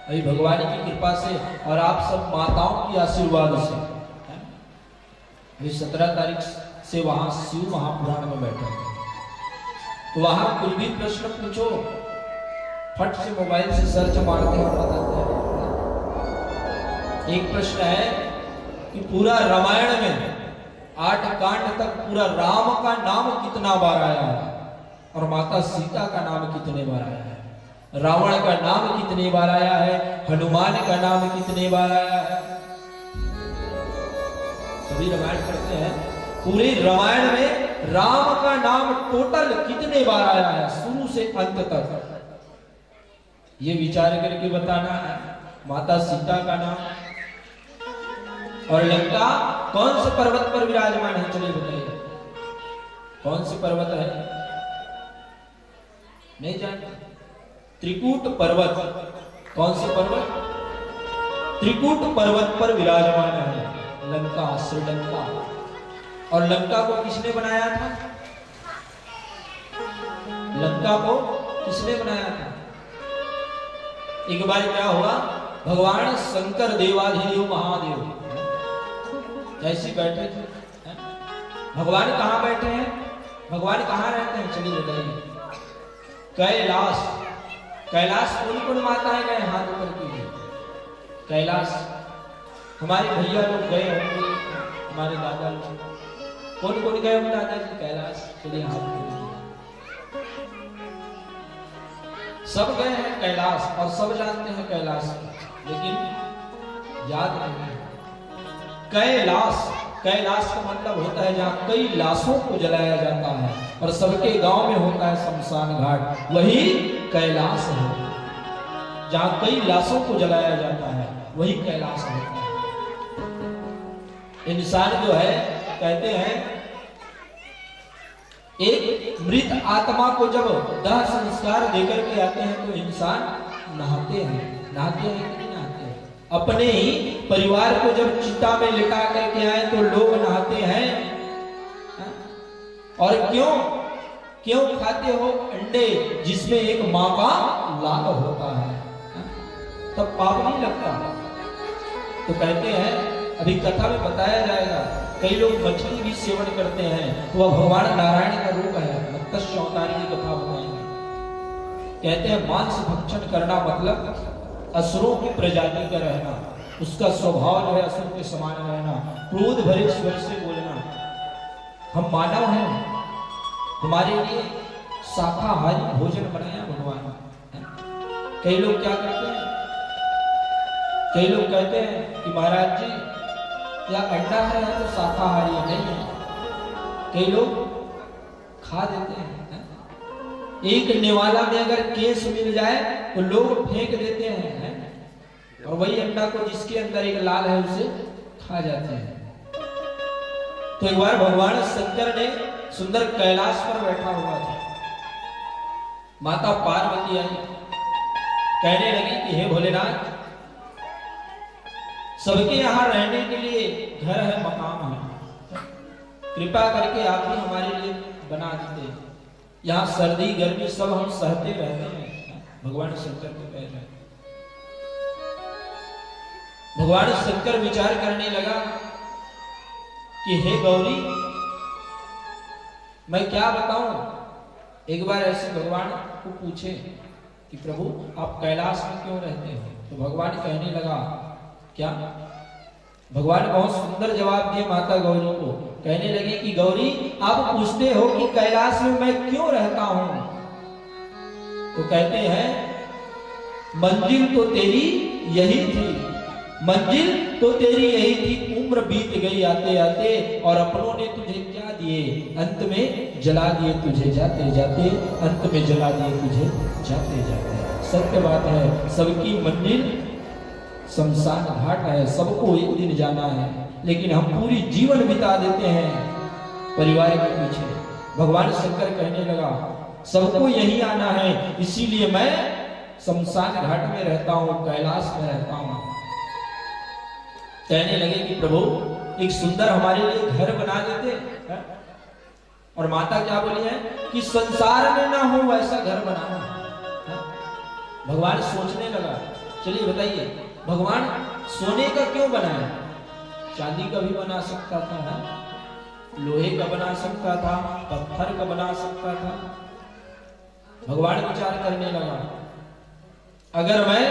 अभी भगवान की कृपा से और आप सब माताओं की आशीर्वाद से अभी 17 तारीख से वहां शिव महापुराण में बैठे हैं। तो वहां कोई भी प्रश्न पूछो, फट से मोबाइल से सर्च मारते हैं और बताते हैं। एक प्रश्न है कि पूरा रामायण में 8 कांड तक पूरा राम का नाम कितना बार आया है और माता सीता का नाम कितने बार आया है, रावण का नाम कितने बार आया है, हनुमान का नाम कितने बार आया है। सभी रामायण पढ़ते हैं, पूरे रामायण में राम का नाम टोटल कितने बार आया है शुरू से अंत तक, ये विचार करके बताना है। माता सीता का नाम और लंका कौन से पर्वत पर विराजमान है? चलिए बताइए, कौन से पर्वत है? नहीं जानते? त्रिकूट पर्वत। कौन से पर्वत? त्रिकूट पर्वत पर विराजमान है लंका, श्रीलंका। और लंका को किसने बनाया था? लंका को किसने बनाया था? एक बार क्या हुआ, भगवान शंकर देवाधिदेव महादेव जैसे बैठे थे। भगवान कहाँ बैठे हैं? भगवान कहाँ रहते हैं? चलिए बताइए। कैलाश, कैलाश कौन कौन माताएं गए हाथ ऊपर कीजिए। कैलाश हमारे भैया लोग गए होंगे, हमारे दादा लोग, कौन कौन गए होंगे दादाजी कैलाश? चलिए हाथ ऊपर। सब गए हैं कैलाश और सब जानते हैं कैलाश, लेकिन याद नहीं है। कैलाश, कैलाश का मतलब होता है जहाँ कई लाशों को जलाया जाता है और सबके गांव में होता है शमशान घाट, वही कैलाश है। जहाँ कई लाशों को जलाया जाता है वही कैलाश होता है। इंसान जो है, कहते हैं एक मृत आत्मा को जब दाह संस्कार देकर के आते हैं तो इंसान नहाते हैं। नहाते हैं कि नहीं नहाते हैं? अपने ही परिवार को जब चिता में लिटा करके आए तो लोग नहाते हैं। और क्यों क्यों खाते हो अंडे जिसमें एक मां का लाल होता है? तब पाप नहीं लगता। तो कहते हैं, अभी कथा में बताया जाएगा, कई लोग मछली भी सेवन करते हैं तो वह भगवान नारायण का रूप है। मत्स्य अवतारी की कथा बताएंगे। कहते हैं मांस भक्षण करना मतलब असुरों की प्रजाति का रहना, उसका स्वभाव जो है असुर के समान रहना, क्रोध भरे स्वर से बोलना। हम मानव हैं, हमारे लिए शाकाहारी भोजन बनाया भगवान। कई लोग क्या करते हैं, कई लोग कहते हैं कि महाराज जी या अंडा है तो शाकाहारी नहीं है। कई लोग खा देते हैं। एक निवाला में अगर केस मिल जाए तो लोग फेंक देते हैं, और वही अंडा को जिसके अंदर एक लाल है उसे खा जाते हैं। तो एक बार भगवान शंकर ने सुंदर कैलाश पर बैठा हुआ था। माता पार्वती आई, कहने लगी कि हे भोलेनाथ, सबके यहाँ रहने के लिए घर है, मकान है, कृपा करके आप ही हमारे लिए बना देते। यहाँ सर्दी गर्मी सब हम सहते रहते हैं। भगवान शंकर को कह रहे हैं। भगवान शंकर विचार करने लगा कि हे गौरी, मैं क्या बताऊं। एक बार ऐसे भगवान को पूछे कि प्रभु आप कैलाश में क्यों रहते हो? तो भगवान कहने लगा, क्या? भगवान बहुत सुंदर जवाब दिए माता गौरी को। कहने लगे कि गौरी आप पूछते हो कि कैलाश में मैं क्यों रहता हूं, तो कहते हैं मंजिल तो तेरी यही थी, मंजिल तो तेरी यही थी। उम्र बीत गई आते आते और अपनों ने तुझे क्या दिए, अंत में जला दिए तुझे जाते जाते, अंत में जला दिए तुझे जाते जाते। सत्य बात है, सबकी मंजिल शमशान घाट है, सबको एक दिन जाना है, लेकिन हम पूरी जीवन बिता देते हैं परिवार के पीछे। भगवान शंकर कहने लगा सबको यही आना है, इसीलिए मैं शमशान घाट में रहता हूं, कैलाश में रहता हूं। कहने लगे कि प्रभु एक सुंदर हमारे लिए घर बना देते है? और माता क्या बोली है कि संसार में ना हो वैसा घर बनाना है? भगवान सोचने लगा, चलिए बताइए भगवान सोने का क्यों बनाया? चांदी का भी बना सकता था, लोहे का बना सकता था, पत्थर का बना सकता था। भगवान विचार करने लगा, अगर मैं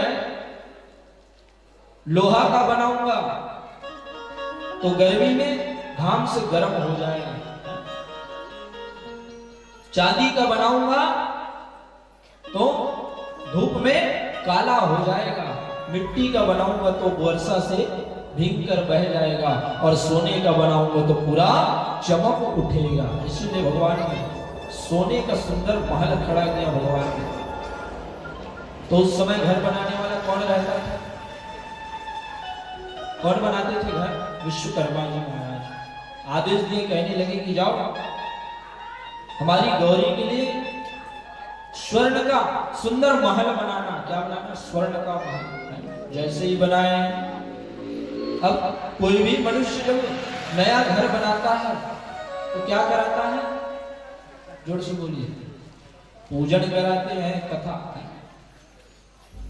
लोहा का बनाऊंगा तो गर्मी में घाम से गर्म हो जाएगा, चांदी का बनाऊंगा तो धूप में काला हो जाएगा, मिट्टी का बनाऊंगा तो वर्षा से भीग कर बह जाएगा, और सोने का बनाऊंगा तो पूरा चमक उठेगा। इसीलिए भगवान ने सोने का सुंदर महल खड़ा किया भगवान ने। तो उस समय घर बनाने वाला कौन रहता था? कौन बनाते थे घर? विश्वकर्मा जी महाराज। आदेश दिए, कहने लगे कि जाओ हमारी गौरी के लिए स्वर्ण का सुंदर महल बनाना। क्या बनाना? स्वर्ण का महल। जैसे ही बनाए, अब कोई भी मनुष्य जब नया घर बनाता है तो क्या कराता है? जोर से बोलिए। पूजन कराते हैं, कथा।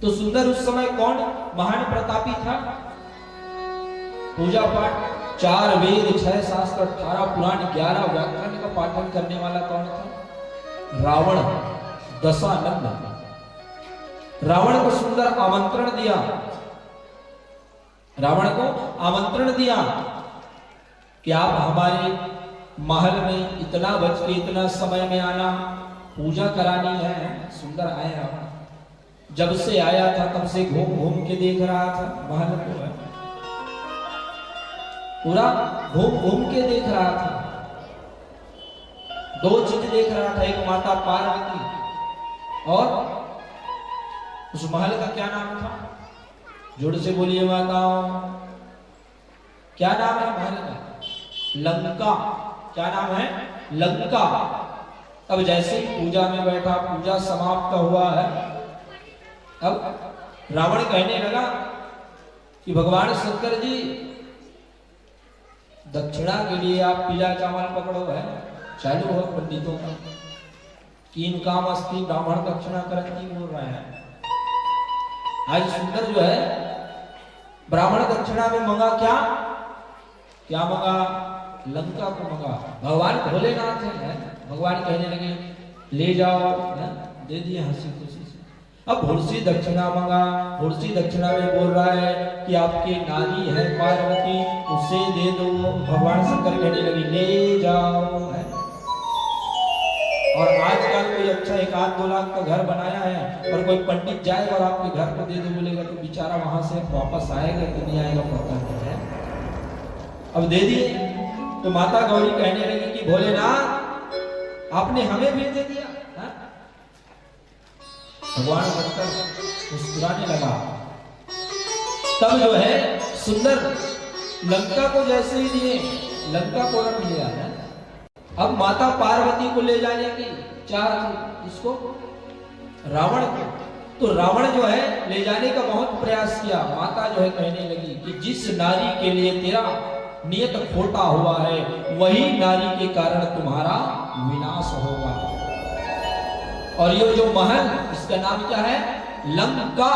तो सुंदर उस समय कौन महान प्रतापी था? पूजा पाठ 4 वेद 6 शास्त्र 18 पुराण 11 व्याकरण का पाठन करने वाला कौन था? रावण। दशानन रावण को सुंदर आमंत्रण दिया, रावण को आमंत्रण दिया कि आप हमारे महल में इतना बज के इतना समय में आना, पूजा करानी है। सुंदर आए रावण, जब से आया था तब से घूम घूम के देख रहा था महल को, पूरा घूम घूम के देख रहा था। दो चीज देख रहा था, एक माता पार्वती और उस महल का क्या नाम था? जोर से बोलिए माताओं, क्या नाम है महल का? लंका। क्या नाम है? लंका। अब जैसे ही पूजा में बैठा, पूजा समाप्त हुआ है, अब रावण कहने लगा कि भगवान शंकर जी, दक्षिणा के लिए आप पीला चावल पकड़ो है। चालू हो पंडितों का, कीन काम अस्ति ब्राह्मण दक्षिणा करती बोल रहा है। आज सुंदर जो है ब्राह्मण दक्षिणा में मंगा क्या? क्या मंगा? लंका को मंगा। भगवान भोलेनाथ है, भगवान कहने लगे ले जाओ, दे दिए हंसी खुशी से। अब भुर्सी दक्षिणा मंगा, भुर्सी दक्षिणा में बोल रहा है कि आपके नारी है पार्वती, उसे दे दो। भगवान शंकर कहने लगे ले जाओ। और आजकल कोई अच्छा 1-2 लाख का घर बनाया है और कोई पंडित जाएगा और आपके घर को दे दो बोलेगा तो बेचारा वहां से वापस आएगा कि नहीं आएगा पता नहीं है। अब दे दिए तो माता गौरी कहने लगी कि भोलेनाथ आपने हमें भी दे दिया। भगवान शंकर मुस्कुराने लगा। तब जो है सुंदर लंका को जैसे ही दिए, लंका को रख लिया है। अब माता पार्वती को ले जाने की चाह थी, इसको रावण को। तो रावण जो है ले जाने का बहुत प्रयास किया। माता जो है कहने लगी कि जिस नारी के लिए तेरा नियत खोटा हुआ है, वही नारी के कारण तुम्हारा विनाश होगा। और ये जो महल, इसका नाम क्या है? लंका।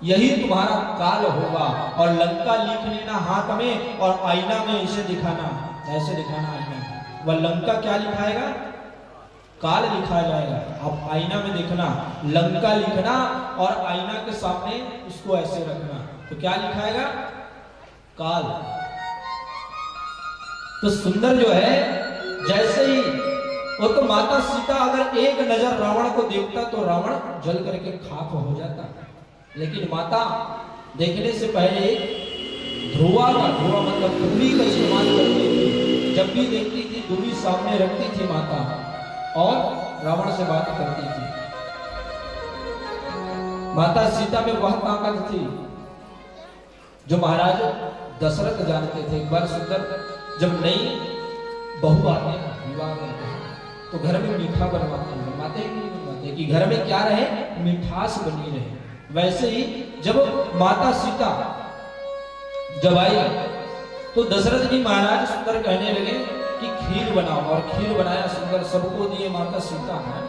यही तुम्हारा काल होगा। और लंका लिख लेना हाथ में और आईना में इसे दिखाना, ऐसे दिखाना आईना। वह लंका क्या लिखाएगा? काल लिखा जाएगा। आप आईना में देखना, लंका लिखना और आईना के सामने उसको ऐसे रखना, तो क्या लिखाएगा? काल। तो सुंदर जो है जैसे ही वो, तो माता सीता अगर एक नजर रावण को देखता तो रावण जल करके खाक हो जाता। लेकिन माता देखने से पहले ध्रुवा मतलब धूली का इस्तेमाल करती थी। जब भी देखती थी धूली सामने रखती थी माता और रावण से बात करती थी। माता सीता में वह ताकत थी जो महाराज दशरथ जानते थे। एक बार सुंदर जब नई बहू आते हैं विवाह में, तो घर में मीठा बनवाते हैं, बनवाते कि घर में क्या रहे? मिठास बनी रहे। वैसे ही जब माता सीता जब आई तो दशरथ जी महाराज सुंदर कहने लगे कि खीर बनाओ, और खीर बनाया सुंदर, सबको दिए माता सीता है।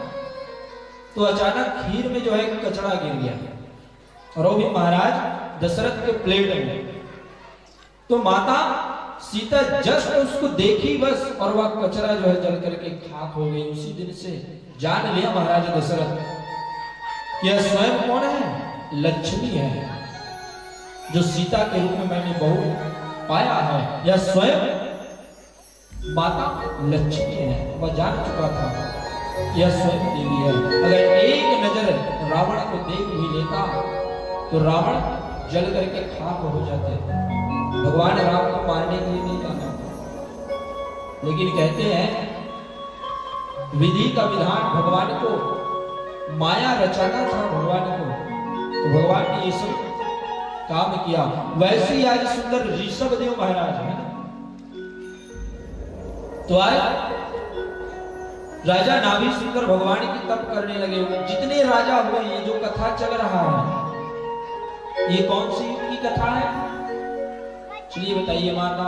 तो अचानक खीर में जो है कचरा गिर गया और वो भी महाराज दशरथ के प्लेट में। तो माता सीता जस्ट उसको देखी बस, और वह कचरा जो है जल करके खाक हो गई। उसी दिन से जान लिया महाराज दशरथ यह स्वयं कौन है? लक्ष्मी है, जो सीता के रूप में मैंने बहू पाया है। यह स्वयं माता लक्ष्मी है। वह जान चुका था यह स्वयं देवी है। अगर एक नजर रावण को देख भी लेता तो रावण जल करके खाक हो जाते। भगवान राम को मारने के लिए नहीं जाना, लेकिन कहते हैं विधि का विधान भगवान को माया रचाना था भगवान को, तो भगवान ने ये सब काम किया। वैसे ही आज सुंदर ऋषभ देव महाराज है। तो आज राजा नाभि सुंदर भगवान की तप करने लगे हुए। जितने राजा हुए, ये जो कथा चल रहा है, ये कौन सी युग की कथा है? चलिए बताइए माता।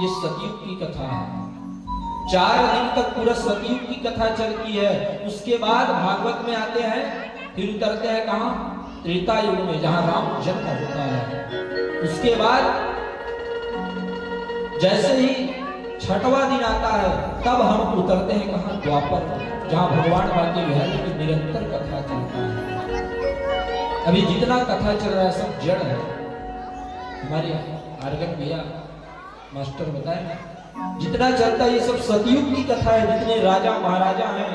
ये सतयुग की कथा है। 4 दिन तक पूरा सतयुग की कथा चलती है। उसके बाद भागवत में आते हैं, फिर उतरते हैं कहां? त्रेता युग में, जहां राम जन्म होता है। उसके बाद जैसे ही छठवां दिन आता है तब हम उतरते हैं कहाँ? द्वापर, जहाँ भगवान बाकी बिहारी की निरंतर कथा चलता है। अभी जितना कथा चल रहा है सब जड़ है। हमारे आर्गन भैया मास्टर बताए ना, जितना चलता है ये सब सतयुग की कथा है। जितने राजा महाराजा हैं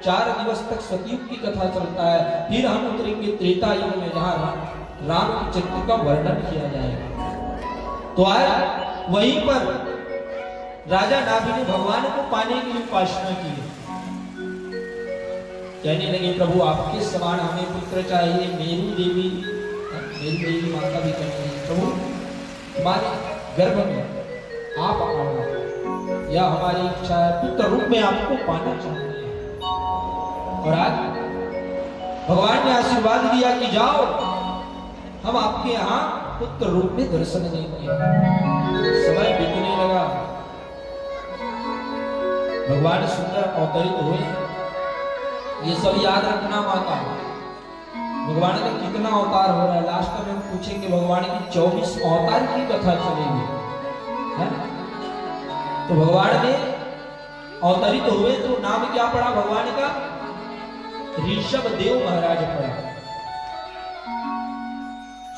4 दिवस तक सतयुग की कथा चलता है। फिर हम उतरेंगे त्रेता युग में, जहाँ राम के चरित्र का वर्णन किया जाएगा। तो आज वहीं पर राजा नाभि ने भगवान को पाने की उपासना की, कहने लगे प्रभु आपके समान हमें पुत्र चाहिए। मेरू देवी माता भी कहती है प्रभु हमारे गर्भ में आप आओ, या हमारी इच्छा है पुत्र रूप में आपको पाना चाहते हैं। और आज भगवान ने आशीर्वाद दिया कि जाओ हम आपके यहाँ पुत्र रूप में दर्शन देंगे। समय बीतने लगा, भगवान सुंदर अवतरित हुए। ये सब याद रखना माता, भगवान का कितना अवतार हो रहा है। लास्ट में हम पूछेंगे भगवान की 24 अवतार की कथा चलेगी, है? तो भगवान ने अवतरित हुए तो नाम क्या पड़ा भगवान का? ऋषभ देव महाराज पड़ा।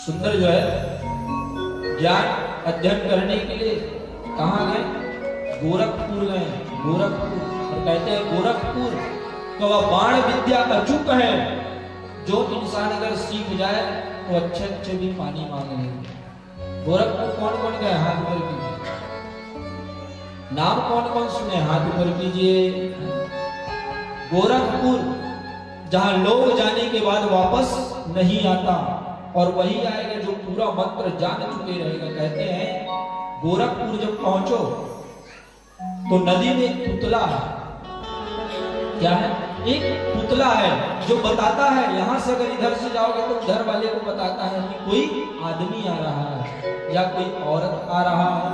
सुंदर जो है ज्ञान अध्ययन करने के लिए कहाँ गए? गोरखपुर गए। गोरखपुर, और कहते हैं गोरखपुर तो वह बाण विद्या अचूक है। जो इंसान अगर सीख जाए तो अच्छे अच्छे भी पानी मांग लेंगे। गोरखपुर कौन कौन गए? हाथ ऊपर कीजिए। नाम कौन कौन सुने? हाथ ऊपर कीजिए। गोरखपुर जहां लोग जाने के बाद वापस नहीं आता, और वही आएगा जो पूरा मंत्र जान चुके रहेगा। कहते हैं गोरखपुर जब पहुंचो तो नदी में एक पुतला है। क्या है? एक पुतला है जो बताता है, यहां से अगर इधर से जाओगे तो उधर वाले को बताता है कि कोई आदमी आ रहा है या कोई औरत आ रहा है।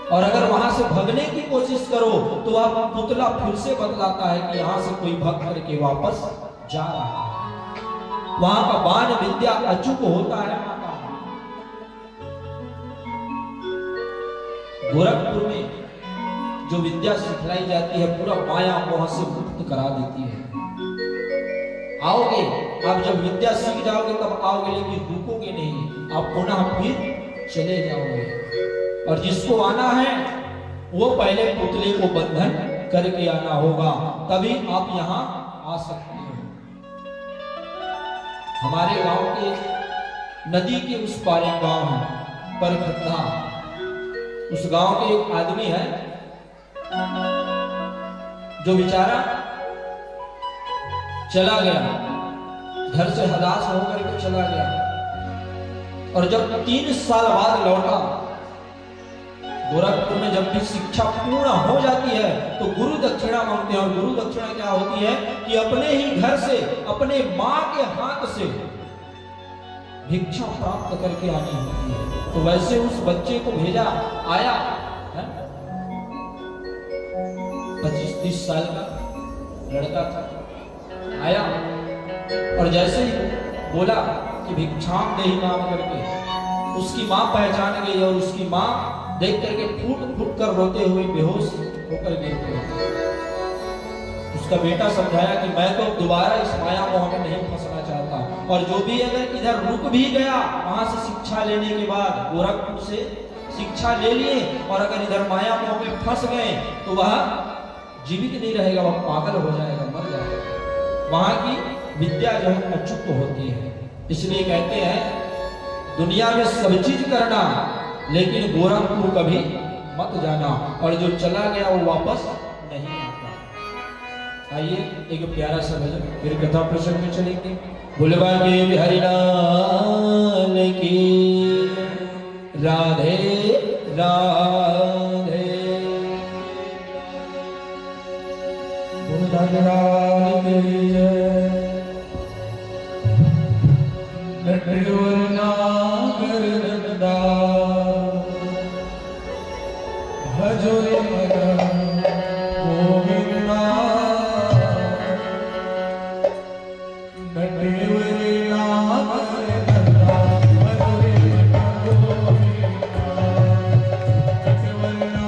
और अगर वहां से भगने की कोशिश करो तो वह पुतला फिर से बतलाता है कि यहां से कोई भग करके वापस जा रहा है। वहां का बाण विद्या अचूक होता है। गोरखपुर में जो विद्या सिखलाई जाती है पूरा माया मोह से मुक्त करा देती है। आओगे आप जब विद्या सीख जाओगे तब आओगे, लेकिन रुकोगे नहीं, आप पुनः फिर चले जाओगे। और जिसको आना है वो पहले पुतले को बंधन करके आना होगा, तभी आप यहाँ आ सकते हो। हमारे गांव के नदी के उस पार एक गांव है परखत्ता। उस गांव के एक आदमी है जो बेचारा चला गया, घर से हलास होकर के चला गया। और जब 3 साल बाद लौटा, गोरखपुर में जब भी शिक्षा पूर्ण हो जाती है तो गुरु दक्षिणा मांगते हैं। और गुरु दक्षिणा क्या होती है कि अपने ही घर से, अपने माँ के हाथ से भिक्षा प्राप्त करके आनी होती है। तो वैसे उस बच्चे को भेजा, आया 25-30 साल का लड़का था, आया और जैसे ही बोला कि भिक्षाम देहि नाम करके, उसकी माँ पहचान गई और उसकी माँ देख करके फूट कर रोते हुए बेहोश होकर गिर गई। उसका बेटा समझाया कि मैं तो दोबारा इस माया मोह में नहीं फंसना चाहता, और जो भी अगर इधर रुक भी गया वहां से शिक्षा लेने के बाद, गोरखपुर से शिक्षा ले लिए और अगर इधर माया मोह में फंस गए तो वह जीवित नहीं रहेगा, वह पागल हो जाएगा, मर जाएगा। वहां की विद्या जो है अचूक होती है। इसलिए कहते हैं दुनिया में सब चीज करना, लेकिन गोरखपुर कभी मत जाना, और जो चला गया वो वापस नहीं आता। आइए एक प्यारा सा भजन, फिर कथा प्रसंग में चलेंगे। भुलवा के बिहारी लाल की, राधे राधे। लाल की जय। नागर नंदा भजो मदन गोविंदा, नटेवरी नागर नंदा भजो मदन गोविंदा, नटेवरी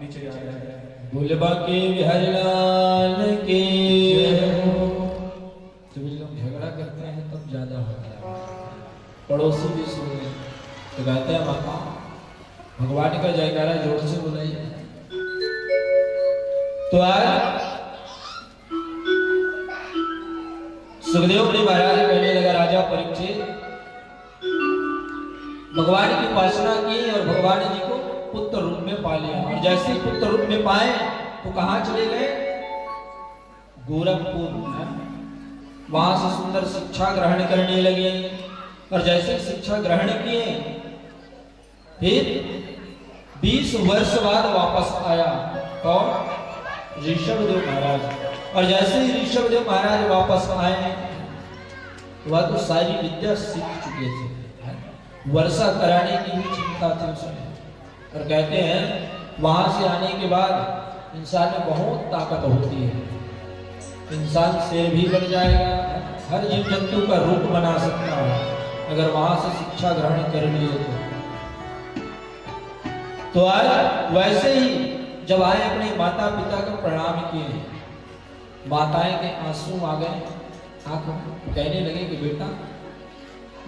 नीचे आ रहे हैं। भूलबा के बिहारी लाल के जब लोग झगड़ा करते हैं तब ज्यादा होता है। पड़ोसी भी सुन तो कहते हैं माता भगवान का जयकारा जोर से बुलाइए। तो आज सुखदेव ने महाराज कहने लगा राजा परीक्षित भगवान की उपासना की और भगवान जी को पुत्र रूप में पा लिया और जैसे पुत्र रूप में पाए तो कहां चले गए? गोरखपुर। वहां से सुंदर शिक्षा ग्रहण करने लगे और जैसे शिक्षा ग्रहण किए फिर 20 वर्ष बाद वापस आया और ऋषभदेव महाराज। और जैसे ही ऋषभदेव महाराज वापस आए वह तो सारी विद्या सीख चुके थे। वर्षा कराने की भी चिंता थी उसमें। और कहते हैं वहां से आने के बाद इंसान में बहुत ताकत होती है। इंसान शेर भी बन जाएगा, हर जीव जंतु का रूप बना सकता है अगर वहां से शिक्षा ग्रहण कर लिए तो आज वैसे ही जब आए अपने माता पिता को प्रणाम किए, माताएं के आंसू आ गए आंखों। कहने लगे कि बेटा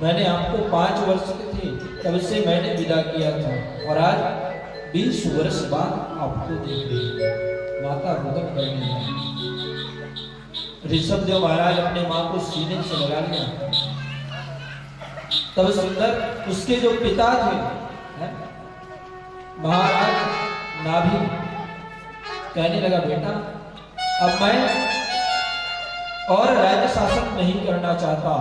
मैंने आपको 5 वर्ष के थे तब से मैंने विदा किया था और आज 20 वर्ष बाद आपको देख रही। माता रुदन करने लगी। ऋषभदेव महाराज अपने मां को सीने से लगा लिया। तब सुंदर उसके जो पिता थे महाराज नाभि कहने लगा बेटा अब मैं और राज्य शासन नहीं करना चाहता,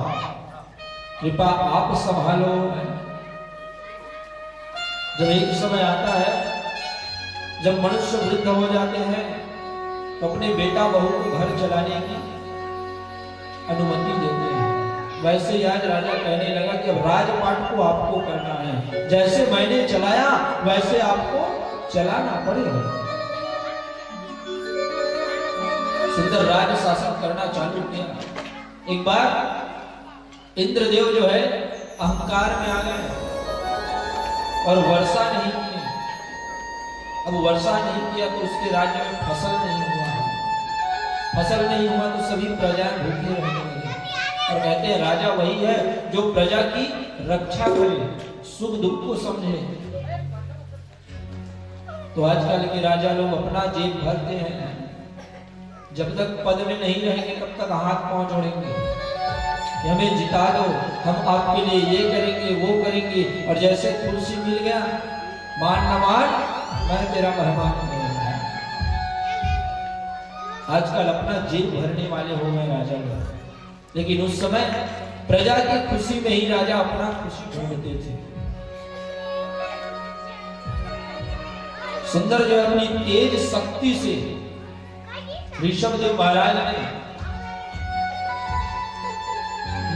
कृपा आप संभालो। जब एक समय आता है जब मनुष्य वृद्ध हो जाते हैं तो अपने बेटा बहू को घर चलाने की अनुमति देते हैं। वैसे ही आज राजा कहने लगा कि अब राजपाट को आपको करना है, जैसे मैंने चलाया वैसे आपको चलाना पड़ेगा। सुंदर राज शासन करना चालू किया। एक बार इंद्रदेव जो है अहंकार में आ गए और वर्षा नहीं की। अब वर्षा नहीं किया तो उसके राज्य में फसल नहीं हुआ। फसल नहीं हुआ तो सभी प्रजा भूखे रहने लगे। और कहते हैं राजा वही है जो प्रजा की रक्षा करे, सुख दुख को समझे। तो आजकल के राजा लोग अपना जेब भरते हैं, जब तक पद में नहीं रहेंगे तब तक हाथ पांव जोड़ेंगे। हमें जिता दो, हम आपके लिए ये करेंगे वो करेंगे, और जैसे कुर्सी मिल गया मान न मान मैं तेरा मेहमान हूं। आजकल अपना जेब भरने वाले हो गए राजा लोग, लेकिन उस समय प्रजा की खुशी में ही राजा अपना खुशी ढूंढते थे। सुंदर जो अपनी तेज शक्ति से ऋषभदेव महाराज ने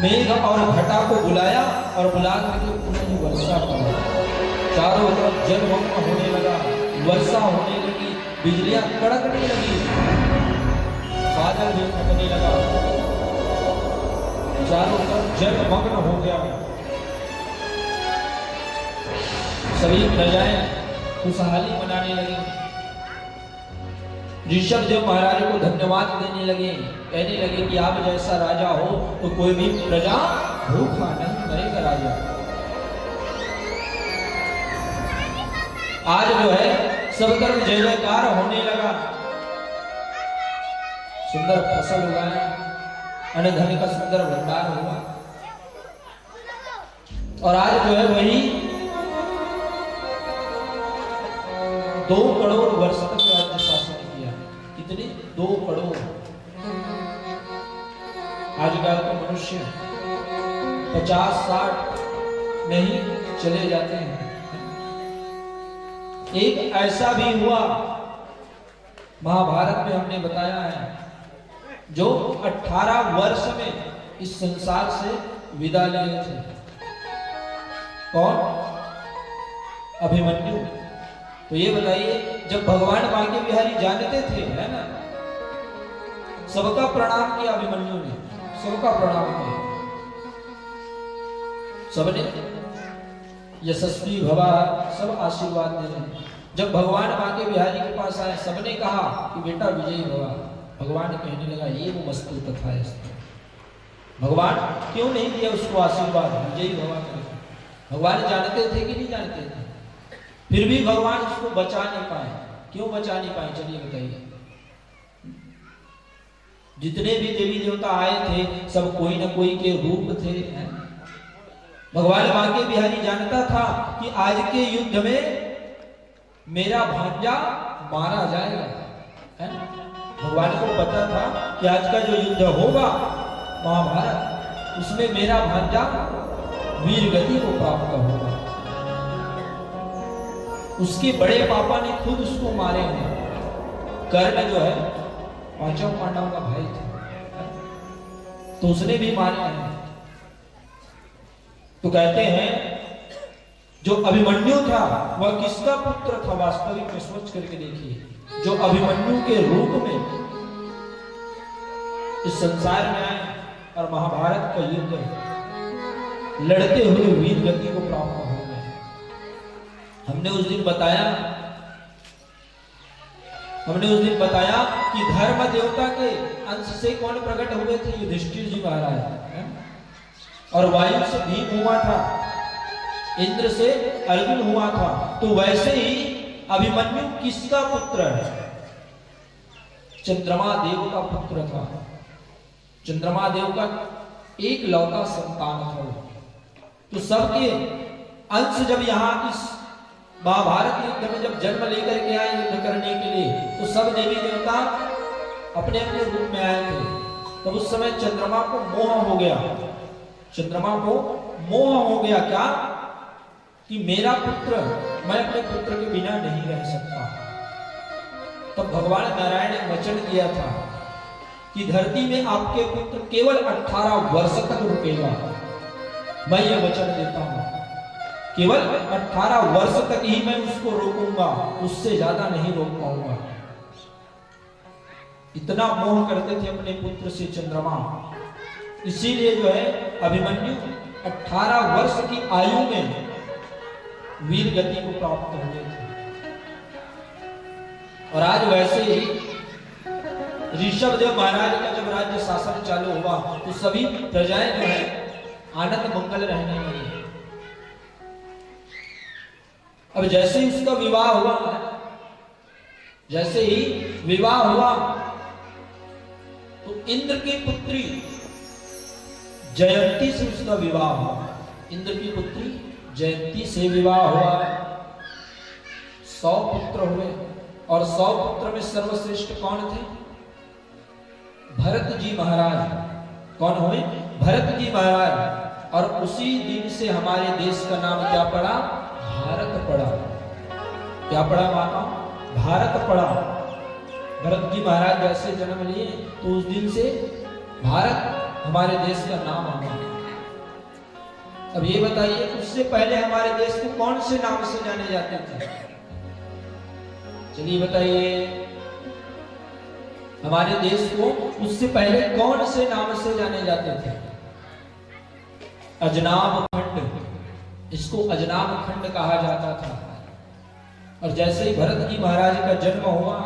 मेघ और घटा को बुलाया और बुला करके पुनः वर्षा की। चारों तरफ जलमग्न होने लगा, वर्षा होने लगी, बिजलियां कड़कने लगी, बादल भी फटने लगा, चारों तरफ जलमग्न हो गया। सभी प्रजाएं खुशहाली मनाने लगी। ऋषभदेव महाराज को धन्यवाद देने लगे, कहने लगे कि आप जैसा राजा हो तो कोई भी प्रजा भूखा नहीं मरेगा। राजा आज जो है सब तरफ जय जयकार होने लगा, सुंदर फसल उगाए, अन्न धन का सुंदर भंडार हुआ। और आज जो है वही 2 करोड़ वर्ष तक राज्य शासन किया। कितने? 2 करोड़। आजकल के मनुष्य 50-60 नहीं चले जाते हैं। एक ऐसा भी हुआ महाभारत में हमने बताया है, जो 18 वर्ष में इस संसार से विदा लिए थे। कौन? अभिमन्यु। तो ये बताइए, जब भगवान बांके बिहारी जानते थे, है ना, सबका प्रणाम किया अभिमन्यु ने, सबका प्रणाम किया, सबने यशस्वी भवा सब आशीर्वाद दे रहे। जब भगवान बांके बिहारी के पास आए, सबने कहा कि बेटा विजयी भवा। भगवान कहने लगा ये वो मस्तु तथा है। भगवान क्यों नहीं दिया उसको आशीर्वाद विजयी भवा करके? भगवान जानते थे कि नहीं जानते थे? फिर भी भगवान उसको बचा नहीं पाए। क्यों बचा नहीं पाए? चलिए बताइए। जितने भी देवी देवता आए थे सब कोई न कोई के रूप थे। भगवान बांके बिहारी जानता था कि आज के युद्ध में मेरा भांजा मारा जाएगा, है ना? भगवान को पता था कि आज का जो युद्ध होगा महाभारत, उसमें मेरा भांजा वीर गति को प्राप्त होगा। उसके बड़े पापा ने खुद उसको मारे हैं। कर्ण जो है पांचों पांडवों का भाई था, तो उसने भी मारे हैं। तो कहते हैं जो अभिमन्यु था वह किसका पुत्र था? वास्तविक में सोच करके देखिए, जो अभिमन्यु के रूप में इस संसार में आए और महाभारत का युद्ध लड़ते हुए वीर गति को प्राप्त हो गए। हमने उस दिन बताया कि धर्म देवता के अंश से कौन प्रकट हुए थे? युधिष्ठिर जी महाराज। और वायु से भीम हुआ था, इंद्र से अर्जुन हुआ था। तो वैसे ही अभिमन्यु किसका पुत्र है? चंद्रमा देव का पुत्र था। चंद्रमा देव का एक लौता संतान था। तो सबके अंश जब यहाँ इस महाभारत युद्ध में जब जन्म लेकर के आए युद्ध करने के लिए, तो सब देवी देवता अपने अपने रूप में आए थे। तब उस समय चंद्रमा को मोह हो गया। चंद्रमा को मोह हो गया क्या? कि मेरा पुत्र, मैं अपने पुत्र के बिना नहीं रह सकता। तब भगवान नारायण ने वचन दिया था कि धरती में आपके पुत्र केवल 18 वर्ष तक रुकेगा। मैं ये वचन देता हूं, केवल 18 वर्ष तक ही मैं उसको रोकूंगा, उससे ज्यादा नहीं रोक पाऊंगा। इतना मोह करते थे अपने पुत्र से चंद्रमा। इसीलिए जो है अभिमन्यु 18 वर्ष की आयु में वीर गति को प्राप्त हुए थे। और आज वैसे ही ऋषभदेव महाराज का जब राज्य शासन चालू हुआ तो सभी प्रजाएं जो है आनंद मंगल रहने लगी। अब जैसे ही उसका विवाह हुआ, जैसे ही विवाह हुआ तो इंद्र की पुत्री जयंती से उसका विवाह हुआ। इंद्र की पुत्री जयंती से विवाह हुआ। 100 पुत्र हुए और 100 पुत्र में सर्वश्रेष्ठ कौन थे? भरत जी महाराज। कौन हुए? भरत जी महाराज। और उसी दिन से हमारे देश का नाम क्या पड़ा? भारत पड़ा। क्या पड़ा माता? भारत पड़ा। भरत जी महाराज जैसे जन्म लिए तो उस दिन से भारत हमारे देश का नाम आ गया। अब ये बताइए, उससे पहले हमारे देश को कौन से नाम से जाने जाते थे? चलिए बताइए, हमारे देश को उससे पहले कौन से नाम से जाने जाते थे? अजनाब खंड। इसको अजनाब खंड कहा जाता था। और जैसे ही भरत जी महाराज का जन्म हुआ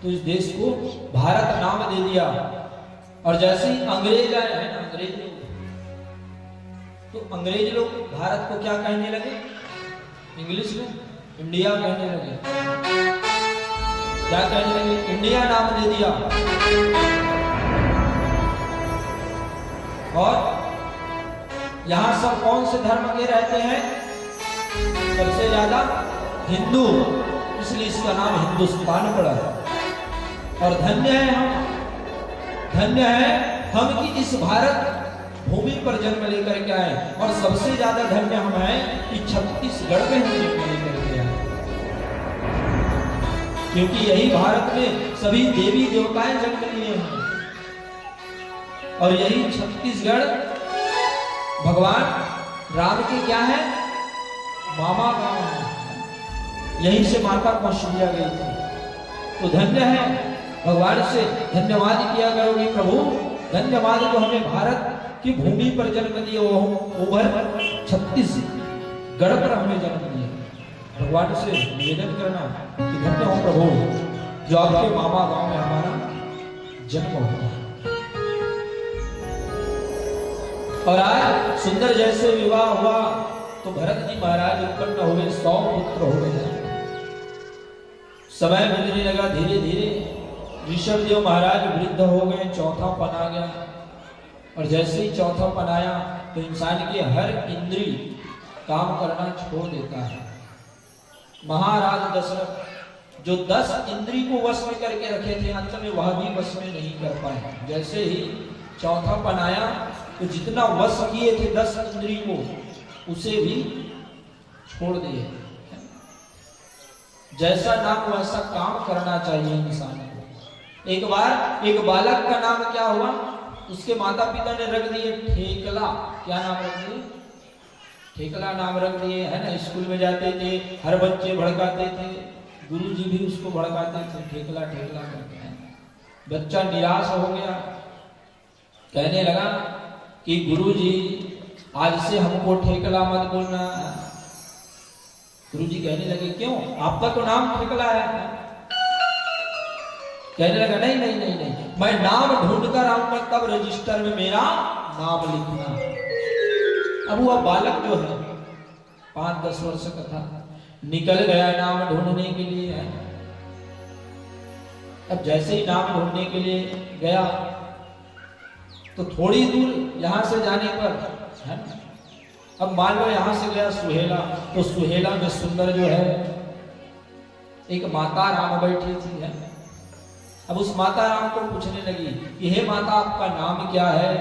तो इस देश को भारत नाम दे दिया। और जैसे ही अंग्रेज आए हैं ना, अंग्रेज लोग, तो अंग्रेज लोग भारत को क्या कहने लगे? इंग्लिश में इंडिया कहने लगे। क्या कहने लगे? इंडिया नाम दे दिया। और यहां सब कौन से धर्म के रहते हैं? सबसे ज्यादा हिंदू, इसलिए इसका नाम हिंदुस्तान पड़ा। और धन्य है हम कि इस भारत भूमि पर जन्म लेकर के आए। और सबसे ज्यादा धन्य हम हैं कि छत्तीसगढ़ में हम जन्म लेकर के आए, क्योंकि यही भारत में सभी देवी देवताएं जन्म लिए हैं। और यही छत्तीसगढ़ भगवान राम के क्या है? मामा गांव है। यहीं से माता कौशल्या गई थी। तो धन्य है, भगवान से धन्यवाद किया करोगे प्रभु। धन्यवाद जो हमें भारत की भूमि पर जन्म दिए, वो ओवर छत्तीसगढ़ पर हमें जन्म दिया। भगवान से निवेदन करना कि धन्य हो प्रभु जो आपके मामा गांव में हमारा जन्म हुआ। और आज सुंदर जैसे विवाह हुआ तो भरत जी महाराज उत्पन्न हुए, 100 पुत्र हो गए। समय बीतने लगा, धीरे धीरे ऋषभ देव महाराज वृद्ध हो गए, चौथा पन आ गया। और जैसे ही चौथा पन आया तो इंसान की हर इंद्री काम करना छोड़ देता है। महाराज दशरथ जो 10 इंद्री को वश में करके रखे थे, अंत में वह भी वश में नहीं कर पाए। जैसे ही चौथा पन आया तो जितना वश किए थे 10 इंद्री को, उसे भी छोड़ दिए। जैसा नाम वैसा काम करना चाहिए इंसान को। एक बार एक बालक का नाम क्या हुआ, उसके माता पिता ने रख दिए ठेकला। क्या नाम रख दिए? ठेकला नाम रख दिए, है ना। स्कूल में जाते थे, हर बच्चे भड़काते थे, गुरुजी भी उसको भड़काते थे, ठेकला ठेकला करके। बच्चा निराश हो गया, कहने लगा कि गुरुजी आज से हमको ठेकला मत बोलना। गुरुजी कहने लगे क्यों, आपका तो नाम ठेकला है। कहने लगा नहीं नहीं नहीं नहीं, मैं नाम ढूंढ कर आऊंगा तब रजिस्टर में मेरा नाम लिखना। अब वह बालक जो है 5-10 वर्ष का था, निकल गया नाम ढूंढने के लिए। अब जैसे ही नाम ढूंढने के लिए गया तो थोड़ी दूर यहां से जाने पर, है, अब मान लो यहां से गया सुहेला, तो सुहेला में सुंदर जो है एक माता राम बैठी थी, है। अब उस माता राम को पूछने लगी कि हे माता आपका नाम क्या है,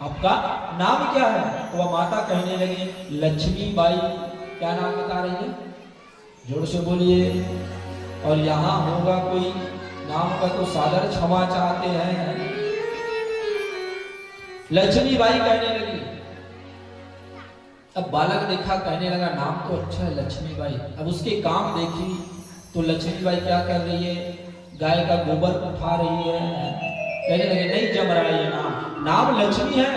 आपका नाम क्या है। तो वह माता कहने लगी लक्ष्मी बाई। क्या नाम बता रही है, जोर से बोलिए। और यहाँ होगा कोई नाम का तो सादर क्षमा चाहते हैं। लक्ष्मी बाई कहने लगी। अब बालक देखा, कहने लगा नाम तो अच्छा है लक्ष्मी बाई। अब उसके काम देखी तो लक्ष्मी बाई क्या कर रही है, गाय का गोबर उठा रही है। कहने लगे नहीं जम रहा है ये नाम लक्ष्मी है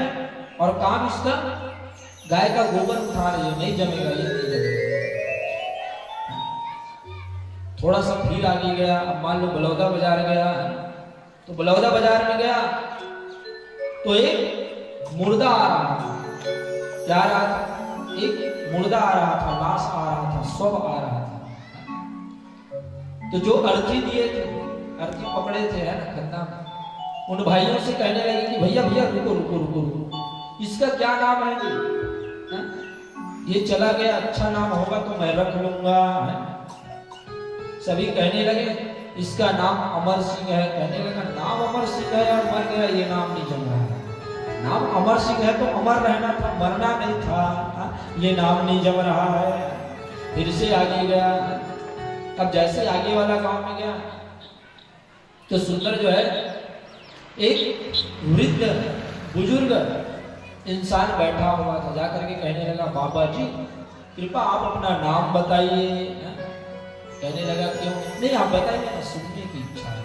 और काम इसका गाय का गोबर उठा रही है, नहीं जमेगा ये, नहीं जमेगा। थोड़ा सा फिर आगे गया, अब मान लो बलौदा बाजार गया, तो बलौदा बाजार में गया तो एक मुर्दा आ रहा था। क्या आ रहा था, एक मुर्दा आ रहा था, लाश आ रहा था, शव आ रहा था। तो जो अर्थी दिए थे, अर्थी पकड़े थे, है ना, खन्ना, उन भाइयों से कहने लगे कि भैया भैया रुको रुको रुको रुको, इसका क्या नाम है ये चला गया, अच्छा नाम होगा तो मैं रख लूंगा, है। सभी कहने लगे इसका नाम अमर सिंह है। कहने लगा नाम अमर सिंह है और मर गया, ये नाम नहीं जम रहा है। नाम अमर सिंह है तो अमर रहना था, मरना नहीं था, ये नाम नहीं जम रहा है। फिर से आगे गया। अब जैसे आगे वाला गांव में गया तो सुंदर जो है एक वृद्ध बुजुर्ग इंसान बैठा हुआ था। जाकर के कहने लगा बाबा जी कृपा आप अपना नाम बताइए। कहने लगा क्यों, नहीं आप बताइए ना, सुनने की इच्छा है।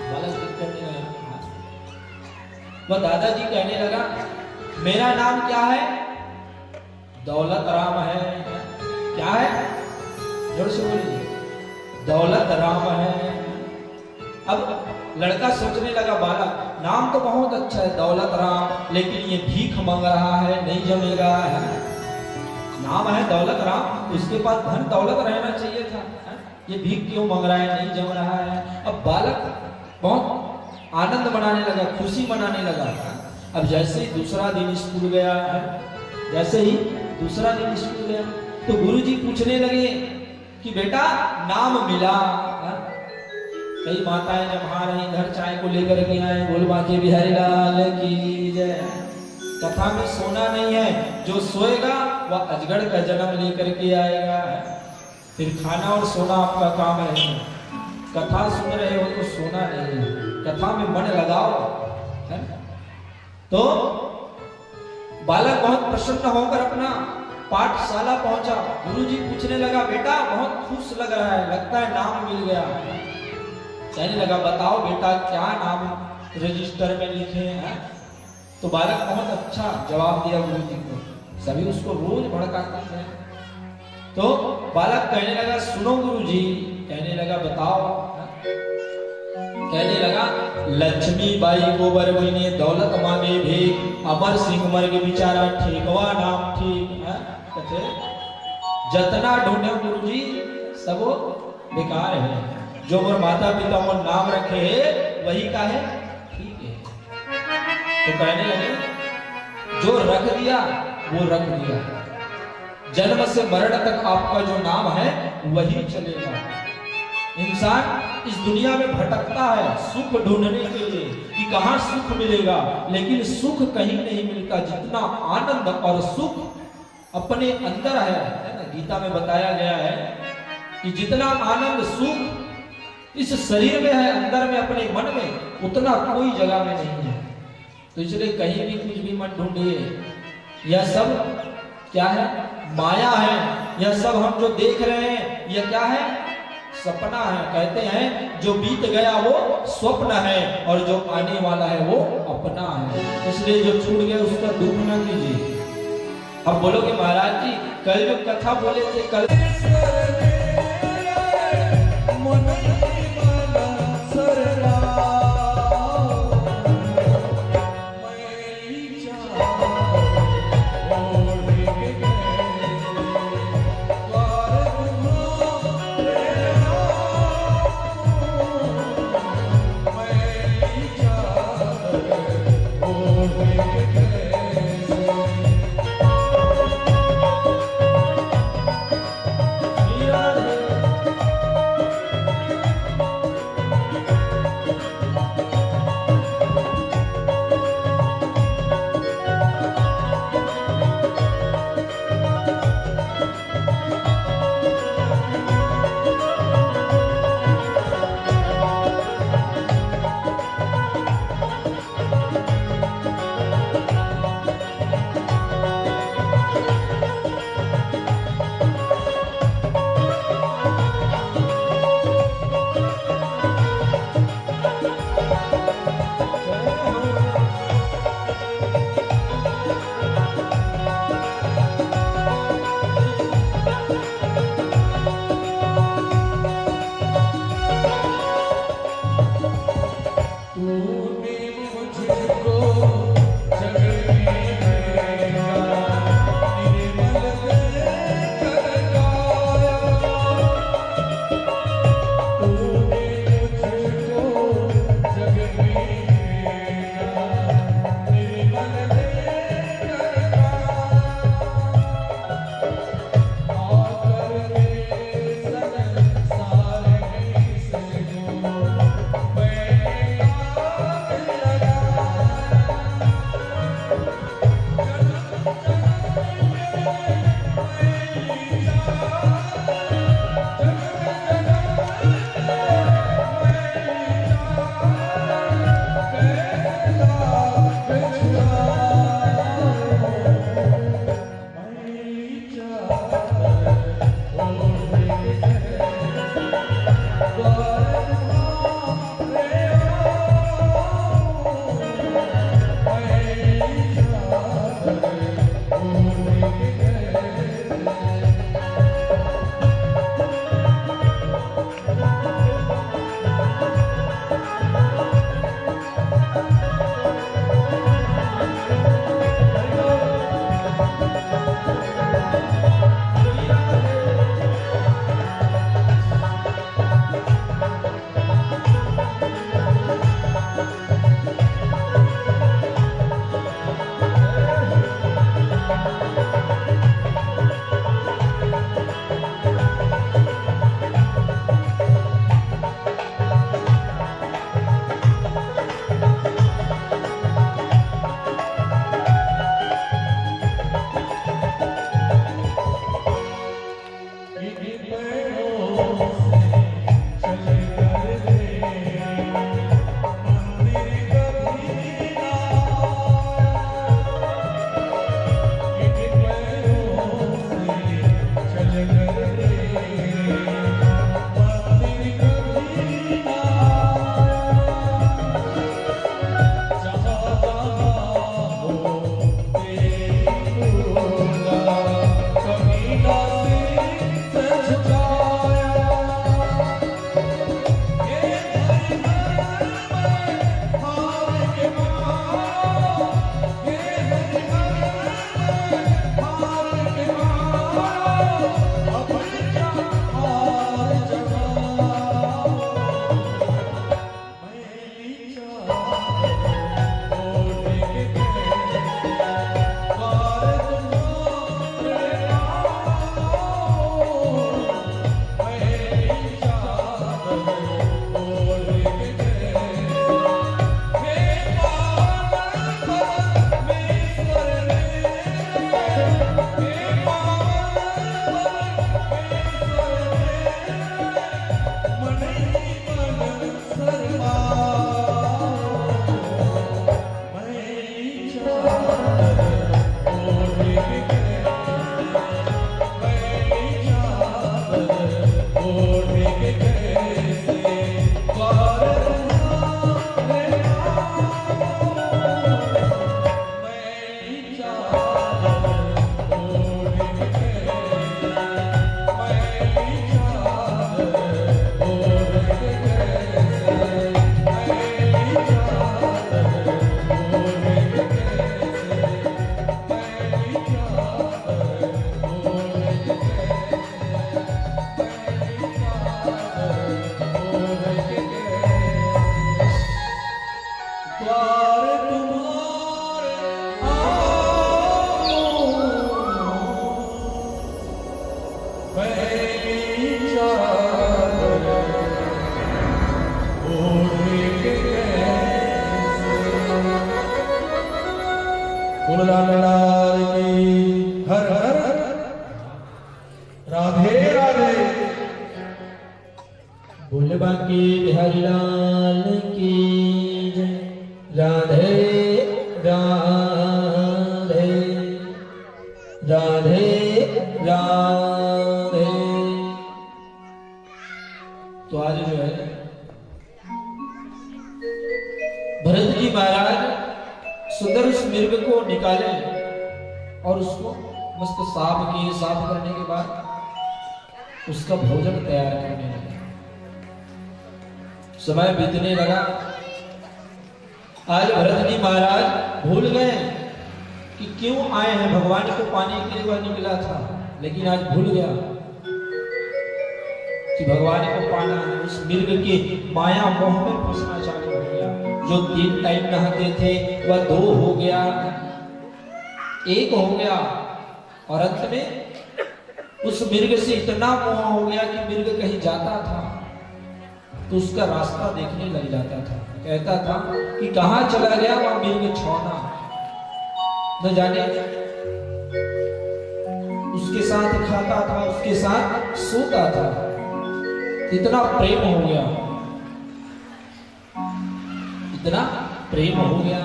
बालक करने लगा। वह दादाजी कहने लगा मेरा नाम क्या है, दौलत राम है। क्या है, जोर से बोलिए, दौलत राम है। अब लड़का सोचने लगा, बालक नाम तो बहुत अच्छा है दौलत राम, लेकिन ये भीख मांग रहा है, नहीं जमेगा, है। नाम है दौलत राम तो इसके पास धन दौलत रहना चाहिए था, है? ये भीख क्यों मांग रहा है, नहीं जम रहा है। अब बालक बहुत आनंद मनाने लगा, खुशी मनाने लगा। अब जैसे ही दूसरा दिन स्कूल गया, जैसे ही दूसरा दिन स्कूल गया तो गुरुजी पूछने लगे कि बेटा नाम मिला। कई माताएं जब आ रही घर चाय को लेकर के आए, बोल बांके बिहारी लाल की जय। कथा में सोना नहीं है, जो सोएगा वह अजगर का जन्म लेकर के आएगा। फिर खाना और सोना आपका काम है। कथा सुन रहे हो तो सोना नहीं है, कथा में मन लगाओ, है। तो बालक बहुत प्रसन्न होकर अपना पाठशाला पहुंचा। गुरुजी पूछने लगा बेटा बहुत खुश लग रहा है, लगता है नाम मिल गया। कहने लगा बताओ बेटा क्या नाम रजिस्टर में लिखे हैं। तो बालक बहुत अच्छा जवाब दिया गुरुजी को। सभी उसको रोज भड़काते थे, तो बालक कहने लगा सुनो गुरुजी, कहने लगा बताओ, कहने लगा लक्ष्मी बाई गोबर बिने दौलत मांगे भी अमर सिंह मर्ग बिचारा ठीकवा नाम ठीक है। कहते जतना ढूंढे गुरुजी सब बेकार है, जो मोर माता पिता मोर नाम रखे है वही का है ठीक है। तो कहने लगे जो रख दिया वो रख दिया, जन्म से मरण तक आपका जो नाम है वही चलेगा। इंसान इस दुनिया में भटकता है सुख ढूंढने के लिए कि कहां सुख मिलेगा, लेकिन सुख कहीं नहीं मिलता। जितना आनंद और सुख अपने अंदर है ना, गीता में बताया गया है कि जितना आनंद सुख इस शरीर में है, अंदर में अपने मन में, उतना कोई जगह में नहीं है। तो इसलिए कहीं भी कुछ भी मत ढूंढिए, यह सब क्या है माया है, यह सब हम जो देख रहे हैं यह क्या है सपना है। कहते हैं जो बीत गया वो स्वप्न है और जो आने वाला है वो अपना है, इसलिए जो छूट गया उसका दुख न कीजिए। अब बोलोगे महाराज जी कल जो कथा बोले थे कल हर हर राधे राधे। बोल बाकी बिहारी लाल की जय। राधे राधे राधे राधे। तो आज जो है भरत जी महाराज सुंदर उस मृग को निकाले और उसको मस्त साफ किए। साफ करने के बाद उसका भोजन तैयार करने लगे। समय बीतने लगा। आज भरत जी महाराज भूल गए कि क्यों आए हैं। भगवान को पाने के लिए वह निकला था, लेकिन आज भूल गया कि भगवान को पाना है। उस मृग के माया मोह में फंसना चालू हो गया। जो 3 टाइम नहाते थे वह 2 हो गया, 1 हो गया, और अंत में उस मृग से इतना मोह हो गया कि मृग कहीं जाता था तो उसका रास्ता देखने लग जाता था। कहता था कि कहां चला गया वह मृग छौना, न जाने उसके साथ खाता था, उसके साथ सोता था। इतना प्रेम हो गया, इतना प्रेम हो गया।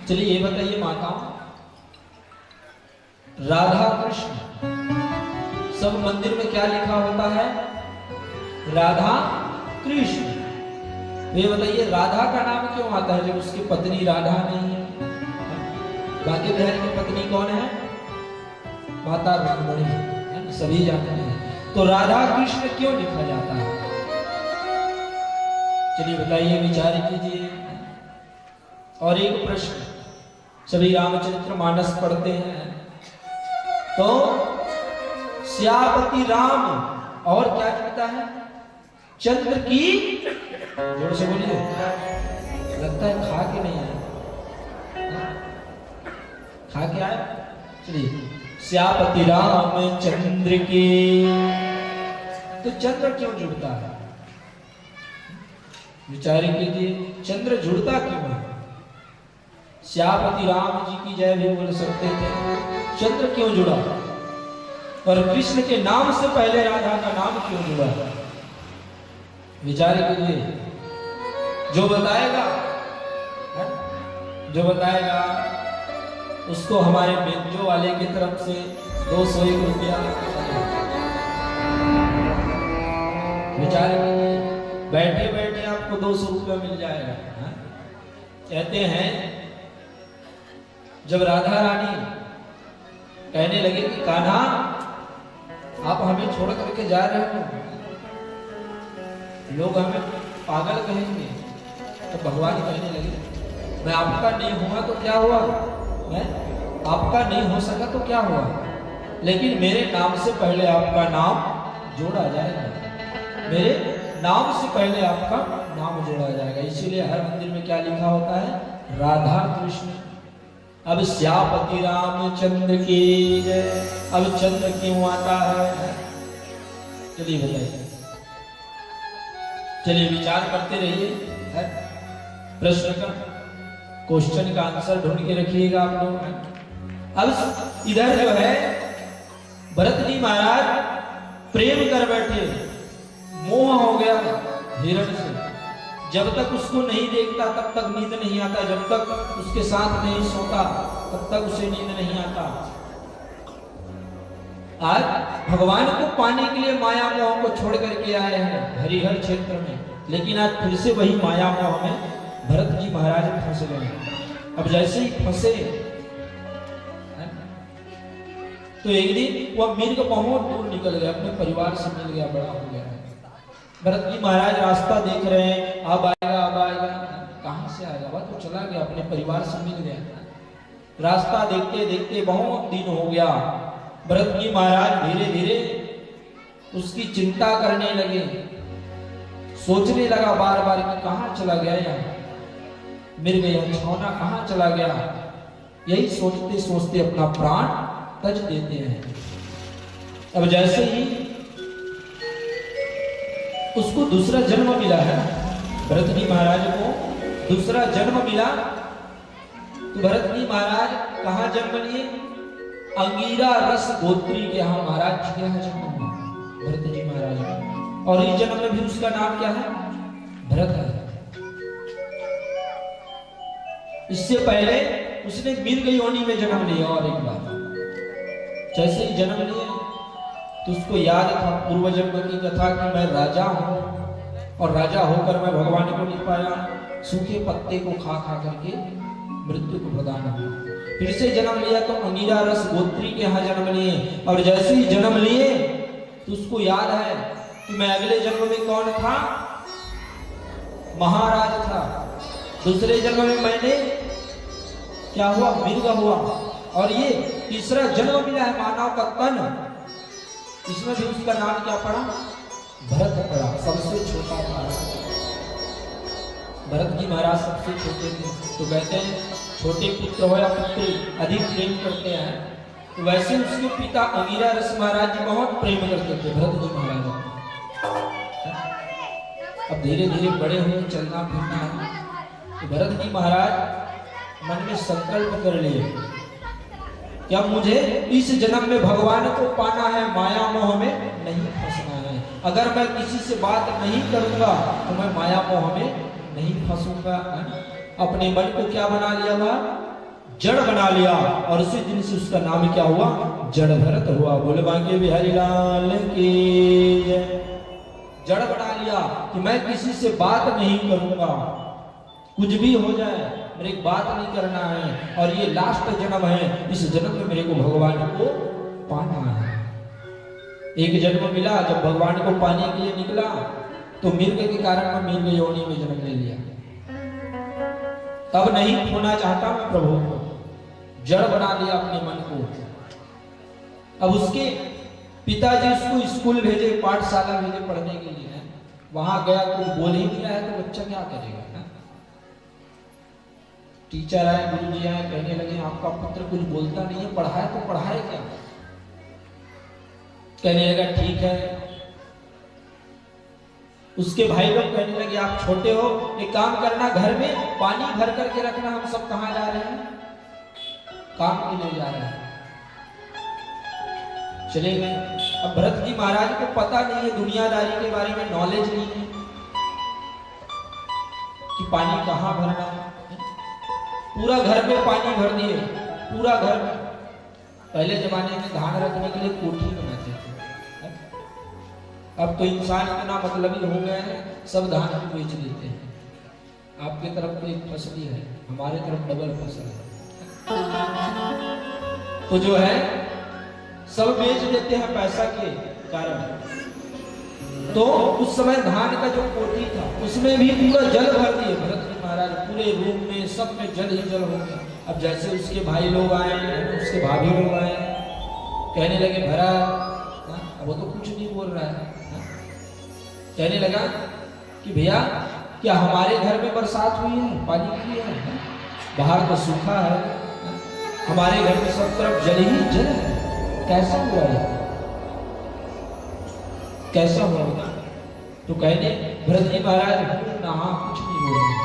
चलिए ये बताइए माताओं, राधा कृष्ण सब मंदिर में क्या लिखा होता है? राधा कृष्ण। ये बताइए राधा का नाम क्यों आता है जब उसकी पत्नी राधा नहीं है? बाकी बिहारी की पत्नी कौन है? माता रुक्मिणी, सभी जानते हैं। तो राधा कृष्ण क्यों लिखा जाता है? चलिए बताइए, विचार कीजिए। और एक प्रश्न, सभी रामचरित्र मानस पढ़ते हैं तो श्यापति राम और क्या जुड़ता है? चंद्र की, जोर से बोलिए, लगता है खा के नहीं आया, खा के आया। चलिए, श्यापति राम चंद्र की, तो चंद्र क्यों जुड़ता है? विचार कीजिए, चंद्र जुड़ता क्यों है? श्यापति राम जी की जय भी बोल सकते थे, चंद्र क्यों जुड़ा? और कृष्ण के नाम से पहले राधा का नाम क्यों जुड़ा? विचार कीजिए। जो बताएगा उसको हमारे बेंजो वाले की तरफ से 201 रुपया। विचार कीजिए, बैठे बैठे आपको 200 रुपया मिल जाएगा। कहते हैं जब राधा रानी कहने लगे कि कान्हा आप हमें छोड़ करके जा रहे हो, लोग हमें पागल कहेंगे, तो भगवान कहने लगे मैं आपका नहीं हुआ तो क्या हुआ, मैं आपका नहीं हो सका तो क्या हुआ, लेकिन मेरे नाम से पहले आपका नाम जोड़ा जाएगा, मेरे नाम से पहले आपका नाम जोड़ा जाएगा। इसीलिए हर मंदिर में क्या लिखा होता है? राधा कृष्ण। अब श्यापति रामचंद्र की जय। अब चंद्र क्यों आता है? चलिए बताइए। चलिए विचार करते रहिए, है? प्रश्न का क्वेश्चन का आंसर ढूंढ के रखिएगा आप लोग। अब इधर जो है भरत जी महाराज प्रेम कर बैठे, मोह हो गया हिरण से। जब तक उसको नहीं देखता तब तक नींद नहीं आता, जब तक उसके साथ नहीं सोता तब तक उसे नींद नहीं आता। आज भगवान को पाने के लिए माया मोह को छोड़ करके आए हैं हरिहर क्षेत्र में, लेकिन आज फिर से वही माया मोह में भरत जी महाराज फंस गए। अब जैसे ही फंसे तो एक दिन वह मिर्ग बहुत दूर निकल गया, अपने परिवार से मिल गया, बड़ा हो गया है। भरत जी महाराज रास्ता देख रहे हैं, अब आएगा, कहां से आएगा, वह तो चला गया, अपने परिवार से मिल गया। रास्ता देखते देखते बहुत दिन हो गया। भरत जी महाराज धीरे धीरे उसकी चिंता करने लगे, सोचने लगा बार बार कि कहां चला गया यहाँ मिर्ग, यह छौना कहां चला गया। यही सोचते सोचते अपना प्राण तज देते हैं। अब जैसे ही उसको दूसरा जन्म मिला है, भरत जी महाराज को दूसरा जन्म मिला, तो भरत जी महाराज कहाँ जन्म लिए? अंगीरा रस गोत्री के यहाँ महाराज जी के यहाँ जन्म हुआ भरत जी महाराज। और इस जन्म में भी उसका नाम क्या है? भरत है। इससे पहले उसने मिर्ग योनि में जन्म लिया। और एक बार जैसे ही जन्म लिए तो उसको याद था पूर्व जन्म की कथा कि मैं राजा हूं और राजा होकर मैं भगवान को नहीं पाया, सूखे पत्ते को खा खा करके मृत्यु को प्रदान हुआ। फिर से जन्म लिया तो अंगीरा रस गोत्री के यहाँ जन्म लिए। और जैसे ही जन्म लिए तो उसको याद है कि मैं अगले जन्म में कौन था? महाराज था। दूसरे जन्म में मैंने क्या हुआ? मिर्ग हुआ। और ये तीसरा जन्म मिला है मानव का तन, इसमें भी उसका नाम क्या पड़ा? भरत पड़ा। सबसे छोटा था भरत जी महाराज, सबसे छोटे थे। तो कहते हैं छोटे पुत्र हो या पुत्री अधिक प्रेम करते हैं, तो वैसे उसके पिता अंगीरा रस महाराज जी बहुत प्रेम करते थे भरत जी महाराज। अब धीरे धीरे बड़े हुए, चलना फिरना है, तो भरत जी महाराज मन में संकल्प कर लिए क्या मुझे इस जन्म में भगवान को पाना है, माया मोह में नहीं फंसना है। अगर मैं किसी से बात नहीं करूंगा तो मैं माया मोह में नहीं फंसूंगा। अपने मन को क्या बना लिया? जड़ बना लिया। और उसी दिन से उसका नाम क्या हुआ? जड़ भरत हुआ। बोले बांके बिहारी लाल की जय। जड़ बना लिया कि मैं किसी से बात नहीं करूंगा, कुछ भी हो जाए मेरे बात नहीं करना है। और ये लास्ट जन्म है, इस जन्म में मेरे को भगवान को पाना है। एक जन्म मिला, जब भगवान को पाने के लिए निकला तो मिर्ग के कारण मैं मिर्ग योनि में जन्म ले लिया। तब नहीं खोना चाहता मैं प्रभु को, जड़ बना लिया अपने मन को। अब उसके पिताजी उसको स्कूल भेजे, पाठशाला भेजे पढ़ने के लिए। वहां गया, कुछ बोल ही नहीं रहा है तो बच्चा क्या करेगा? टीचर आए, गुरुजी आए, कहने लगे आपका पुत्र कुछ बोलता नहीं है, पढ़ाए तो पढ़ाए क्या? कहने लगा ठीक है। उसके भाई लोग कहने लगे आप छोटे हो, एक काम करना, घर में पानी भर करके रखना, हम सब कहां जा रहे हैं? काम के लिए जा रहे हैं। चले गए। अब भरत जी महाराज को पता नहीं है, दुनियादारी के बारे में नॉलेज नहीं है कि पानी कहां भरना है। पूरा घर में पानी भर दिए, पूरा घर में। पहले जमाने में धान रखने के लिए कोठी बनाते थे, अब तो इंसान इतना मतलबी हो गए हैं, सब धान को बेच देते हैं। आपके तरफ तो एक फसल ही है, हमारे तरफ डबल फसल है। तो जो है सब बेच देते हैं पैसा के कारण। तो उस समय धान का जो कोठी था उसमें भी पूरा जल भर दिए भरत जी महाराज, पूरे रूम में सब में जल ही जल हो गया। अब जैसे उसके भाई लोग आए, उसके भाभी लोग आए, कहने लगे भरत, अब वो तो कुछ नहीं बोल रहा है। कहने लगा कि भैया क्या हमारे घर में बरसात हुई है, पानी की है? बाहर तो सूखा है, हमारे घर में सब तरफ जल ही जल है, कैसा हुआ है? कैसा हुआ? तो कहने भरत जी महाराज नहा कुछ नहीं बोल रहे।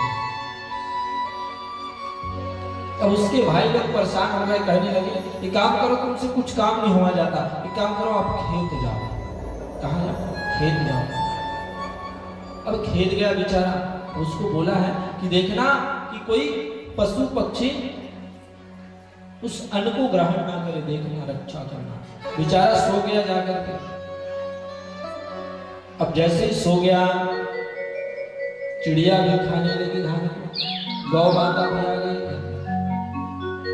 अब उसके भाई लोग परेशान हो गए, कहने लगे एक काम करो, तुमसे कुछ काम नहीं हुआ जाता, एक काम करो आप खेत जाओ। कहाँ जाओ? खेत जाओ। अब खेत गया बेचारा, उसको बोला है कि देखना कि कोई पशु पक्षी उस अन्न को ग्रहण ना करे, देखना रक्षा करना। बेचारा सो गया जाकर के। अब जैसे ही सो गया, चिड़िया भी खाने लगी धान को, गौ माता भी आ गई।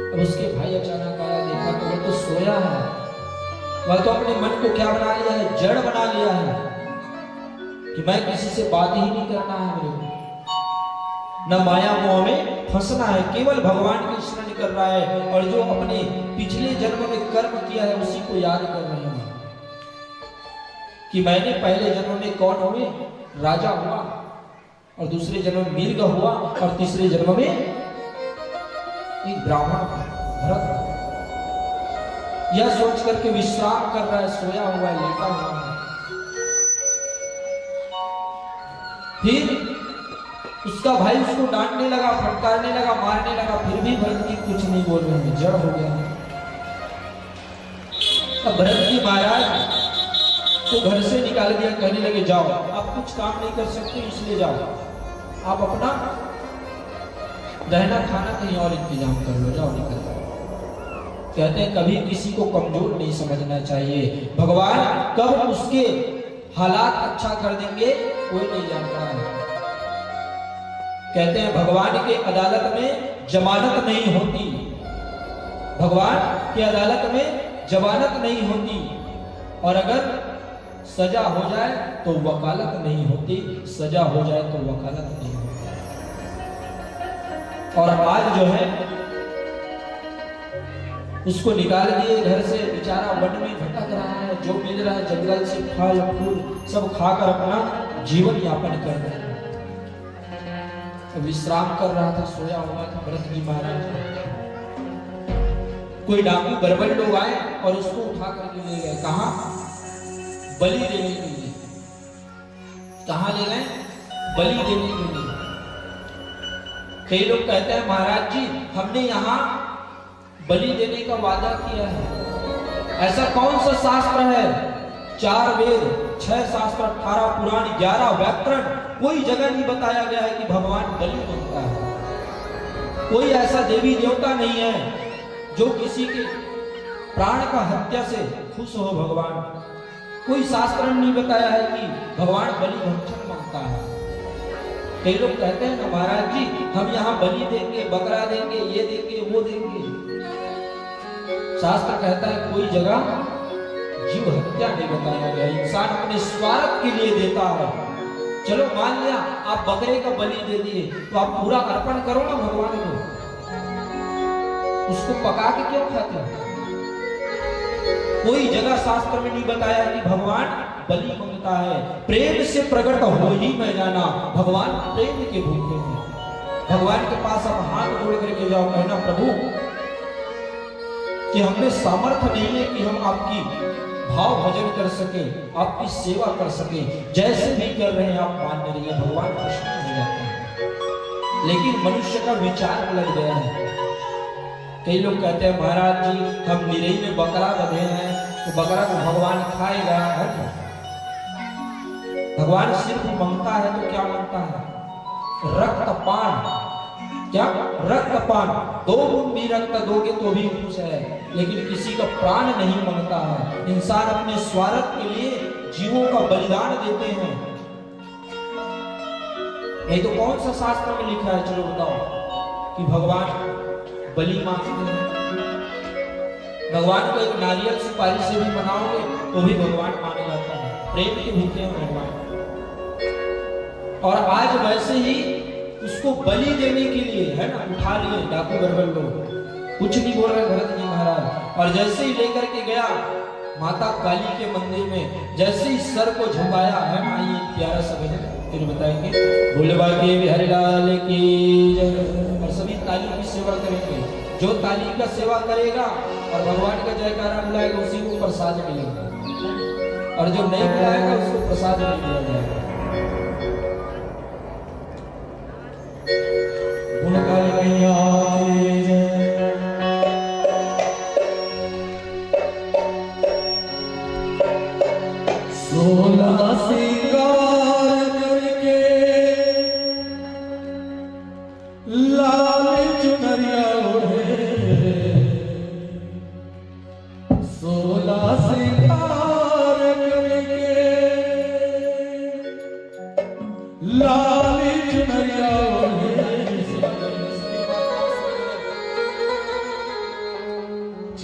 अब उसके भाई अचानक आया, देखा तो वो तो सोया है, वह तो अपने मन को क्या बना लिया है, जड़ बना लिया है कि मैं किसी से बात ही नहीं करना है, मेरे को न माया मोह में फंसना है, केवल भगवान की स्मरण कर रहा है और जो अपने पिछले जन्म में कर्म किया है उसी को याद कर रहे हैं कि मैंने पहले जन्म में कौन हुए, राजा हुआ, और दूसरे जन्म में मिर्ग हुआ, और तीसरे जन्म में एक ब्राह्मण भरत। यह सोच करके विश्राम कर रहा है, सोया हुआ है, लेटा हुआ है। फिर उसका भाई उसको डांटने लगा, फटकारने लगा, मारने लगा, फिर भी भरत जी कुछ नहीं बोल रहे हैं, जड़ हो गया। अब भरत जी महाराज को घर से निकाल दिया, कहने लगे जाओ, आप कुछ काम नहीं कर सकते इसलिए जाओ, आप अपना रहना खाना कहीं और इंतजाम कर लो, जाओ निकल जाओ। कहते हैं कभी किसी को कमजोर नहीं समझना चाहिए, भगवान कब उसके हालात अच्छा कर देंगे कोई नहीं जानता है। कहते हैं भगवान के अदालत में जमानत नहीं होती, भगवान के अदालत में जमानत नहीं होती, और अगर सजा हो जाए तो वकालत नहीं होती, सजा हो जाए तो वकालत नहीं होती। और आज जो है उसको निकाल दिए घर से, बेचारा वन में भटक रहा है, जो मिल रहा है जंगल से फल फूल सब खाकर अपना जीवन यापन कर रहा है। विश्राम कर रहा था, सोया हुआ था भरत जी महाराज। कोई डाकू बर्बर लोग आए और उसको उठा करके ले गए, कहां? बलि देने के लिए। कहां ले गए? बलि देने के लिए। कई लोग कहते हैं महाराज जी हमने यहाँ बलि देने का वादा किया है। ऐसा कौन सा शास्त्र है? 4 वेद, 6 शास्त्र, 18 पुराण, 11 व्याकरण, कोई जगह नहीं बताया गया है कि भगवान बलि मांगता है। कोई ऐसा देवी देवता नहीं है जो किसी के प्राण का हत्या से खुश हो भगवान। कोई शास्त्र नहीं बताया है कि भगवान बलि भक्षण मांगता है। कई लोग कहते हैं ना महाराज जी हम यहाँ बलि देंगे, बकरा देंगे, ये देंगे, वो देंगे। शास्त्र कहता है कोई जगह जीव हत्या नहीं बताया गया। इंसान अपने स्वार्थ के लिए देता है। चलो मान लिया आप बकरे का बलि दे दिए तो आप पूरा अर्पण करो ना भगवान को, उसको पका के क्यों खाते हैं? कोई जगह शास्त्र में नहीं बताया कि भगवान बलि मांगता है। प्रेम से प्रकट हो ही मैं जाना, भगवान प्रेम के भूखे हैं। भगवान के पास आप हाथ जोड़ करके जाओ, कहना प्रभु कि हमें सामर्थ्य नहीं है कि हम आपकी भाव भजन कर सके, आपकी सेवा कर सके, जैसे भी कर रहे हैं आप मान्य रहिए, भगवान प्रसन्न हो जाते हैं। लेकिन मनुष्य का विचार लग गया है। कई लोग कहते हैं महाराज जी हम निरई में बकरा बंधे हैं तो बकरा को भगवान खाएगा, है ना? भगवान सिर्फ मांगता है तो क्या मांगता है? रक्तपान। क्या? रक्तपान। 2 बूंद भी रक्त दोगे तो भी खुश है, लेकिन किसी का प्राण नहीं मांगता है। इंसान अपने स्वार्थ के लिए जीवों का बलिदान देते हैं। नहीं तो कौन सा शास्त्र में लिखा है, चलो बताओ, कि भगवान बलि मांगते हैं? भगवान को एक नारियल सुपारी से भी बनाओगे तो भी भगवान माने जाता है। प्रेम के भूखे हैं भगवान। और आज वैसे ही उसको बलि देने के लिए, है ना, उठा लिए डाकू बर्बर लोग, कुछ नहीं बोल रहे भरत जी महाराज। और जैसे ही लेकर के गया माता काली के मंदिर में, जैसे ही सर को झुकाया, है ना, ये प्यारा सा भजन फिर बताएंगे। भोलेबा के बिहारी लाल की जय। और सभी ताली की सेवा करेंगे। जो ताली का सेवा करेगा और भगवान का जयकारा बुलाएगा उसी को प्रसाद मिलेगा, और जो नहीं बुलाएगा उसको प्रसाद नहीं दिया जाएगा।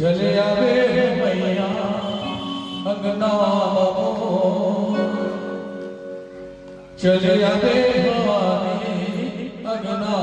चले आवे मैया अंगना चले आवे हमारे अंगना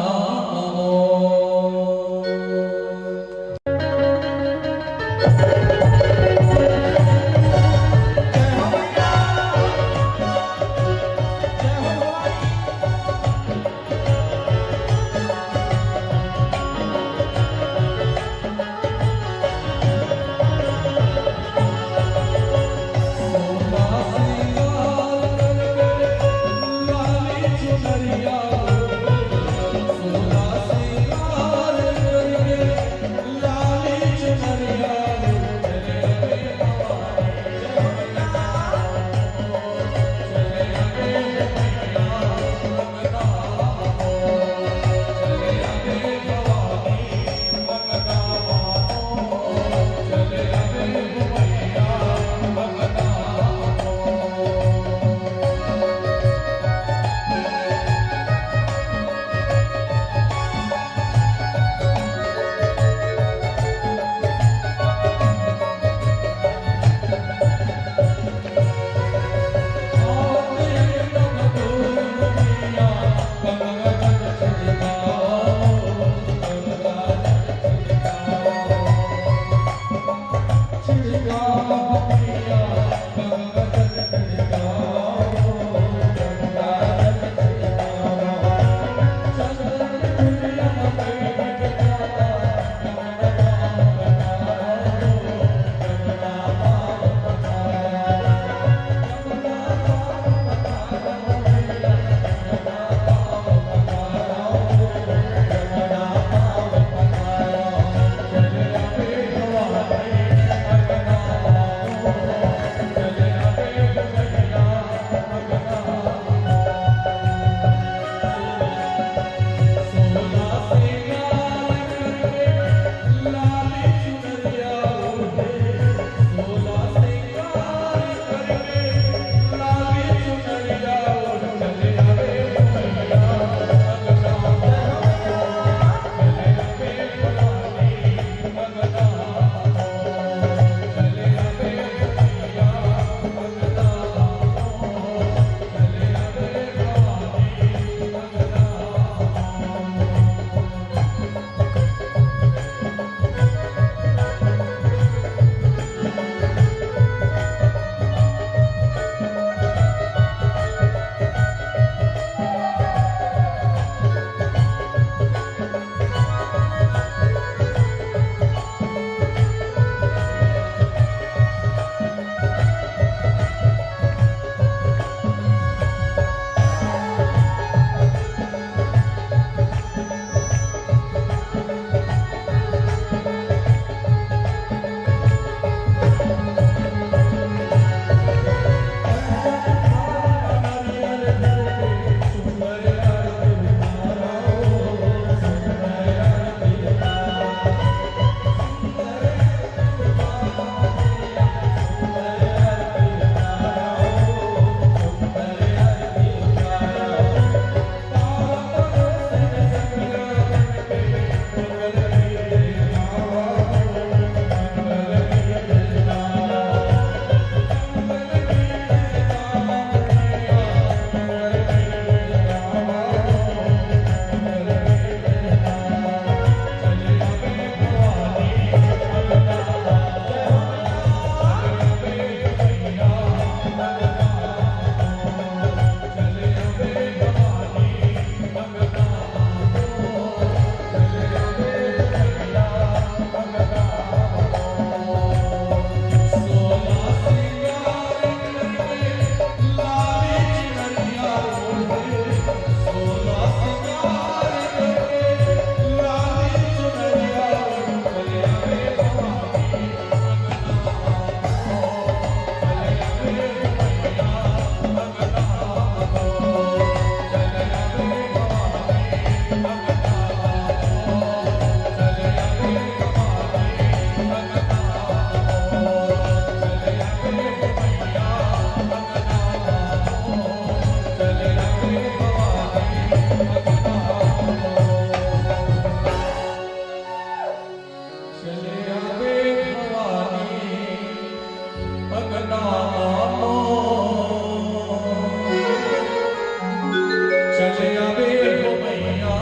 आवे हो मैया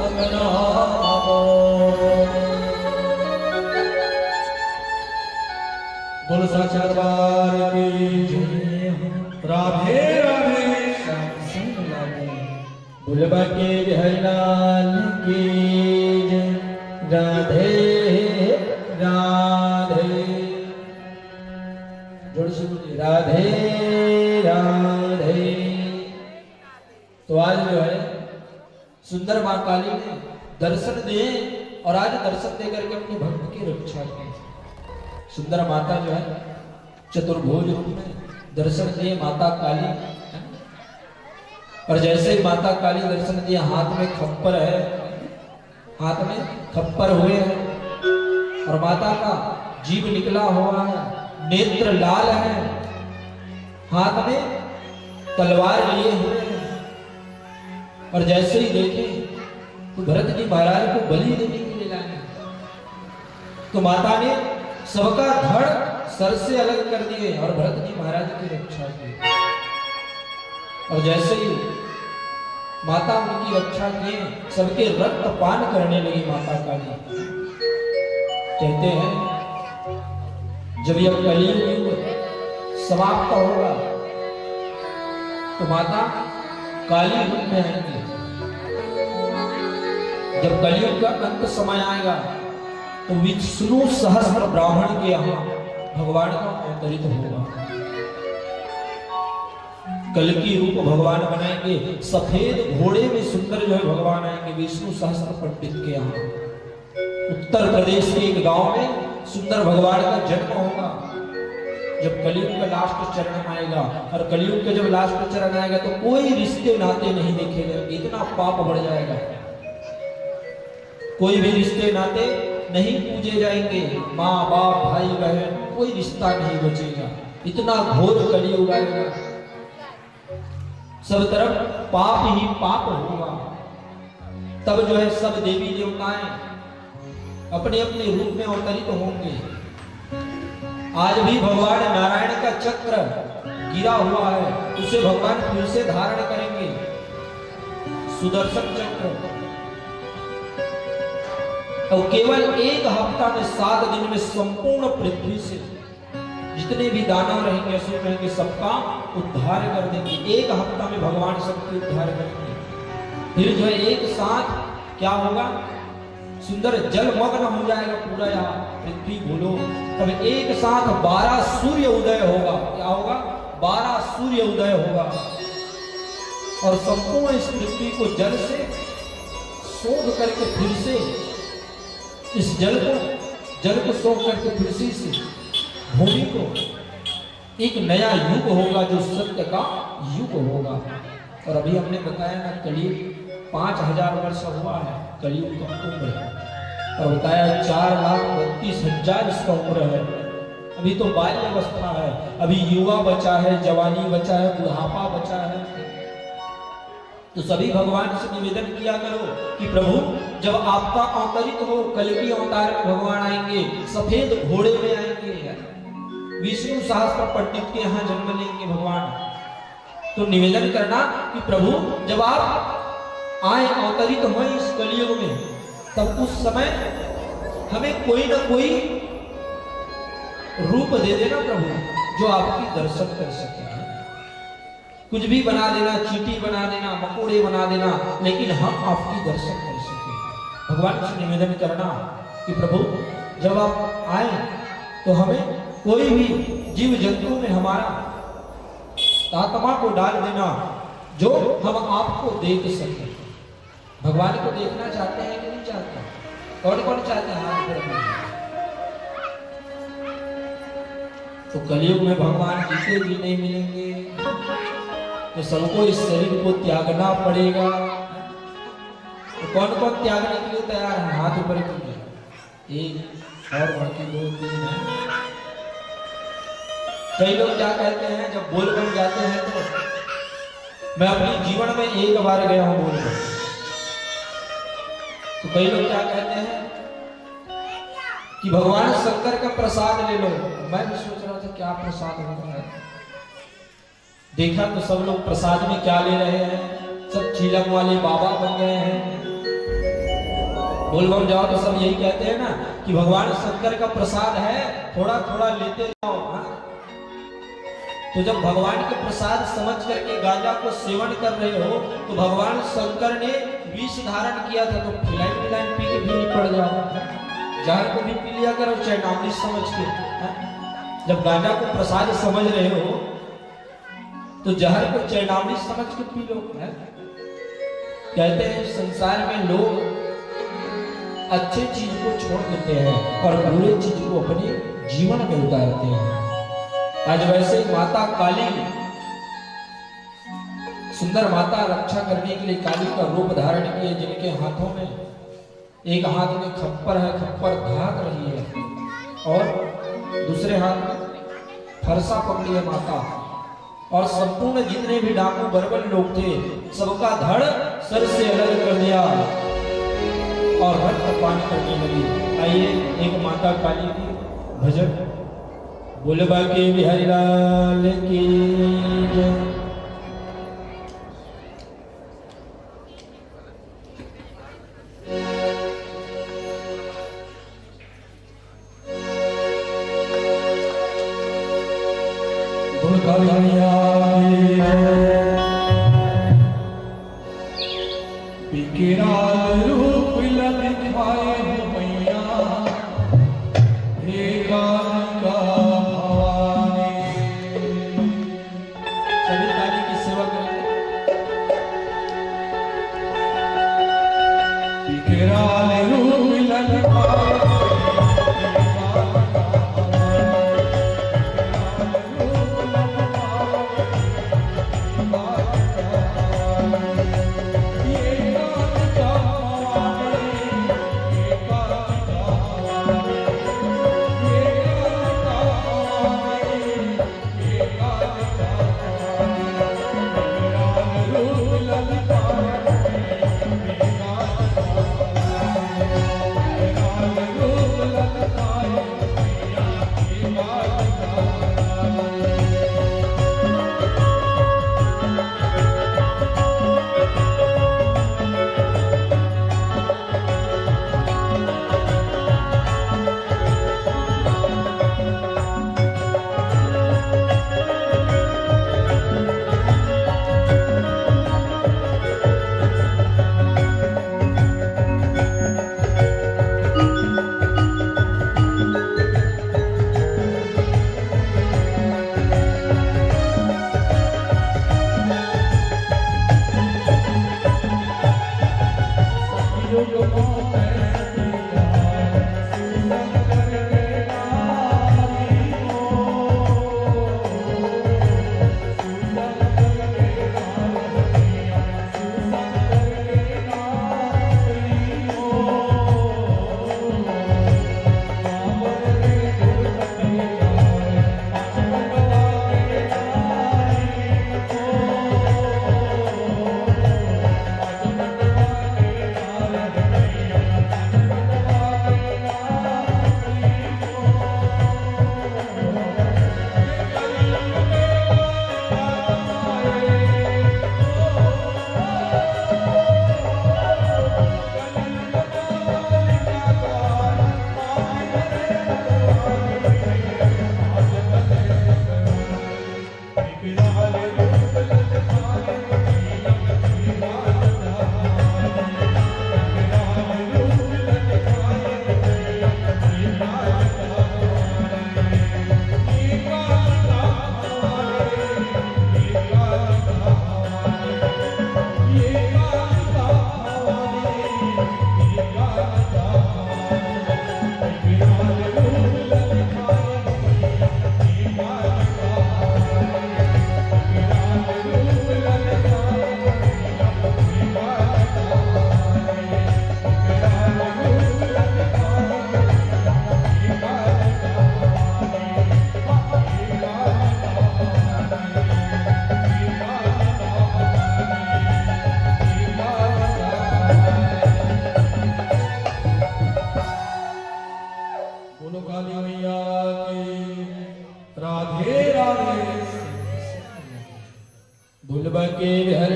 अंगना आवो। बोल साचा दरबार की जय हो। राधे राधे बुलबा के हरिलाल की जय। राधे राधे जोड़ से बोलिए राधे राधे। तो आज जो है सुंदर मां काली ने दर्शन दिए और आज दर्शन दे करके अपनी भक्त की रक्षा की। सुंदर माता जो है चतुर्भुज रूप में दर्शन दिए माता काली। और जैसे ही माता काली दर्शन दिए हाथ में खप्पर है, हाथ में खप्पर हुए हैं और माता का जीभ निकला हुआ है, नेत्र लाल है, हाथ में तलवार लिए हुए हैं। और जैसे ही देखे तो भरत जी महाराज को बलि देने के लिए लाए। तो माता ने सबका धड़ सर से अलग कर दिए और भरत जी महाराज की रक्षा की। और जैसे ही माता उनकी रक्षा किए सबके रक्त पान करने लगी माता काली। कहते हैं जब यह कलियुग समाप्त होगा तो माता काली रूप में आएंगे। जब कलियुग का अंत समय आएगा तो विष्णु सहस्त्र ब्राह्मण के यहाँ भगवान का अवतरित होगा। कल की रूप भगवान बनाएंगे, सफेद घोड़े में सुंदर जो है भगवान आएंगे विष्णु सहस्त्र पंडित के यहाँ। उत्तर प्रदेश के एक गांव में सुंदर भगवान का जन्म होगा। जब कलयुग का लास्ट चरण आएगा और कलयुग का जब लास्ट चरण आएगा तो कोई रिश्ते नाते नहीं देखे जाएंगे, इतना पाप बढ़ जाएगा। कोई भी रिश्ते नाते नहीं पूजे जाएंगे, माँ बाप भाई बहन कोई रिश्ता नहीं बचेगा, इतना घोर कलयुग आएगा। सब तरफ पाप ही पाप होगा। तब जो है सब देवी देवताएं अपने अपने रूप में अवतरित होंगे। आज भी भगवान नारायण का चक्र गिरा हुआ है, उसे भगवान फिर से धारण करेंगे, सुदर्शन चक्र। और केवल एक हफ्ता में 7 दिन में संपूर्ण पृथ्वी से जितने भी दानव रहेंगे असुर रहेंगे सबका उद्धार कर देंगे। एक हफ्ता में भगवान सबके उद्धार करेंगे। फिर जो है एक साथ क्या होगा, सुंदर जलमग्न हो जाएगा पूरा यहाँ पृथ्वी बोलो। तब एक साथ 12 सूर्य उदय होगा। क्या होगा, 12 सूर्य उदय होगा और संपूर्ण इस पृथ्वी को जल से सोख करके फिर से इस जल को सोख करके फिर से इस भूमि को एक नया युग होगा जो सत्य का युग होगा। और अभी हमने बताया ना कलयुग 5000 वर्ष हुआ है कलयुग का उम्र है, और बताया 4,32,000 इसका उम्र है। अभी तो बाल्य अवस्था है, अभी युवा बचा है, जवानी बचा है, बुढ़ापा बचा है। तो सभी भगवान से निवेदन किया करो कि प्रभु जब आपका अवतरित हो, कलकी अवतार में भगवान आएंगे, सफेद घोड़े में आएंगे, विष्णु सहस्त्र पंडित के यहाँ जन्म लेंगे भगवान। तो निवेदन करना कि प्रभु जब आप आए अवतरित हो इस कलयुग में, तब उस समय हमें कोई ना कोई रूप दे देना प्रभु, जो आपकी दर्शन कर सके। कुछ भी बना देना, चींटी बना देना, मकोड़े बना देना, लेकिन हम आपकी दर्शन कर सके। भगवान से निवेदन करना कि प्रभु जब आप आए तो हमें कोई भी जीव जंतु में हमारा आत्मा को डाल देना, जो हम आपको देख सके। भगवान को देखना चाहते हैं कि नहीं चाहते? कौन कौन चाहते हैं हाथ पर? तो कलयुग में भगवान जीते भी नहीं मिलेंगे, तो सबको इस शरीर को त्यागना पड़ेगा। तो कौन कौन त्यागने के लिए तैयार है? हाथ ऊपर कीजिए। एक और बाकी 2 3 है। कई लोग क्या कहते हैं जब बोल बन जाते हैं, तो मैं अपने जीवन में एक बार गया हूं बोल बन। तो कई लोग क्या कहते हैं कि भगवान शंकर का प्रसाद ले लो। मैं भी सोच रहा था क्या प्रसाद होता है। देखा तो सब लोग प्रसाद में क्या ले रहे हैं, सब चीलम वाले बाबा बन गए हैं। बोलबम जाओ तो सब यही कहते हैं ना कि भगवान शंकर का प्रसाद है, थोड़ा थोड़ा लेते जाओ। हाँ? तो जब भगवान के प्रसाद समझ करके गांजा को सेवन कर रहे हो तो भगवान शंकर ने विष धारण किया था, तो फिलाइन पी के भी नहीं पड़ जाओ, जहर को भी पी लिया करो चैनामृत समझ के। हाँ? जब गांजा को प्रसाद समझ रहे हो तो जहर को चैनामृत समझ के पी लो। है? कहते हैं संसार में लोग अच्छे चीज को छोड़ देते हैं और बुरे चीज को अपने जीवन में उतारते हैं। आज वैसे ही माता काली, सुंदर माता रक्षा करने के लिए काली का रूप धारण किए, जिनके हाथों में एक हाथ में खप्पर है, खप्पर धाक रही है, और दूसरे हाथ में फरसा पकड़ी है माता, और संपूर्ण जितने भी डाकू बर्बर लोग थे सबका धड़ सर से अलग कर दिया और रक्तपान करने लगी। आइए एक माता काली की भजन बोले बाकी बिहारी लाल की जय। बिकराल रूप ललचाए मैया, हे कालिका भवानी। सभी काली की सेवा करेंगे। बिकराल रूप ललचाए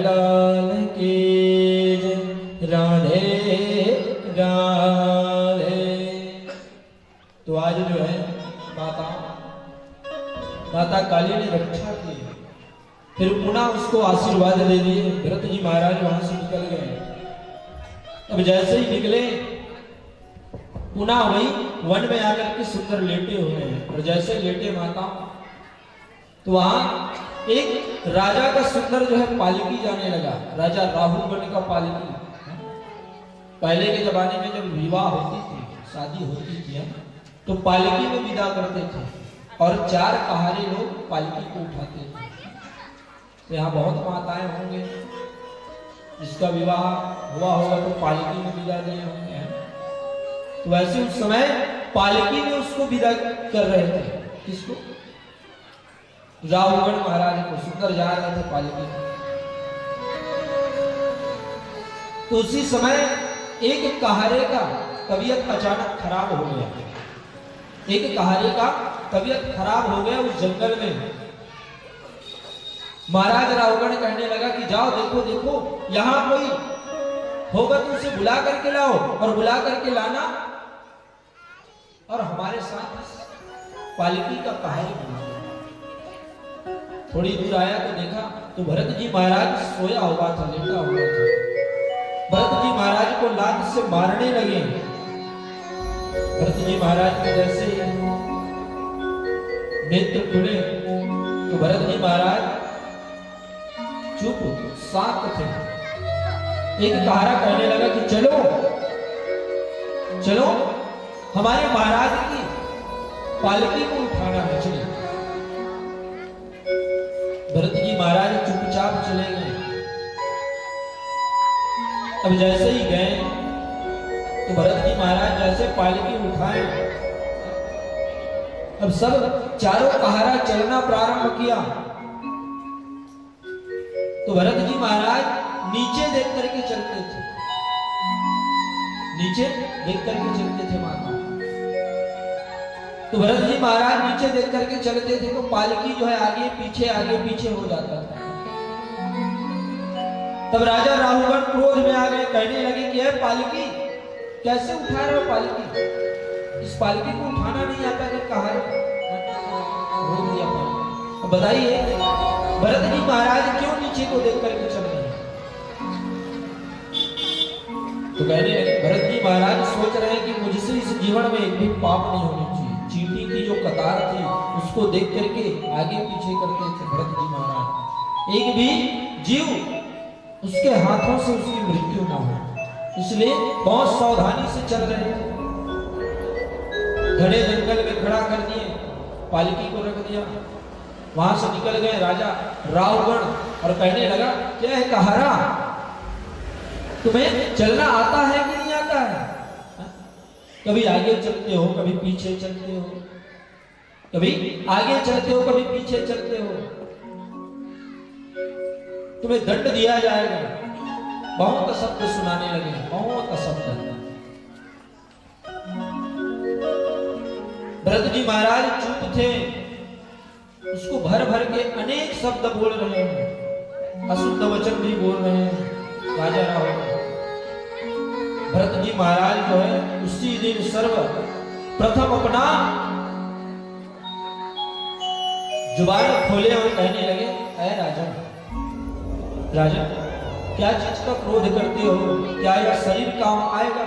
लाल की जय, राधे राधे। तो आज जो है माता काली ने रक्षा की, फिर पुनः उसको आशीर्वाद दे दिए। भरत जी महाराज वहां से निकल गए। अब जैसे ही निकले पुनः वही वन में आकर के सुंदर लेटे हुए हैं, और जैसे लेटे माता तो वहां एक राजा का सुंदर जो है पालकी जाने लगा। राजा राहुल का पालकी। पहले के जमाने में जब विवाह होती थी, शादी होती थी, तो पालकी में विदा करते थे और 4 कहारे लोग पालकी को उठाते थे। तो यहाँ बहुत माताएं होंगे जिसका विवाह हुआ होगा तो पालकी में विदा दिए होंगे। तो वैसे उस समय पालकी में उसको विदा कर रहे थे। किसको? राहुल महाराज को। सुंदर जा रहे थे पालकी में। तो उसी समय एक कहारे का तबीयत अचानक खराब हो गया। एक कहारे का तबीयत खराब हो गया उस जंगल में। महाराज राहुल कहने लगा कि जाओ देखो देखो यहां कोई होगा तो उसे बुला करके लाओ, और बुला करके लाना और हमारे साथ पालकी का कहारी बना। थोड़ी दूर आया तो देखा तो भरत जी महाराज सोया हुआ था, लेटा हुआ था। भरत जी महाराज को लात से मारने लगे। भरत जी महाराज के जैसे नेत्र खुले तो भरत जी महाराज चुप शांत थे। एक कहारा कहने लगा कि चलो चलो हमारे महाराज की पालकी को उठाना है, चलिए। भरत जी महाराज चुपचाप चले गए। अब जैसे ही गए तो भरत जी महाराज जैसे पालकी उठाए, अब सब चारों कहारा चलना प्रारंभ किया। तो भरत जी महाराज नीचे देख करके चलते थे, नीचे देख करके चलते थे माता। तो भरत जी महाराज नीचे देख करके चलते थे तो पालकी जो है आगे पीछे हो जाता था। तब राजा राहुल क्रोध में आ गए, कहने लगे कि पालकी कैसे उठा रहे हो? पालकी, इस पालकी को उठाना नहीं आता कि कहा रोक दिया। अब बताइए भरत जी महाराज क्यों नीचे को देख करके चल रहे हैं? तो कहने लगे भरत जी महाराज सोच रहे हैं कि मुझसे इस जीवन में एक भी पाप नहीं होनी चाहिए। चींटी की जो कतार थी उसको देख करके आगे पीछे करते थे भरत जी महाराज। एक भी जीव उसके हाथों से उसकी मृत्यु ना हो, इसलिए बहुत सावधानी से चल रहे थे। घने जंगल में खड़ा कर दिए, पालकी को रख दिया। वहां से निकल गए राजा रावगण और कहने लगा क्या है कहारा, तुम्हें चलना आता है कि नहीं आता है? कभी आगे चलते हो, कभी पीछे चलते हो, कभी आगे चलते हो, कभी पीछे चलते हो। तुम्हें दंड दिया जाएगा। बहुत शब्द सुनाने लगे, बहुत शब्द। भरत जी महाराज चुप थे, उसको भर भर के अनेक शब्द बोल रहे हैं, अशुद्ध वचन भी बोल रहे हैं राजा राहुल। भरत जी महाराज जो है उसी दिन सर्वप्रथम अपना जुबान खोले और कहने लगे ऐ राजन, राजन क्या चीज का क्रोध करते हो? क्या यह शरीर काम आएगा?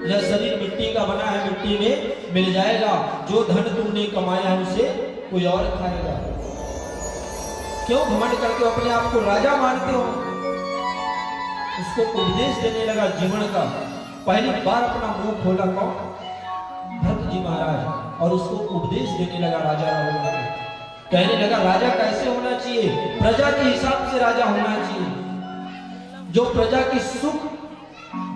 यह शरीर मिट्टी का बना है, मिट्टी में मिल जाएगा। जो धन तुमने कमाया है उसे कोई और खाएगा। क्यों घमंड करके अपने आप को राजा मानते हो? उसको उपदेश देने लगा जीवन का। पहली बार अपना मुंह खोला कौन? भरत जी महाराज, और उसको उपदेश देने लगा राजा राहुल। कहने लगा राजा कैसे होना चाहिए? प्रजा के हिसाब से राजा होना चाहिए। जो प्रजा की सुख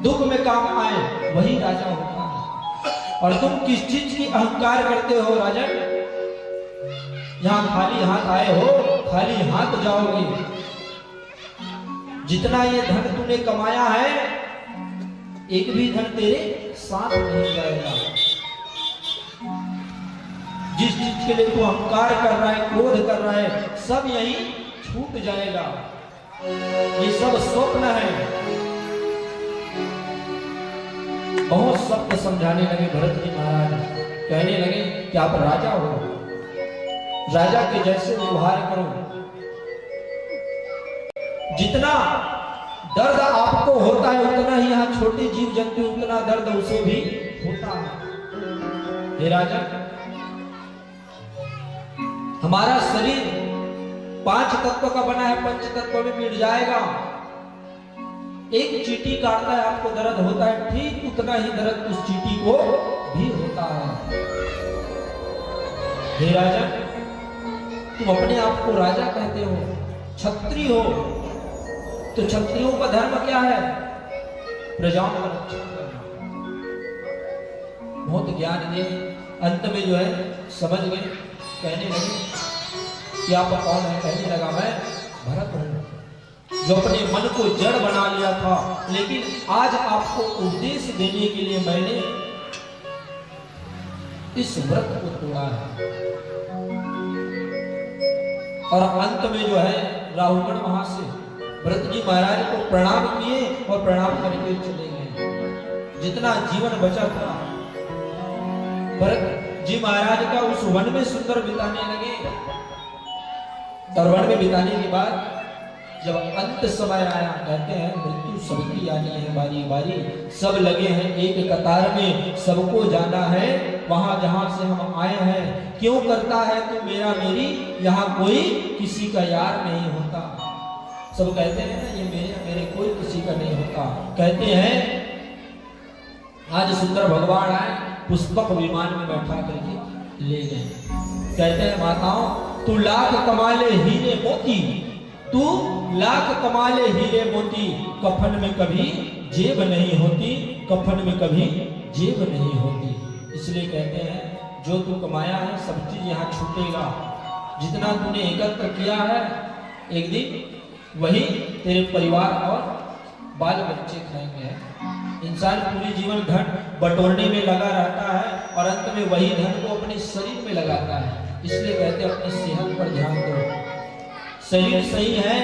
दुख में काम आए वही राजा होता है। और तुम किस चीज की अहंकार करते हो राजन? यहां खाली हाथ आए हो, खाली हाथ जाओगे। जितना ये धन तूने कमाया है एक भी धन तेरे साथ नहीं जाएगा। जिस चीज के लिए तू अहंकार कर रहा है, क्रोध कर रहा है, सब यही छूट जाएगा। ये सब स्वप्न है। बहुत शब्द समझाने लगे भरत जी महाराज, कहने लगे कि आप राजा हो, राजा के जैसे व्यवहार करो। जितना दर्द आपको होता है उतना ही यहाँ छोटे जीव जंतु उतना दर्द उसे भी होता है। हे राजा, हमारा शरीर 5 तत्व का बना है, 5 तत्व में मिट जाएगा। एक चींटी काटता है आपको दर्द होता है, ठीक उतना ही दर्द उस चींटी को भी होता है। हे राजा, तुम अपने आप को राजा कहते हो, क्षत्रिय हो, तो क्षत्रियों का धर्म क्या है? प्रजाओं का रक्षण करना। बहुत ज्ञान दे, अंत में जो है समझ गए, कहने लगे कि आप कौन है? कहने लगा मैं भरत हूं, जो अपने मन को जड़ बना लिया था, लेकिन आज आपको उपदेश देने के लिए मैंने इस व्रत को तोड़ा है। और अंत में जो है राहुगण वहां से भरत जी महाराज को प्रणाम किए और प्रणाम करके चले गए। जितना जीवन बचा था भरत जी महाराज का उस वन में सुंदर बिताने लगे। और वन में बिताने के बाद जब अंत समय आया, कहते हैं मृत्यु सबकी आनी है बारी बारी, सब लगे हैं एक कतार में, सबको जाना है वहां जहां से हम आए हैं। क्यों करता है तू मेरा मेरी, यहाँ कोई किसी का यार नहीं होता। सब कहते हैं ना ये मेरे कोई किसी का नहीं होता। कहते हैं आज सुंदर भगवान आए, पुष्पक विमान में बैठा करके ले गए। कहते हैं माताओं, तू लाख कमा ले हीरे मोती, तू लाख कमा ले हीरे मोती, कफन में कभी जेब नहीं होती, कफन में कभी जेब नहीं होती। इसलिए कहते हैं जो तू कमाया है सब चीज यहाँ छूटेगा। जितना तूने एकत्र किया है एक दिन वही तेरे परिवार और बाल बच्चे खाएंगे। इंसान पूरी जीवन धन बटोरने में लगा रहता है और अंत में वही धन को अपने शरीर में लगाता है। इसलिए कहते हैं अपनी सेहत पर ध्यान दो। शरीर सही है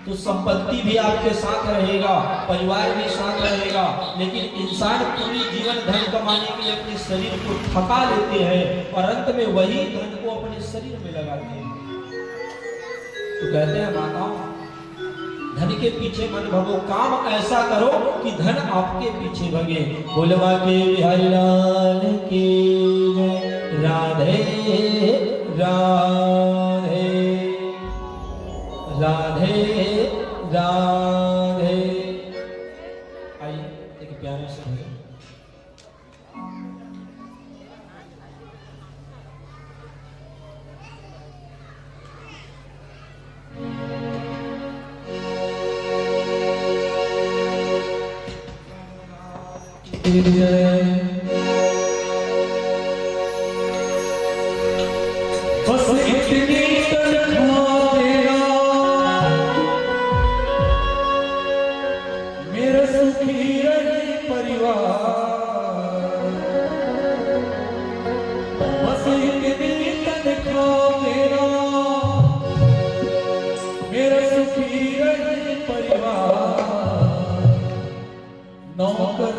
तो संपत्ति भी आपके साथ रहेगा, परिवार भी साथ रहेगा। लेकिन इंसान पूरी जीवन धन कमाने के लिए अपने शरीर को थका लेते हैं और अंत में वही धन को अपने शरीर में लगाते हैं। तो कहते हैं माताओं, धन के पीछे मन भगो, काम ऐसा करो कि धन आपके पीछे भगे। बोलवा के बिहारी लाल की जय, राधे राधे राधे राधे। आइए एक प्यारे से भजन। बस इतनी तनख्वाह तेरा मेरा सुखी रहे परिवार। बस इतनी तनख्वाह तेरा मेरा सुखी रहे परिवार। नौकर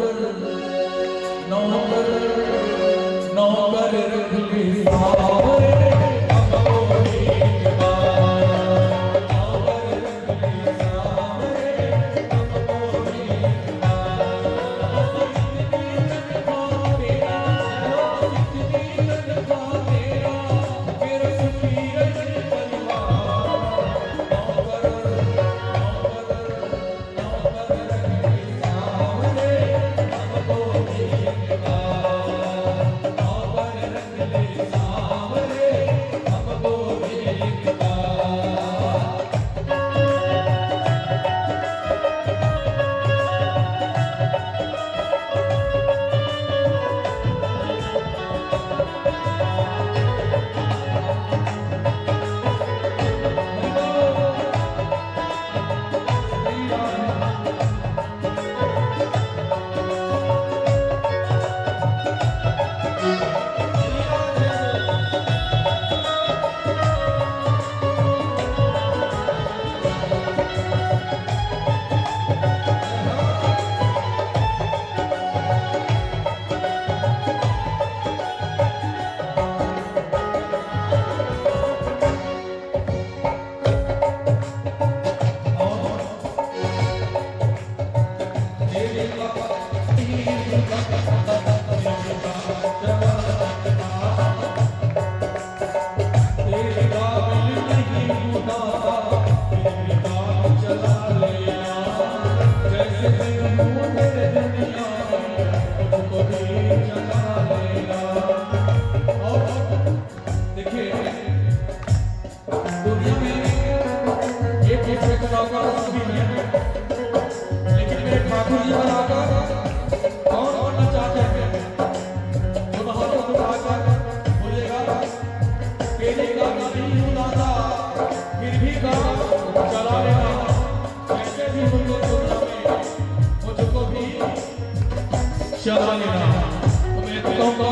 चलो लेना तो मैं तो कहूँगा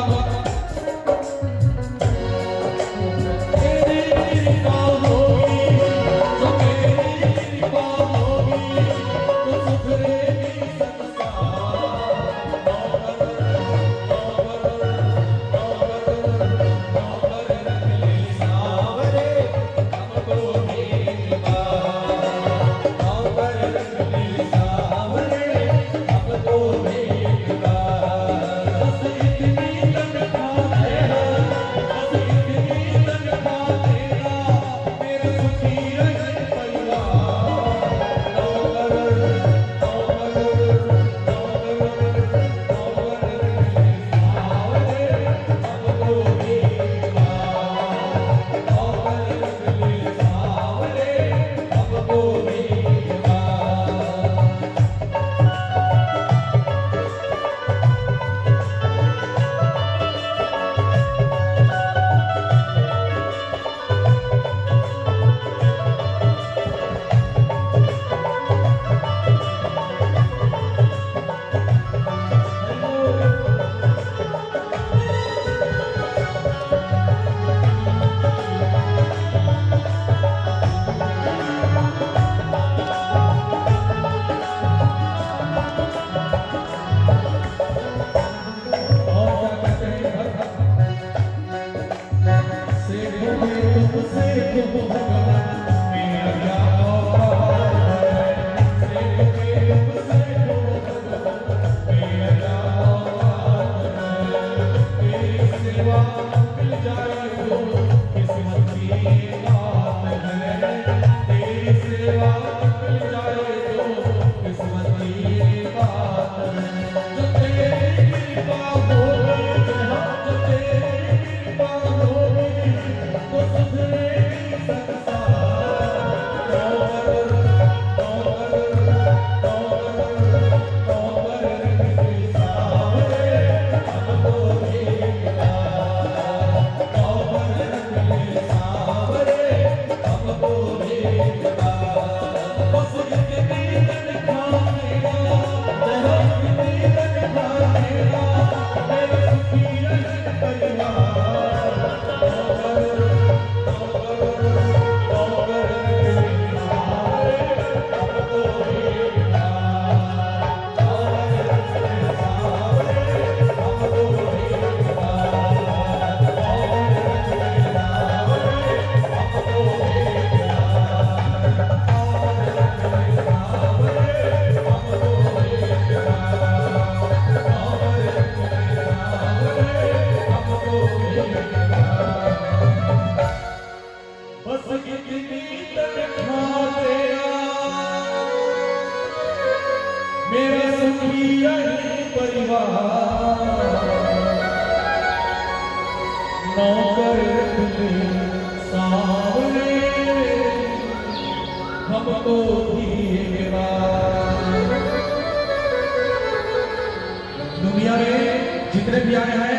दुनिया में जितने भी आए हैं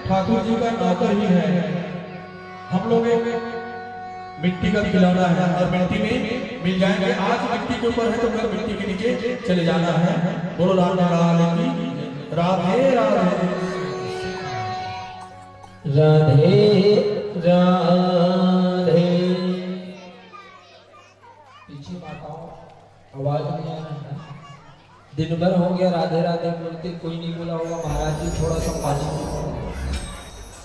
ठाकुर जी का नौकर ही है। हम लोग एक मिट्टी का खिलौना है और मिट्टी में मिल जाएंगे। आज मिट्टी के ऊपर है तो कल मिट्टी के नीचे चले जाना है। बोलो राधा राधे राधे राधे राधे। पीछे माताओं आवाज नहीं आ रहा है। दिन भर हो गया राधे राधे बोलते, कोई नहीं बोला होगा महाराज जी थोड़ा सा पानी।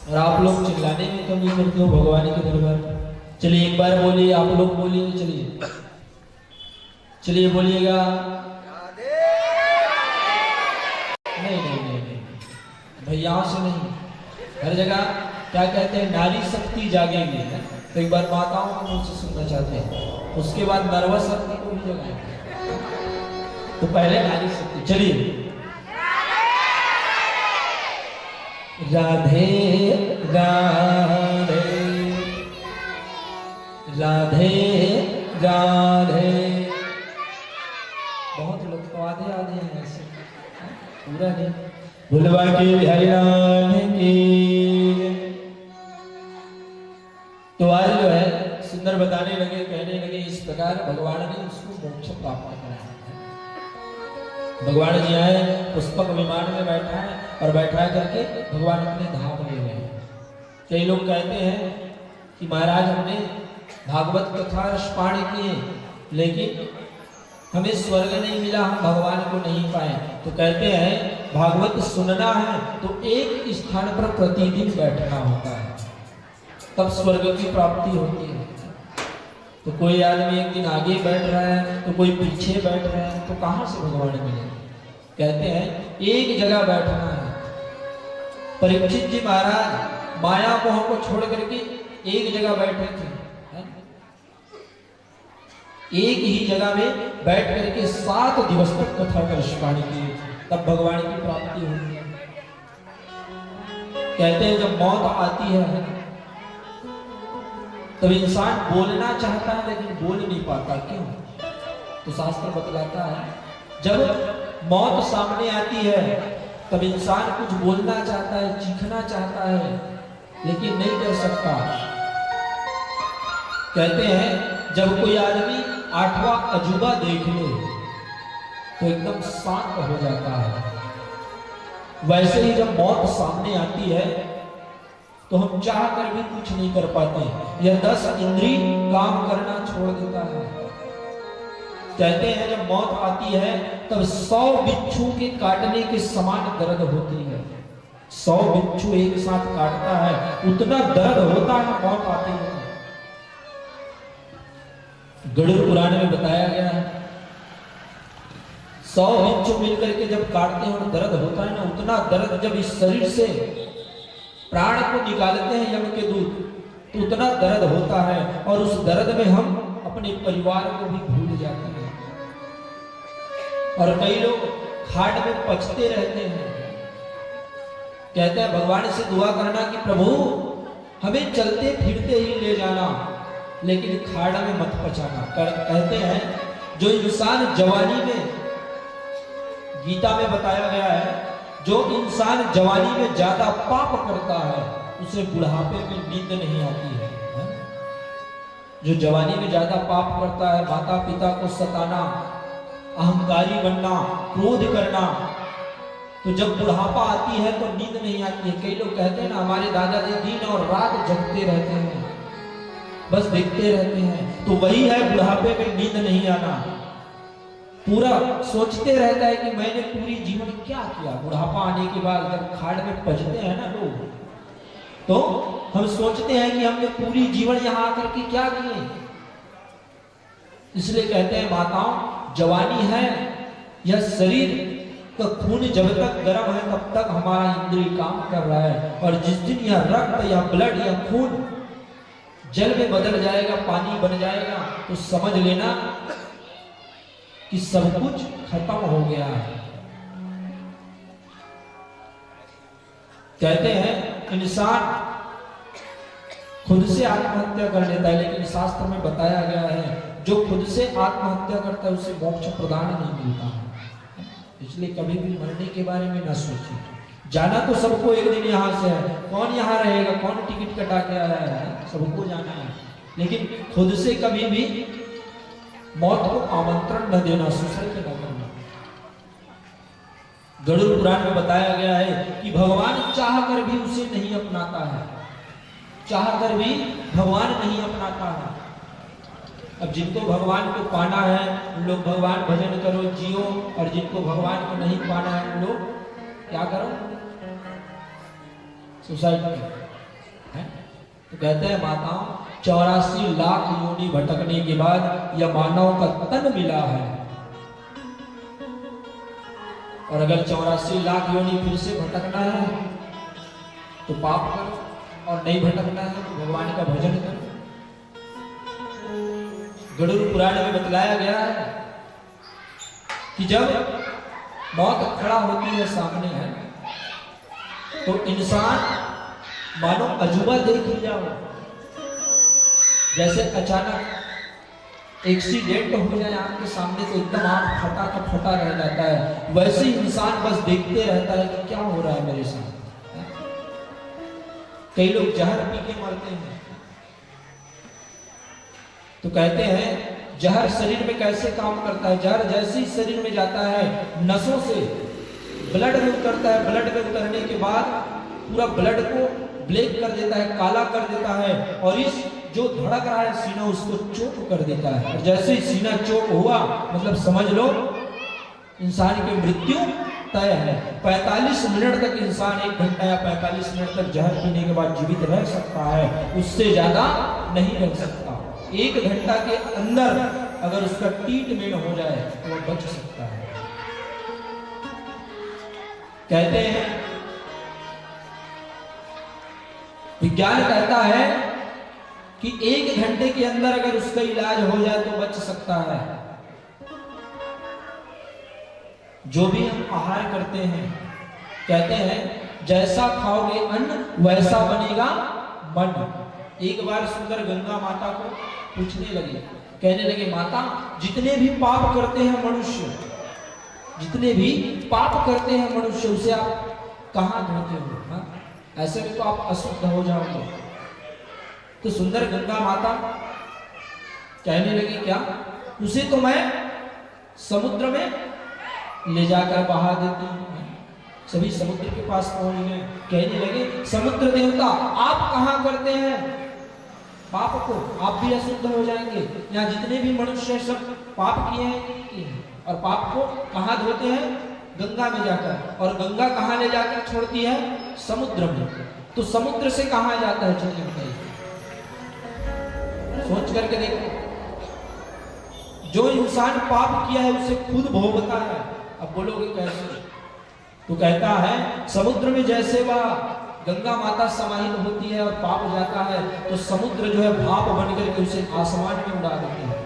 और आप लोग चिल्लाने में कमी करते हो भगवान के दरबार। चलिए एक बार बोलिए, आप लोग बोलिए, चलिए चलिए बोलिएगा। नहीं नहीं नहीं नहीं भैया से नहीं, हर जगह क्या कहते हैं नारी शक्ति जागेगी। तो एक बार माताओं को मुझसे सुनना चाहते हैं, उसके बाद नर्वस शक्ति को भी जगाएंगे। तो पहले नारी शक्ति। चलिए राधे राधे राधे राधे। बहुत लोग तो आधे आधे हैं ऐसे, पूरा नहीं। भुलवा के बिहारी लाल की। तो आज जो है सुंदर बताने लगे, कहने लगे इस प्रकार भगवान ने उसको मोक्ष प्राप्त कराया। भगवान जी आए, पुष्पक विमान में बैठा है और बैठा करके भगवान अपने धाम ले गए। कई लोग कहते हैं कि महाराज हमने भागवत कथा पाठ किए लेकिन हमें स्वर्ग नहीं मिला, हम भगवान को नहीं पाए। तो कहते हैं भागवत सुनना है तो एक स्थान पर प्रतिदिन बैठना होता है, तब स्वर्ग की प्राप्ति होती है। तो कोई आदमी एक दिन आगे बैठ रहा है तो कोई पीछे बैठ रहा है, तो कहां से भगवान मिले? कहते हैं एक जगह बैठना है। परीक्षित जी महाराज माया मोह को छोड़ करके एक जगह बैठे थे, एक ही जगह में बैठ करके 7 दिवस तक कथा का श्रवण किए, तब भगवान की प्राप्ति होती है। कहते हैं जब मौत आती है तब इंसान बोलना चाहता है लेकिन बोल नहीं पाता। क्यों? तो शास्त्र बतलाता है जब मौत सामने आती है तब इंसान कुछ बोलना चाहता है, चीखना चाहता है लेकिन नहीं कर सकता। कहते हैं जब कोई आदमी 8वां अजूबा देख ले तो एकदम शांत हो जाता है। वैसे ही जब मौत सामने आती है तो हम चाह कर भी कुछ नहीं कर पाते, यह 10 इंद्रिय काम करना छोड़ देता है। कहते हैं जब मौत आती है तब 100 बिच्छू के काटने के समान दर्द होती है। 100 बिच्छू एक साथ काटता है उतना दर्द होता है मौत आती है। गरुड़ पुराण में बताया गया है 100 बिच्छू मिलकर के जब काटते हैं और दर्द होता है ना, उतना दर्द जब इस शरीर से प्राण को निकालते हैं यम के दूत तो उतना दर्द होता है और उस दर्द में हम अपने परिवार को भी भूल जाते हैं। और कई लोग खाट में पचते रहते हैं। कहते हैं भगवान से दुआ करना कि प्रभु हमें चलते फिरते ही ले जाना लेकिन खाड़ा में मत पचाना। कहते हैं जो इंसान जवानी में, गीता में बताया गया है जो इंसान जवानी में ज्यादा पाप करता है उसे बुढ़ापे में नींद नहीं आती है। जो जवानी में ज्यादा पाप करता है, माता पिता को सताना, अहंकारी बनना, क्रोध करना, तो जब बुढ़ापा आती है तो नींद नहीं आती है। कई लोग कहते हैं ना हमारे दादाजी दिन और रात जगते रहते हैं, बस देखते रहते हैं। तो वही है बुढ़ापे में नींद नहीं आना। पूरा सोचते रहता है कि मैंने पूरी जीवन क्या किया। बुढ़ापा आने के बाद जब खाड़ में पचते हैं ना लोग तो हम सोचते हैं कि हमने पूरी जीवन यहाँ आकर के क्या किए। इसलिए कहते हैं माताओं जवानी है, यह शरीर का खून जब तक गर्म है तब तक हमारा इंद्रिय काम कर रहा है, और जिस दिन यह रक्त या ब्लड या खून जल में बदल जाएगा, पानी बन जाएगा, तो समझ लेना कि सब कुछ खत्म हो गया है। कहते हैं इंसान खुद से आत्महत्या कर लेता है लेकिन शास्त्र में बताया गया है जो खुद से आत्महत्या करता है उसे मोक्ष प्रदान नहीं मिलता है। इसलिए कभी भी मरने के बारे में ना सोचिए। जाना तो सबको एक दिन यहाँ से है, कौन यहाँ रहेगा, कौन टिकट कटा के आया है, सबको जाना है। लेकिन खुद से कभी भी मौत को आमंत्रण न देना, सुसाइड न करना। गरुड़ पुराण में बताया गया है कि भगवान चाह कर भी उसे नहीं अपनाता है, चाह कर भी भगवान नहीं अपनाता है। अब जिनको भगवान को पाना है उन लोग भगवान भजन करो जियो, और जिनको भगवान को नहीं पाना है उन लोग क्या करो, सुसाइड करो। तो कहते हैं माताओं 84 लाख योनि भटकने के बाद यह मानव का तन मिला है, और अगर 84 लाख योनि फिर से भटकना है तो पाप करो, और नहीं भटकना है तो भगवान का भजन करो। गरुड़ पुराण में बतलाया गया है कि जब मौत खड़ा होती है सामने है तो इंसान मानो अजूबा देख लिया हो। जैसे अचानक एक्सीडेंट हो जाए आंख के सामने तो एकदम आंख फटा का फटा रह जाता है, वैसे ही इंसान बस देखते रहता है कि क्या हो रहा है मेरे साथ। कई लोग जहर पी के मरते हैं। तो कहते हैं जहर शरीर में कैसे काम करता है। जहर जैसे ही शरीर में जाता है, नसों से ब्लड में उतरता है, ब्लड में उतरने के बाद पूरा ब्लड को ब्लैक कर देता है, काला कर देता है, और इस जो धड़क रहा है सीना उसको चोक कर देता है। और जैसे ही सीना चोक हुआ मतलब समझ लो इंसान की मृत्यु तय है। 45 मिनट तक इंसान, 1 घंटा या 45 मिनट तक जहर पीने के बाद जीवित रह सकता है, उससे ज्यादा नहीं रह सकता। 1 घंटा के अंदर अगर उसका ट्रीटमेंट हो जाए तो वो बच सकता है। कहते हैं, विज्ञान कहता है कि 1 घंटे के अंदर अगर उसका इलाज हो जाए तो बच सकता है। जो भी हम आहार करते हैं, कहते हैं जैसा खाओगे अन्न वैसा बनेगा मन। एक बार सुंदर गंगा माता को पूछने लगे, कहने लगे माता जितने भी पाप करते हैं मनुष्य, जितने भी पाप करते हैं मनुष्य, उसे आप कहां धोते हो? हाँ? ऐसे में तो आप अशुद्ध हो जाओगे। तो सुंदर गंगा माता कहने लगी क्या, उसे तो मैं समुद्र में ले जाकर बहा देती हूँ। सभी समुद्र के पास पहुंच गए, कहने लगे समुद्र देवता आप कहां करते हैं पाप को, आप भी अशुद्ध हो जाएंगे। यहाँ जितने भी मनुष्य सब पाप किए हैं, और पाप को कहां धोते हैं? गंगा में जाकर। और गंगा कहां ले जाकर छोड़ती है? समुद्र में। तो समुद्र से कहां जाता है? चलिए बताइए, सोच करके देखो। जो इंसान पाप किया है उसे खुद भोगता है। अब बोलोगे कैसे? तो कहता है समुद्र में जैसे वह गंगा माता समाहित होती है और पाप जाता है, तो समुद्र जो है भाप बन करके उसे आसमान में उड़ा देती है,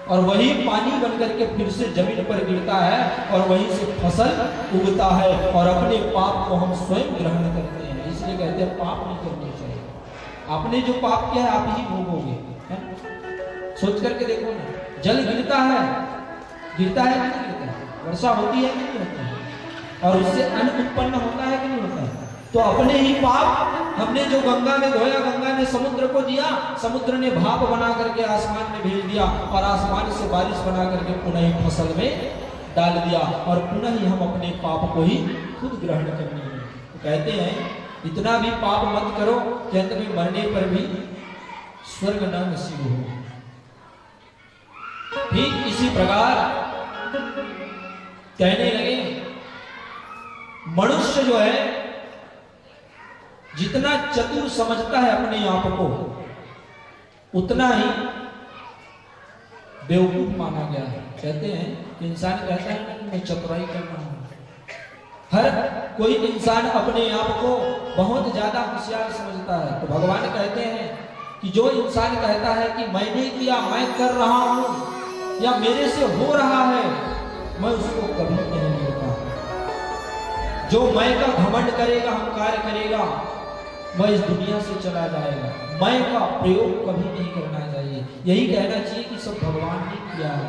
और वही पानी बन करके फिर से जमीन पर गिरता है, और वहीं से फसल उगता है, और अपने पाप को हम स्वयं ग्रहण करते हैं। इसलिए कहते हैं पाप नहीं करने चाहिए। आपने जो पाप किया है आप ही भोगोगे। सोच करके देखो ना, जल गिरता है कि नहीं गिरता है? वर्षा होती है कि नहीं होती है? और उससे अन्न उत्पन्न होता है कि नहीं होता है? तो अपने ही पाप हमने जो गंगा में धोया, गंगा ने समुद्र को दिया, समुद्र ने भाप बना करके आसमान में भेज दिया, और आसमान से बारिश बना करके पुनः ही फसल में डाल दिया, और पुनः ही हम अपने पाप को ही खुद ग्रहण करने हैं। तो कहते हैं इतना भी पाप मत करो कि अंत में मरने पर भी स्वर्ग न नसीब हो। ठीक इसी प्रकार कहने लगे मनुष्य जो है जितना चतुर समझता है अपने आप को, उतना ही बेवकूफ माना गया है। कहते हैं कि इंसान कहता है कि मैं चतुराई कर रहा हूं। हर कोई इंसान अपने आप को बहुत ज्यादा होशियार समझता है। तो भगवान कहते हैं कि जो इंसान कहता है कि मैंने किया, मैं कर रहा हूं, या मेरे से हो रहा है, मैं उसको कभी नहीं मिलता। जो मैं का घमंड करेगा, अहंकार करेगा, वह इस दुनिया से चला जाएगा। मैं का प्रयोग कभी नहीं करना चाहिए। यही कहना चाहिए कि सब भगवान ने किया है,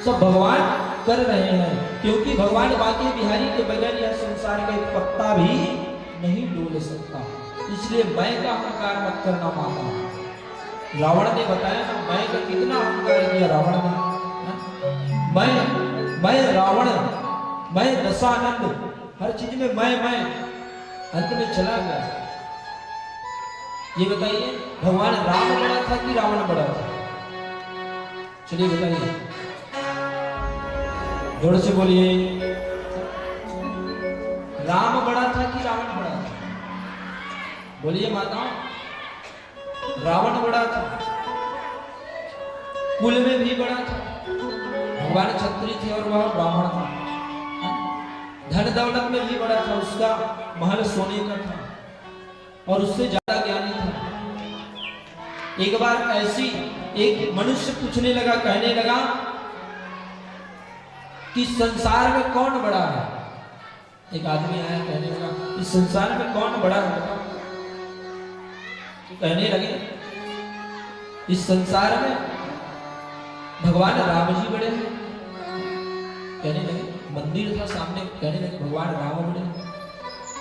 सब भगवान कर रहे हैं, क्योंकि भगवान बाकी बिहारी के बगैर यह संसार का एक पत्ता भी नहीं डोल सकता। इसलिए मैं का अहंकार मत करना माता। रावण ने बताया ना, मैं का कितना अहंकार किया रावण ने। मैं रावण, मैं दशानंद, हर चीज में मैं, अंत में चला गया। ये बताइए भगवान राम बड़ा था कि रावण बड़ा था? चलिए बताइए, जोर से बोलिए, राम बड़ा था कि रावण बड़ा था? बोलिए माता। रावण बड़ा था, कुल में भी बड़ा था। भगवान क्षत्रिय थे और वह ब्राह्मण था। धन दौलत में भी बड़ा था, उसका महल सोने का था, और उससे ज्यादा ज्ञानी था। एक बार ऐसी एक मनुष्य पूछने लगा, कहने लगा कि संसार में कौन बड़ा है? एक आदमी आया, कहने लगा इस संसार में कौन बड़ा है बताओ। तो कहने लगे इस संसार में भगवान राम जी बड़े हैं। कहने लगे, मंदिर था सामने, कहने लगे भगवान राम बड़े हैं।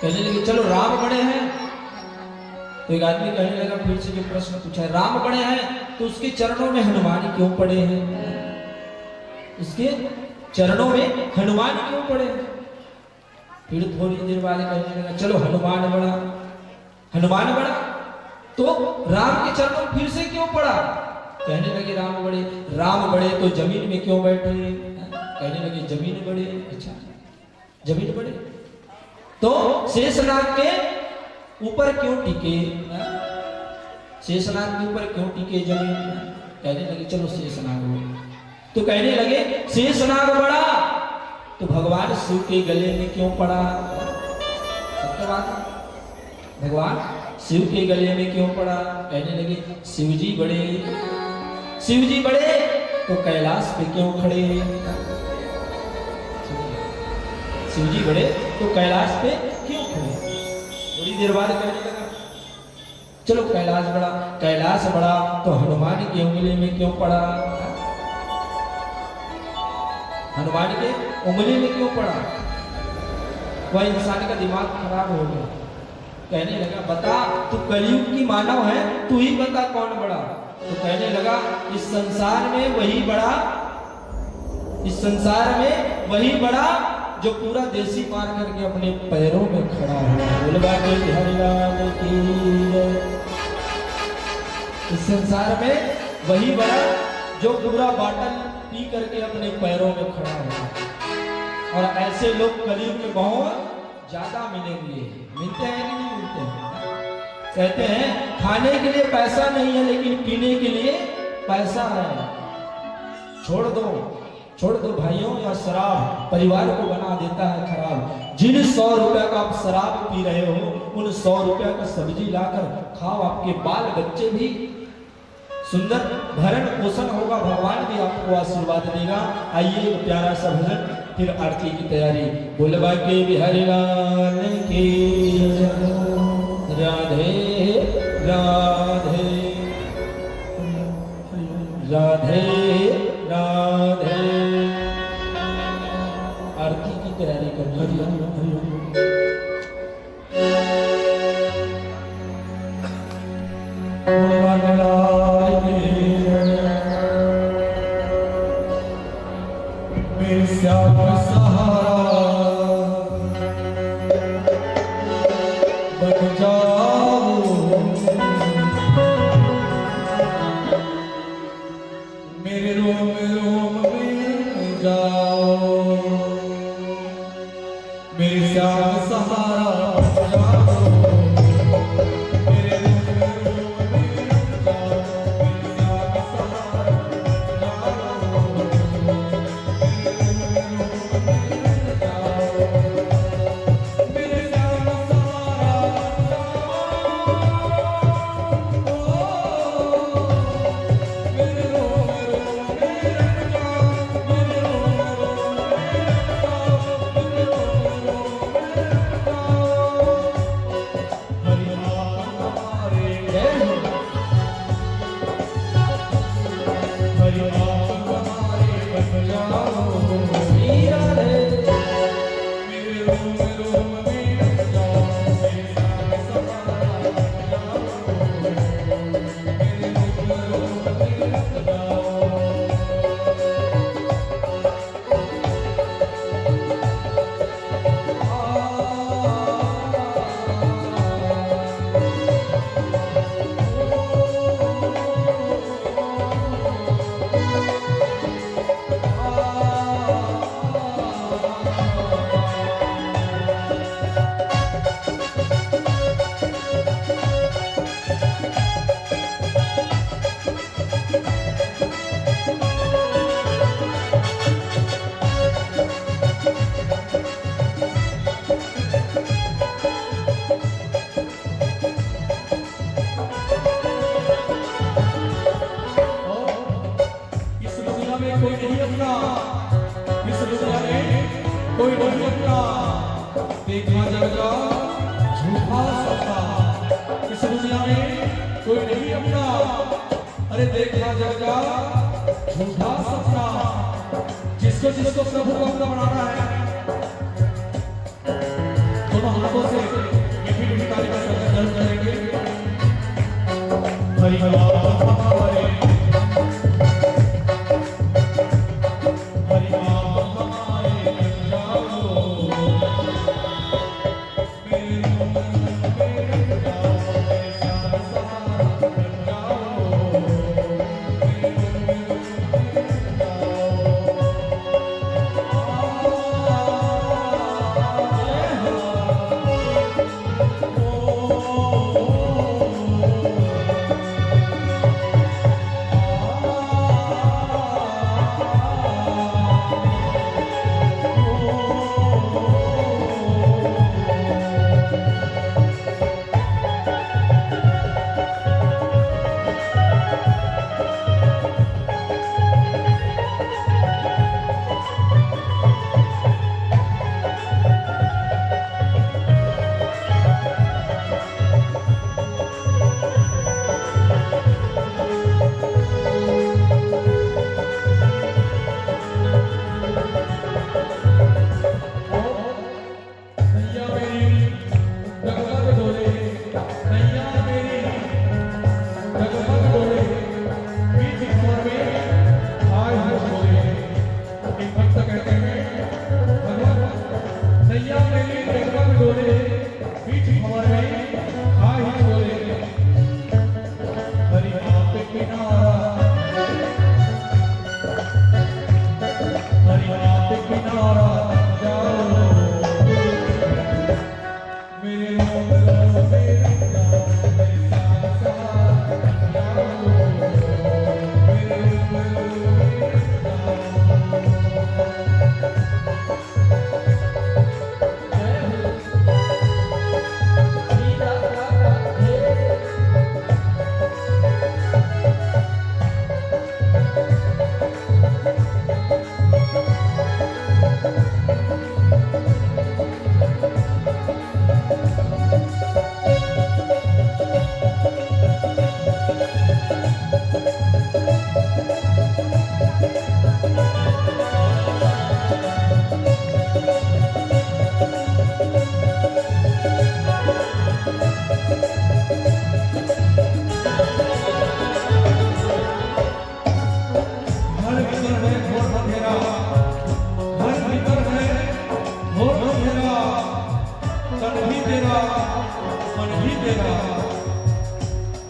कहने लगे चलो राम बड़े हैं। तो एक आदमी कहने लगा फिर से जो प्रश्न पूछा है, राम बड़े हैं तो उसके चरणों में हनुमान क्यों पड़े हैं? उसके चरणों में हनुमान क्यों पड़े हैं? फिर थोड़ी देर बाद कहने लगा चलो हनुमान बड़ा, हनुमान बड़ा तो राम के चरणों में फिर से क्यों पड़ा? कहने लगे राम बड़े तो जमीन में क्यों बैठे? कहने लगे जमीन बड़े, अच्छा जमीन बड़े तो शेषनाग के ऊपर क्यों टिके? शेषनाग के ऊपर क्यों टिके जमीन? कहने लगे चलो शेषनाग हो। तो कहने लगे शेषनाग बड़ा तो भगवान शिव के गले में क्यों पड़ा? सत्य बात है, भगवान शिव के गले में क्यों पड़ा? कहने लगे शिव जी बड़े तो कैलाश पे क्यों खड़े? शिव जी बड़े तो कैलाश पे क्यों खड़े? थोड़ी देर बाद कहने लगा चलो कैलाश बड़ा तो हनुमान के उंगली में क्यों पड़ा? हनुमान के उंगली में क्यों पड़ा? वह इंसान का दिमाग खराब हो गया। कहने लगा बता तू कलयुग की मानव है, तू ही बता कौन बड़ा? तो कहने लगा इस संसार में वही बड़ा जो पूरा देसी मार करके अपने पैरों में खड़ा है। बोलबा के हरिलाल की जय। इस संसार में वही बड़ा जो पूरा बाटल पी करके अपने पैरों में खड़ा है। और ऐसे लोग कलयुग में बहुत ज्यादा मिलेंगे। मिलते हैं कि नहीं मिलते हैं? कहते हैं खाने के लिए पैसा नहीं है लेकिन पीने के लिए पैसा है। छोड़ दो भाइयों, या शराब परिवार को बना देता है खराब। जिन 100 रुपए का आप शराब पी रहे हो उन 100 रुपए का सब्जी लाकर खाओ, आपके बाल बच्चे भी सुंदर भरण पोषण होगा, भगवान भी आपको आशीर्वाद देगा। आइए एक प्यारा सा भजन, फिर आरती की तैयारी। बोलबा के बिहारी लाल की राधे राधे राधे राधे। आरती की तैयारी करनी। जिसको प्रभु को अपना बनाना है, दोनों हाथों से मीठी मीठी ताली का संकल्प करेंगे। हरि आप हमारे हरि आप हमारे बन जाओ मेरे बन जाओ मेरे साथ सहारा बन जाओ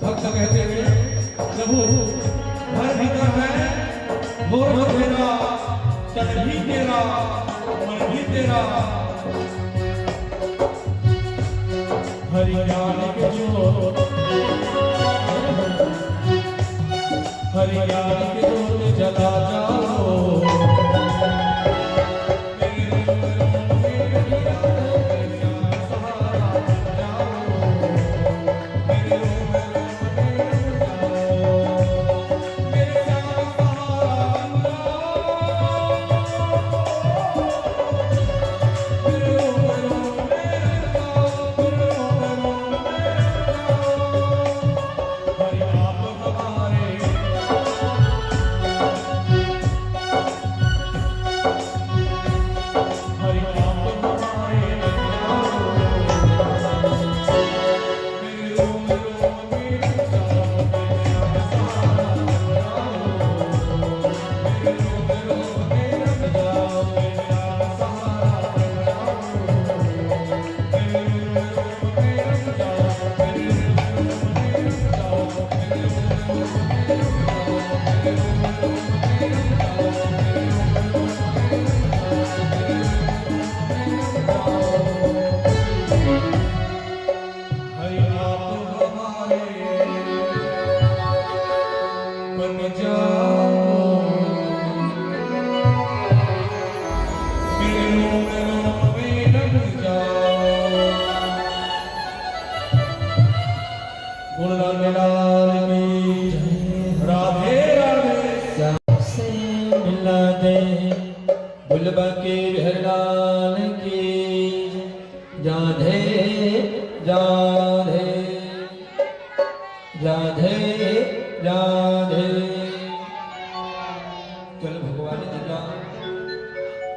भक्त कहते हैं प्रभु घर भीतर है घोर अंधेरा तन भी तेरा मन भी तेरा हरि ज्ञान के ज्योत हरि ज्ञान के ज्योत जला जाओ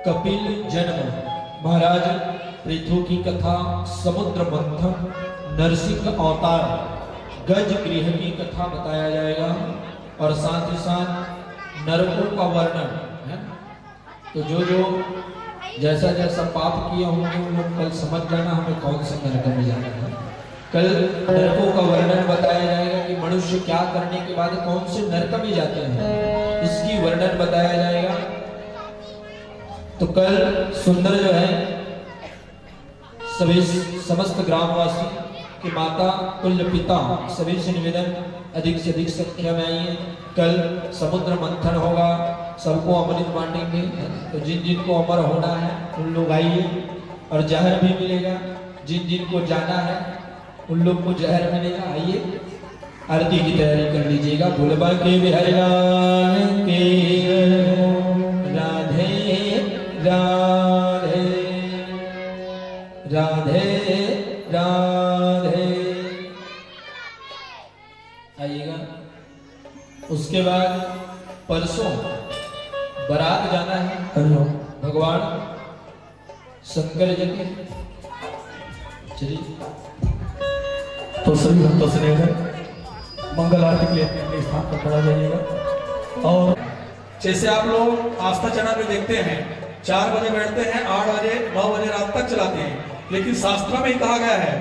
कपिल जन्म महाराज पृथु की कथा समुद्र मंथन नरसिंह अवतार गज गृह की कथा बताया जाएगा और साथ ही साथ नरकों का वर्णन है। तो जो जो जैसा जैसा पाप किए होंगे उन लोग कल समझ जाना हमें कौन से नरक में जाना है। कल नरकों का वर्णन बताया जाएगा कि मनुष्य क्या करने के बाद कौन से नरक में जाते हैं, इसकी वर्णन बताया जाएगा। तो कल सुंदर जो है सभी समस्त ग्रामवासी की माता कुल पिता सभी से निवेदन अधिक से अधिक संख्या में आइए। कल समुद्र मंथन होगा, सबको अमृत बांटेंगे। तो जिन जिन को अमर होना है उन लोग आइए और जहर भी मिलेगा। जिन जिन को जाना है उन लोग को जहर मिलेगा। आइए आरती की तैयारी कर लीजिएगा। बुलबा के बिहारीलाल के राधे राधे राधे राधे। आइएगा। उसके बाद परसों बारात जाना है भगवान शंकर जी के। चलिए तो सभी भक्तों से निवेदन मंगल आरती के लिए अपने स्थान पर खड़ा जाइएगा। और जैसे आप लोग आस्था चैनल में देखते हैं 4 बजे बैठते हैं, 8 बजे 9 बजे रात तक चलाते हैं, लेकिन शास्त्र में ही कहा गया है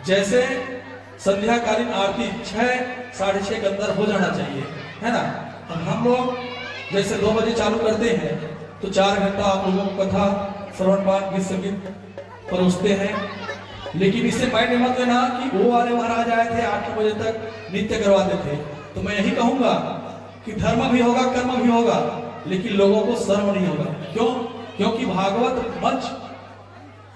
जैसे संध्याकालीन आरती 6 साढ़े 6 के अंदर हो जाना चाहिए, है ना। और हम लोग जैसे 2 बजे चालू करते हैं तो 4 घंटा आप लोगों को कथा श्रवण पाठ गीत संगीत परोसते हैं। लेकिन इससे माइंड में मत लेना कि वो वाले महाराज आए थे 8 बजे तक नित्य करवाते थे। तो मैं यही कहूंगा कि धर्म भी होगा कर्म भी होगा, लेकिन लोगों को शर्म नहीं होगा। क्यों? क्योंकि भागवत मंच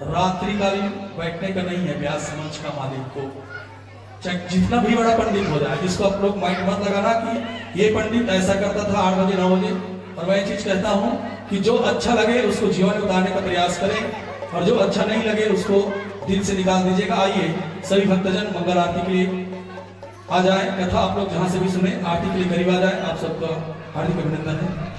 रात्रिकालीन बैठने का नहीं है, व्यास मंच का मालिक को चाहे जितना भी बड़ा पंडित हो जाए। इसको आप लोग माइंड मत लगाना कि ये पंडित ऐसा करता था 8 बजे 9 बजे। और मैं ये चीज कहता हूँ कि जो अच्छा लगे उसको जीवन में उतारने का प्रयास करें और जो अच्छा नहीं लगे उसको दिल से निकाल दीजिएगा। आइए सभी भक्तजन मंगल आरती के लिए आ जाए। कथा आप लोग जहां से भी सुने आरती के लिए करीब आ जाए। आप सबका हार्दिक अभिनंदन है।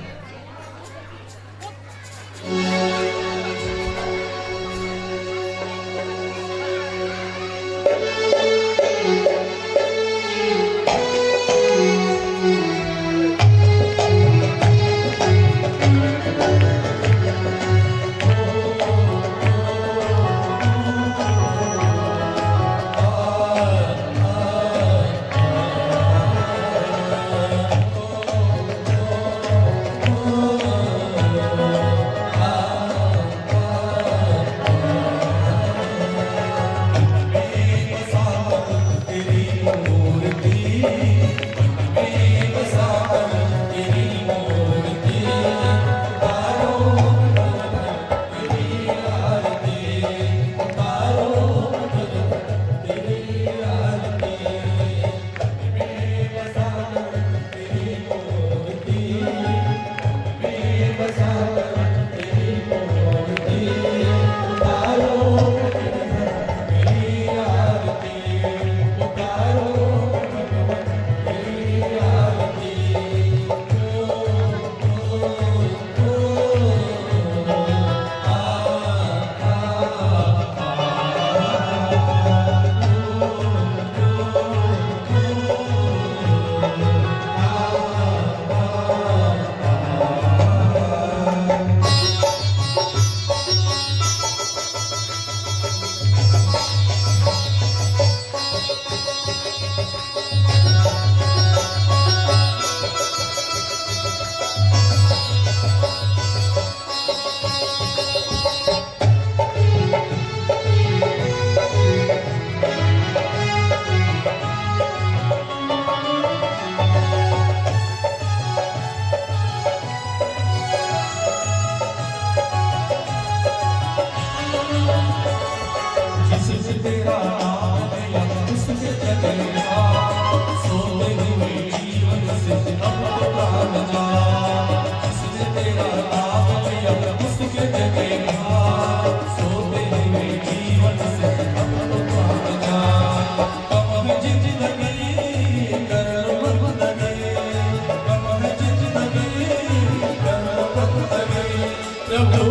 प्रभु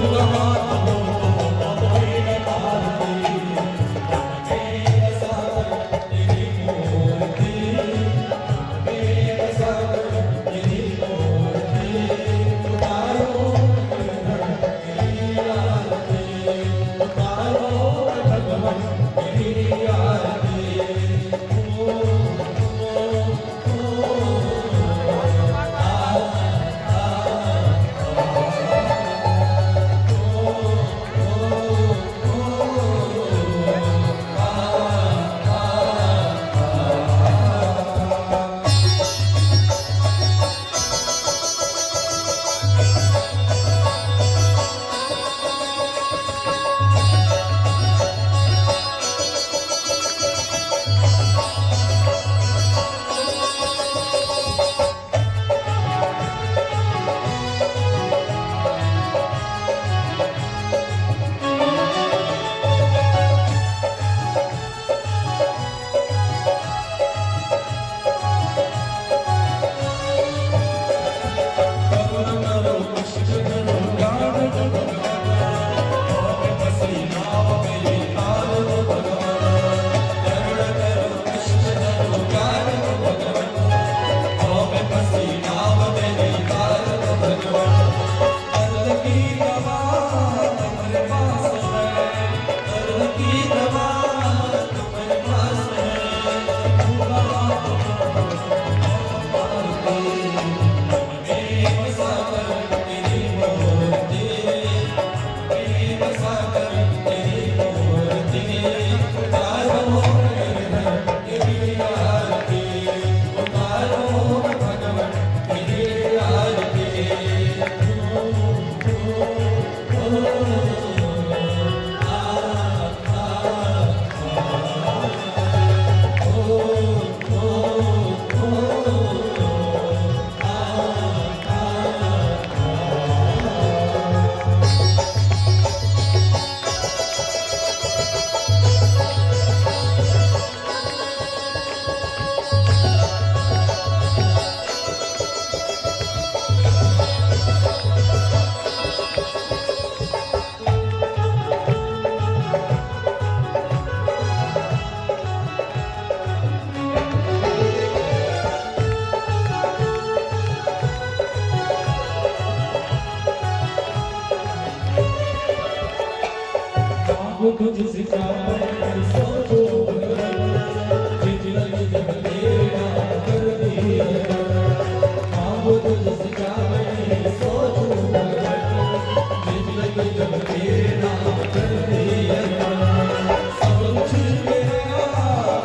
तुझसे चाहे सोचो जितना जब तेरा कर दिया मांगो तुझसे चाहे सोचो जितना जब तेरा कर दिया सब कुछ तेरा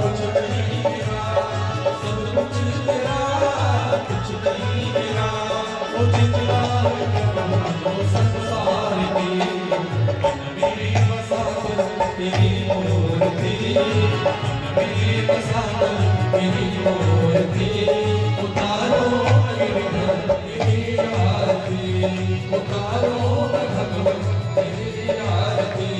कुछ नहीं मेरा सब कुछ तेरा कुछ नहीं मेरा ओ जितना जो संसार में मेरी तेरी मूर्ति मेरी पसंद मेरी मूर्ति उतारो गिरधर तेरी आरती उतारो भगवान तेरी आरती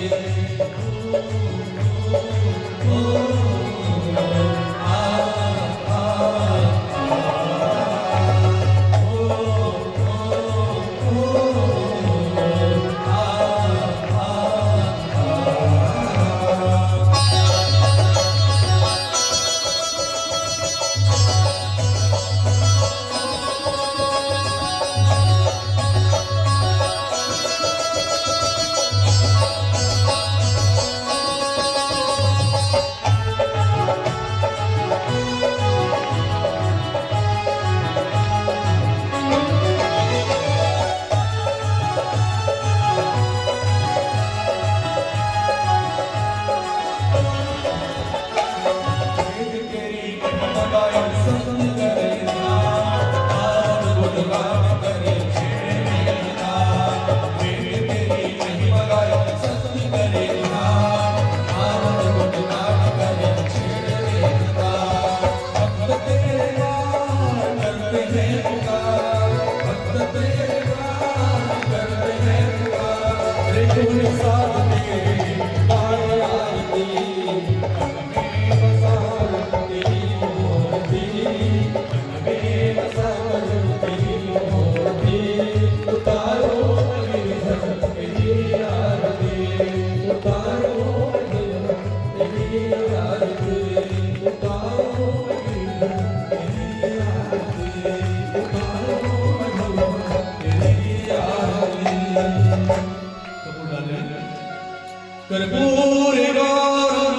कर्पूर गौरम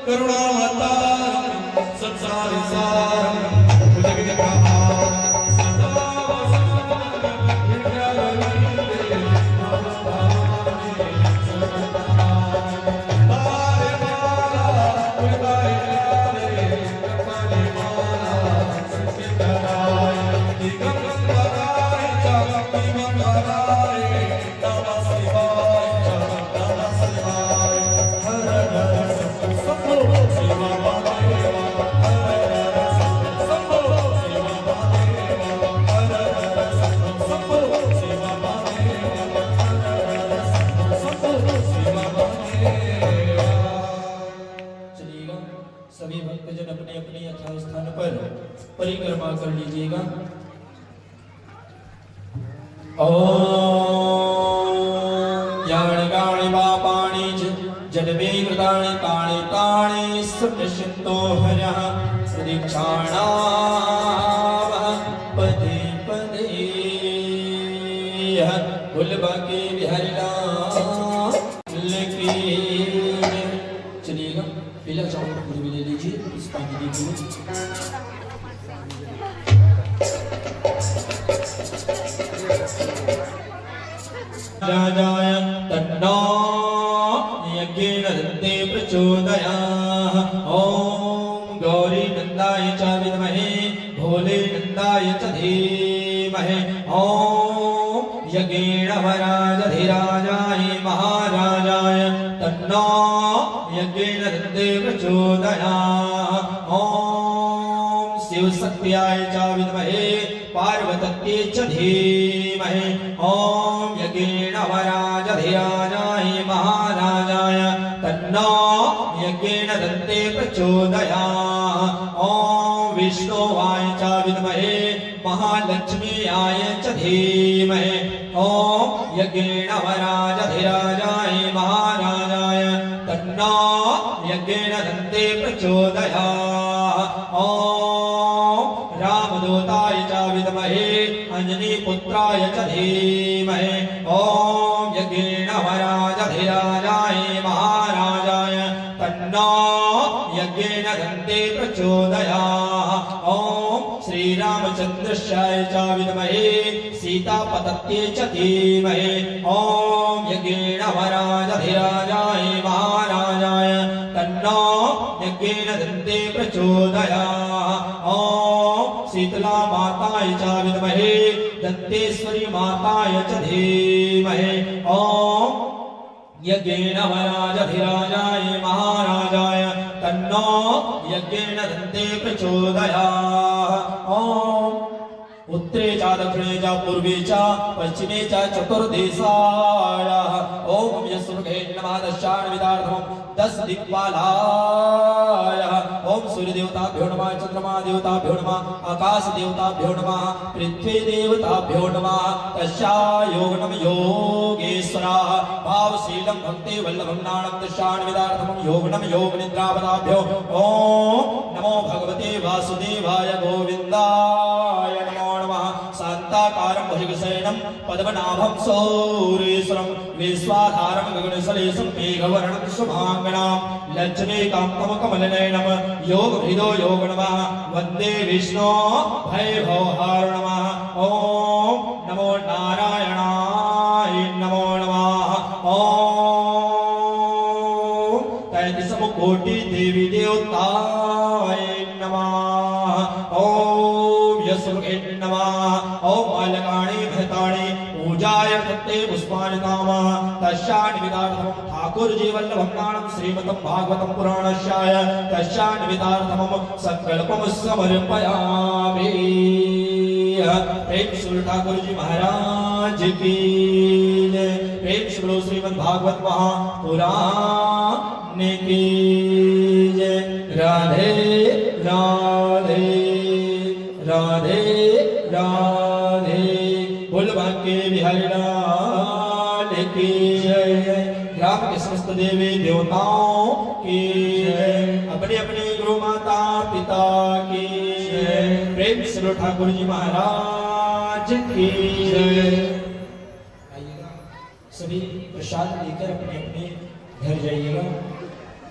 करुणावतारम संसार सारम भुजग जगहार सदा वसंतम विद्यावतीते नमस्तारे बारे माला उदारे काले कपाले माला संस्कृतराय दिगंबराय चाकि मंगलाय नमः शिवाय नमः शिवाय हर हर शंभो शिव महादेवा हर हर शंभो शिव महादेवा हर हर शंभो शिव महादेवा हर हर शंभो शिव महादेवा। चलिएगा सभी भक्तजन अपने अपने यथा स्थान पर परिक्रमा कर लीजिएगा। ओम यानि कानि पापानि च जन्मे कृतानि तानि तानि संनिश्चिन्तो हरः प्रदीक्षाणामः पदे पदे गुलबाके बिहारीलाल की। चलिएगा पीला चावल पूरी भी ले लीजिए, इस पानी दीजिए। राजाय तन्नो यज्ञेन दत्ते प्रचोदयात्। ओम गौरी नंदाय च विद्महे भोले नंदाय च धीमहि। ओम यज्ञेन वराजधिराजाय महाराजाय तन्नो यज्ञेन दत्ते प्रचोदयात्। ओम शिव शक्त्याय च विद्महे पार्वत्यै च धीमहि। ओम यज्ञेन वराजधिराजाय महाराजाय तन्नो यज्ञेन दत्ते प्रचोदयात्। ओम विष्णुवाय च विद्महे महालक्ष्म्याय च धीमहि। ओम यज्ञेन वराजधिराजाय महाराजाय तन्नो यज्ञेन दत्ते प्रचोदयात्। ओम रामदूताय च विद्महे अंजनीपुत्राय च धीमहि। ओम यज्ञेन वराजधिराजाय महाराजाय तन्नो यज्ञेन दत्ते प्रचोदयात्। ओम श्रीरामचन्द्रस्याय च विद्महे सीतापतये च धीमहि। ओम यज्ञेन वराजधिराजाय महाराजाय तन्नो यज्ञेन दत्ते प्रचोदयात्। ओम शीतला माताय च विद्महे दत्तेश्वरी माताय च धीमहि। ओम यज्ञेन वराजधिराजाय महाराजाय तन्नो यज्ञेन दत्ते प्रचोदयात्। ओम उत्तरे च दक्षिणे च पूर्वे च पश्चिमे च चतुर्दिशायाः। ओम यस्मुखे नमः दशान्वितार्थं 10 दिक्पालाय। ओम सूर्य देवताभ्यो नमः चंद्रमा देवताभ्यो नमः आकाश देवताभ्यो नमः पृथ्वी देवताभ्यो नमः तस्यायोगनं योगेश्वराः भावशीलं भक्ति वल्लभं नाणं दशान्वितार्थं योगनं योगनिद्रापदाभ्यो। ओम नमो भगवते वासुदेवाय गोविन्दाय नमो नमः। शान्ताकारं भुजगशयनं पद्मनाभं सौरेश्वरं विश्वाधारं गगनसलेशं मेघवर्णं शुभांगनां लक्ष्मीकान्तं कमलनयनं योगभृदो योग नमः वन्दे विष्णो भयभवहार नमः। ओम नमो नारायणाय नमो नमः। ओम 33 कोटि देवी देवताय नमः। ओम यस्मुखे नमः। ओम मालकाणि भयताणि पूजाय तत्ते पुष्पाणि कामः तस्यान्वितार्थं ठाकुर जी वल्लभं नाणं श्रीमतं भागवतं पुराणस्याय तस्यान्वितार्थं संकल्पं समर्पयामि। प्रेम श्री ठाकुर जी महाराज की जय। प्रेम श्री श्रीमद् भागवत महापुराण की जय। राधे राधे राधे राधे बोलबाके बिहारीलाल की जय। ग्राम के समस्त देवी देवताओं की जय। अपने अपने गुरु माता पिता की जय। प्रेम श्री ठाकुर जी महाराज की जय। सभी प्रसाद लेकर अपने अपने घर जाइएगा,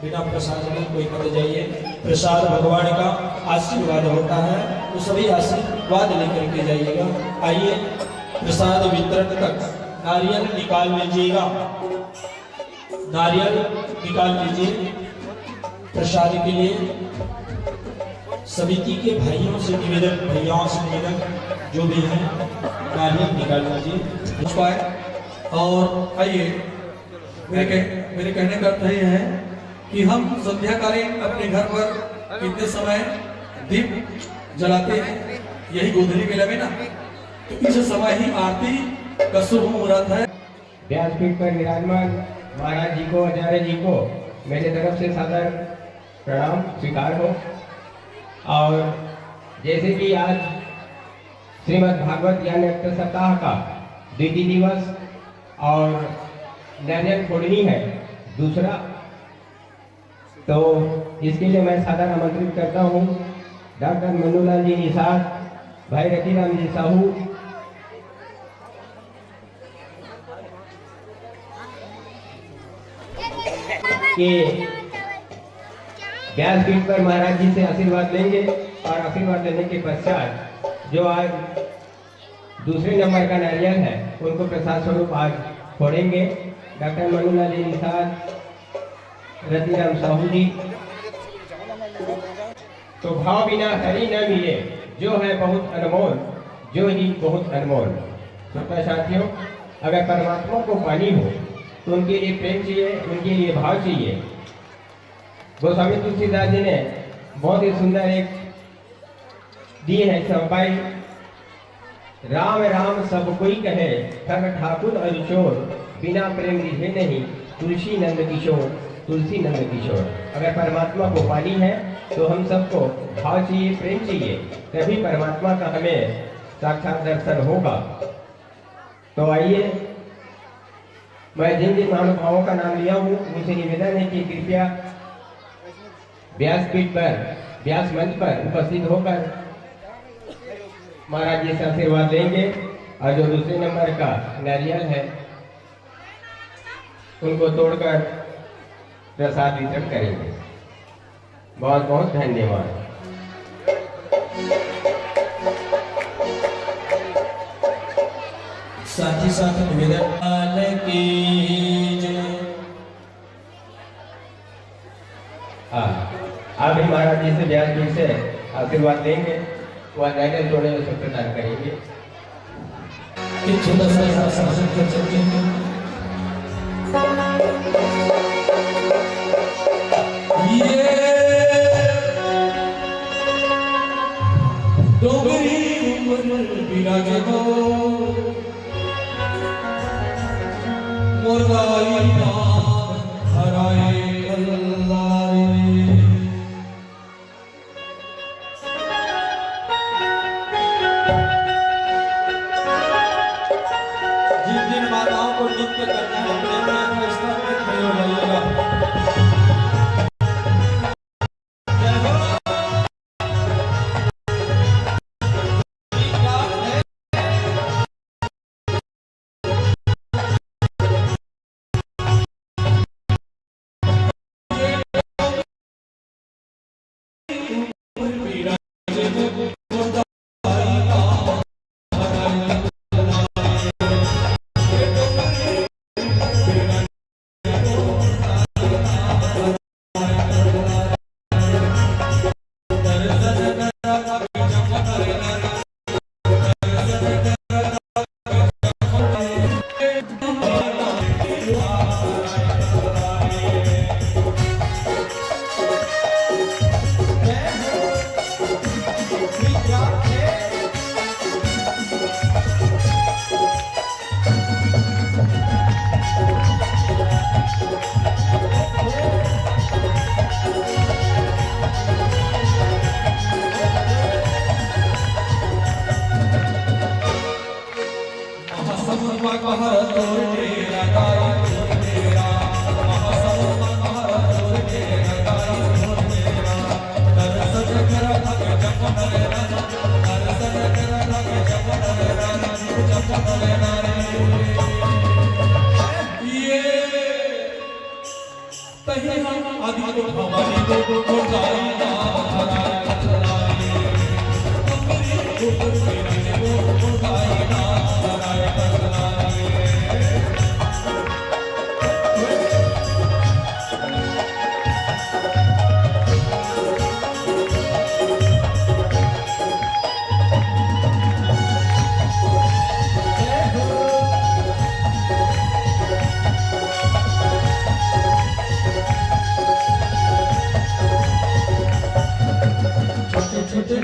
बिना प्रसाद में कोई मत जाइए। प्रसाद भगवान का आशीर्वाद होता है, तो सभी आशीर्वाद लेकर के जाइएगा। आइए प्रसाद वितरण तक नारियल निकाल लीजिएगा, नारियल निकाल लीजिए प्रसाद के लिए। समिति के भाइयों से निवेदन, भैयाओं से निवेदन, जो भी है नारियल निकाल लीजिए। और आइए मेरे कहने का अर्थ यह है कि हम संध्याकालीन अपने घर पर कितने समय दीप जलाते हैं, यही गोधूली बेला में ना, तो इस समय ही आरती का शुभ मुहूर्त है। व्यासपीठ पर विराजमान महाराज जी को, आचार्य जी को मेरे तरफ से सादर प्रणाम स्वीकार हो। और जैसे कि आज श्रीमद् भागवत ज्ञान सप्ताह का द्वितीय दिवस और नारियल फोड़नी है। दूसरा तो इसके लिए मैं सादर आमंत्रित करता हूँ डॉक्टर मन्नूलाल जी निषाद, भाई रतीराम जी साहू, के व्यासपीठ पर महाराज जी से आशीर्वाद लेंगे और आशीर्वाद लेने के पश्चात जो आज दूसरे नंबर का नारियल है उनको प्रसाद स्वरूप आज फोड़ेंगे। डॉक्टर मन्नूलाल जी निषाद, रतीराम साहू जी। तो भाव बिना हरि न मिले, जो है बहुत अनमोल, जो ही बहुत अनमोल। श्रोता साथियों, अगर परमात्मा को पानी हो तो उनके लिए प्रेम चाहिए, उनके लिए भाव चाहिए। गोस्वामी तुलसीदास जी ने बहुत ही सुंदर एक दी है चौपाई, राम राम सब कोई कहे, ठग ठाकुर और चोर, बिना प्रेम रिझे नहीं, तुलसी नंद किशोर, तुलसी नंद किशोर। अगर परमात्मा को पानी है तो हम सबको भाव चाहिए, प्रेम चाहिए, तभी परमात्मा का हमें साक्षात दर्शन होगा। तो आइए, मैं जिन जिन महानुभावों का नाम लिया हूँ उनसे निवेदन है कि कृपया व्यासपीठ पर, व्यास मंच पर उपस्थित होकर महाराज जी से आशीर्वाद लेंगे और जो दूसरे नंबर का नारियल है उनको तोड़कर प्रसाद वितरण करेंगे। बहुत बहुत धन्यवाद। साथ ही साथ निवेदन कीजिए। आप भी महाराज जी से व्यासपीठ से आशीर्वाद लेंगे, वह नारियल तोड़े उसे प्रदान करेंगे। एक छोटा सा शासन कर सकते हैं। ये डोगरी उमर विराजे हो, मुर्गाई नाम हराए अल्लाह रे। जिन जिन माताओं को नृत्य करना है अपने स्तर पे खड़े हो जाइएगा। छोटे छोटे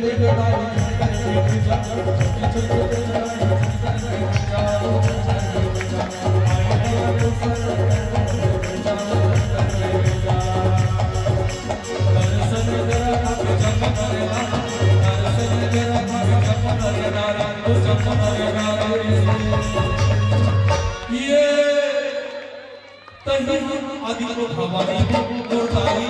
तही आदि को भवानी मुर्दाई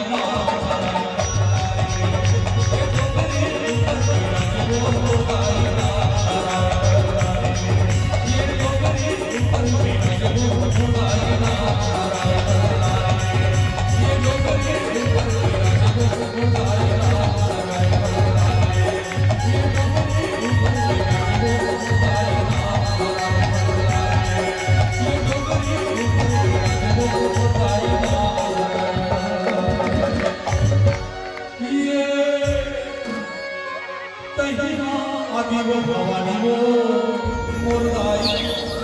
भवानी वो मुर्दाई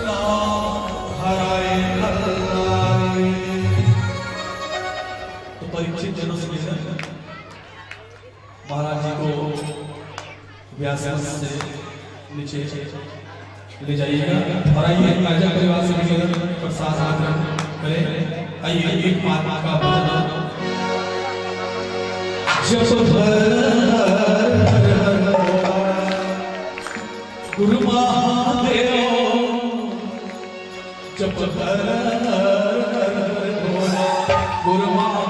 नाम हराए हराए। तो परीक्षित जनों से महाराज जी को व्यास से नीचे ले जाइएगा और आइए राजा परिवार से निवेदन प्रसाद ग्रहण करें। आइए एक माता का भजन गुरु महादेव जप गुरु महादेव।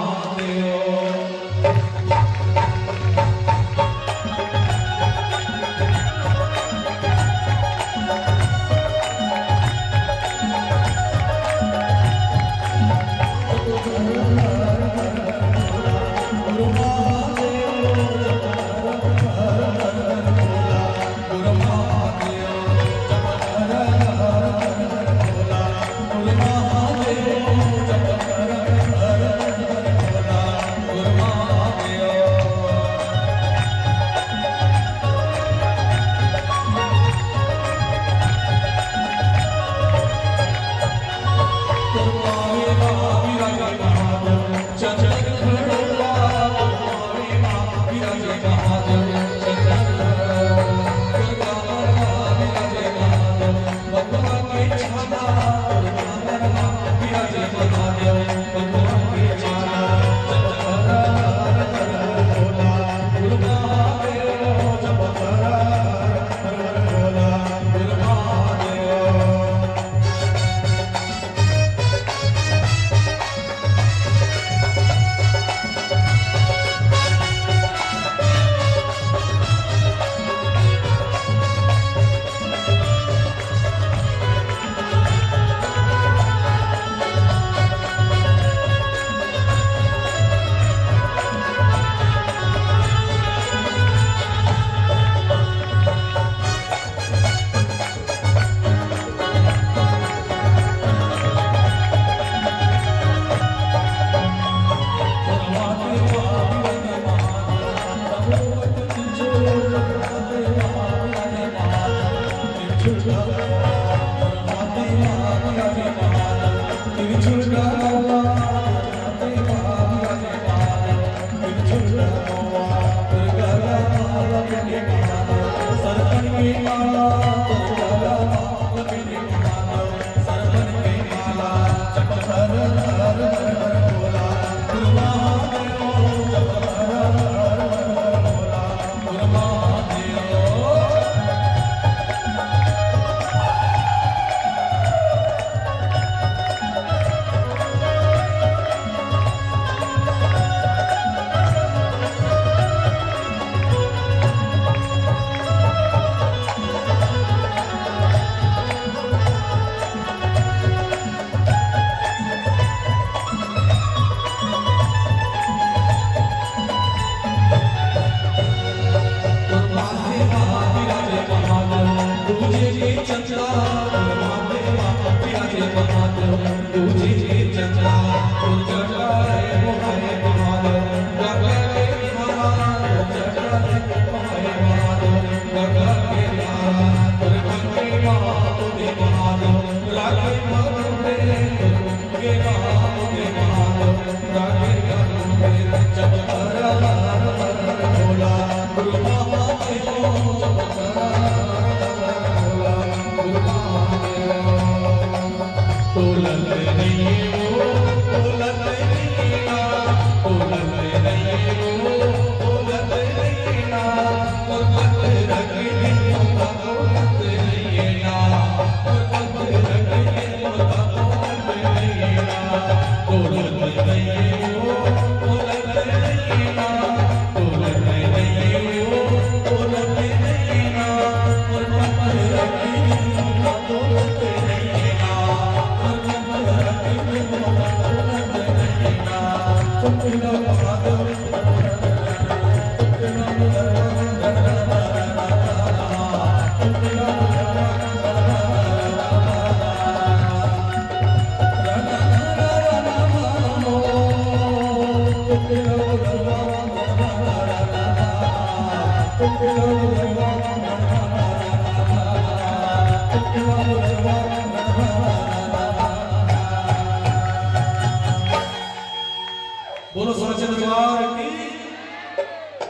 बोलो सच्चे दरबार की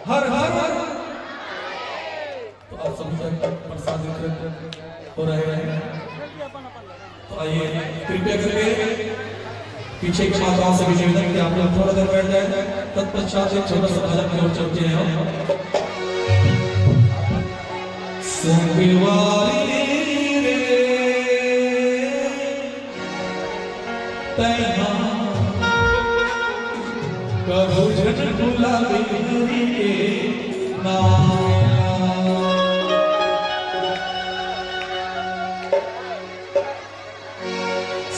हर हर हर। तो आप सभी का प्रसाद वितरण हो रहे हैं, तो आइए कृपया करके पीछे की माताओं से भी निवेदन कि आप लोग थोड़ा देर बैठ जाए, तत्पश्चात एक छोटा सा भजन की ओर चलते हैं हम। संगवारी रे तैना कबू झट गुलाबी के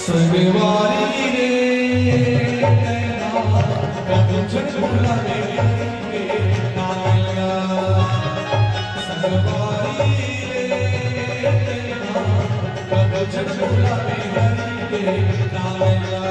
संगवारी रे तैना कबू झट गुलाबी के नाया संगवारी रे तैना कबू झट गुलाबी के नाया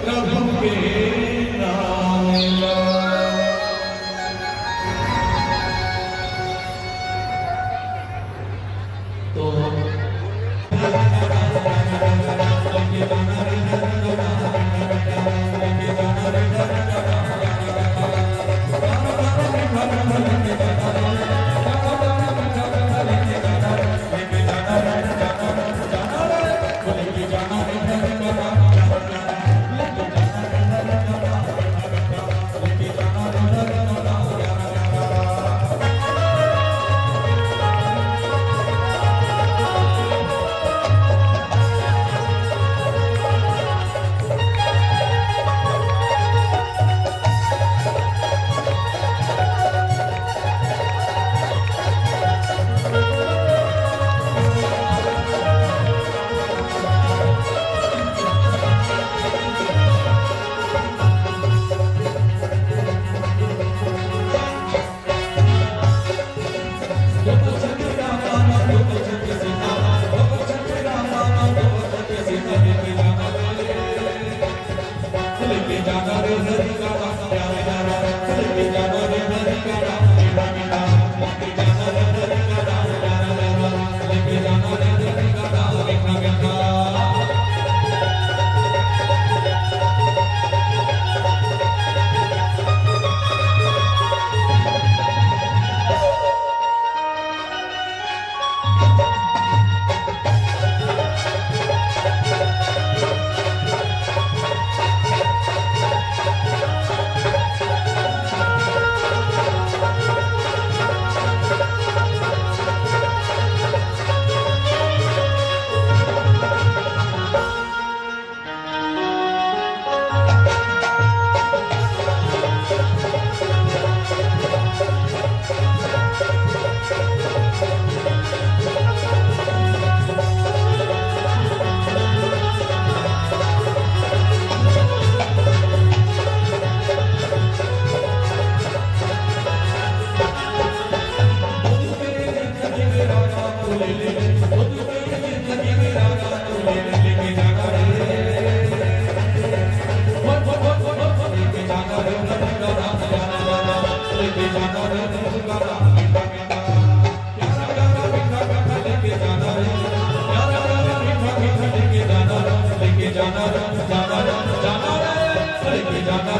प्रभु के नाम तो जाना रे, जाना रे, जाना रे, लेके जाना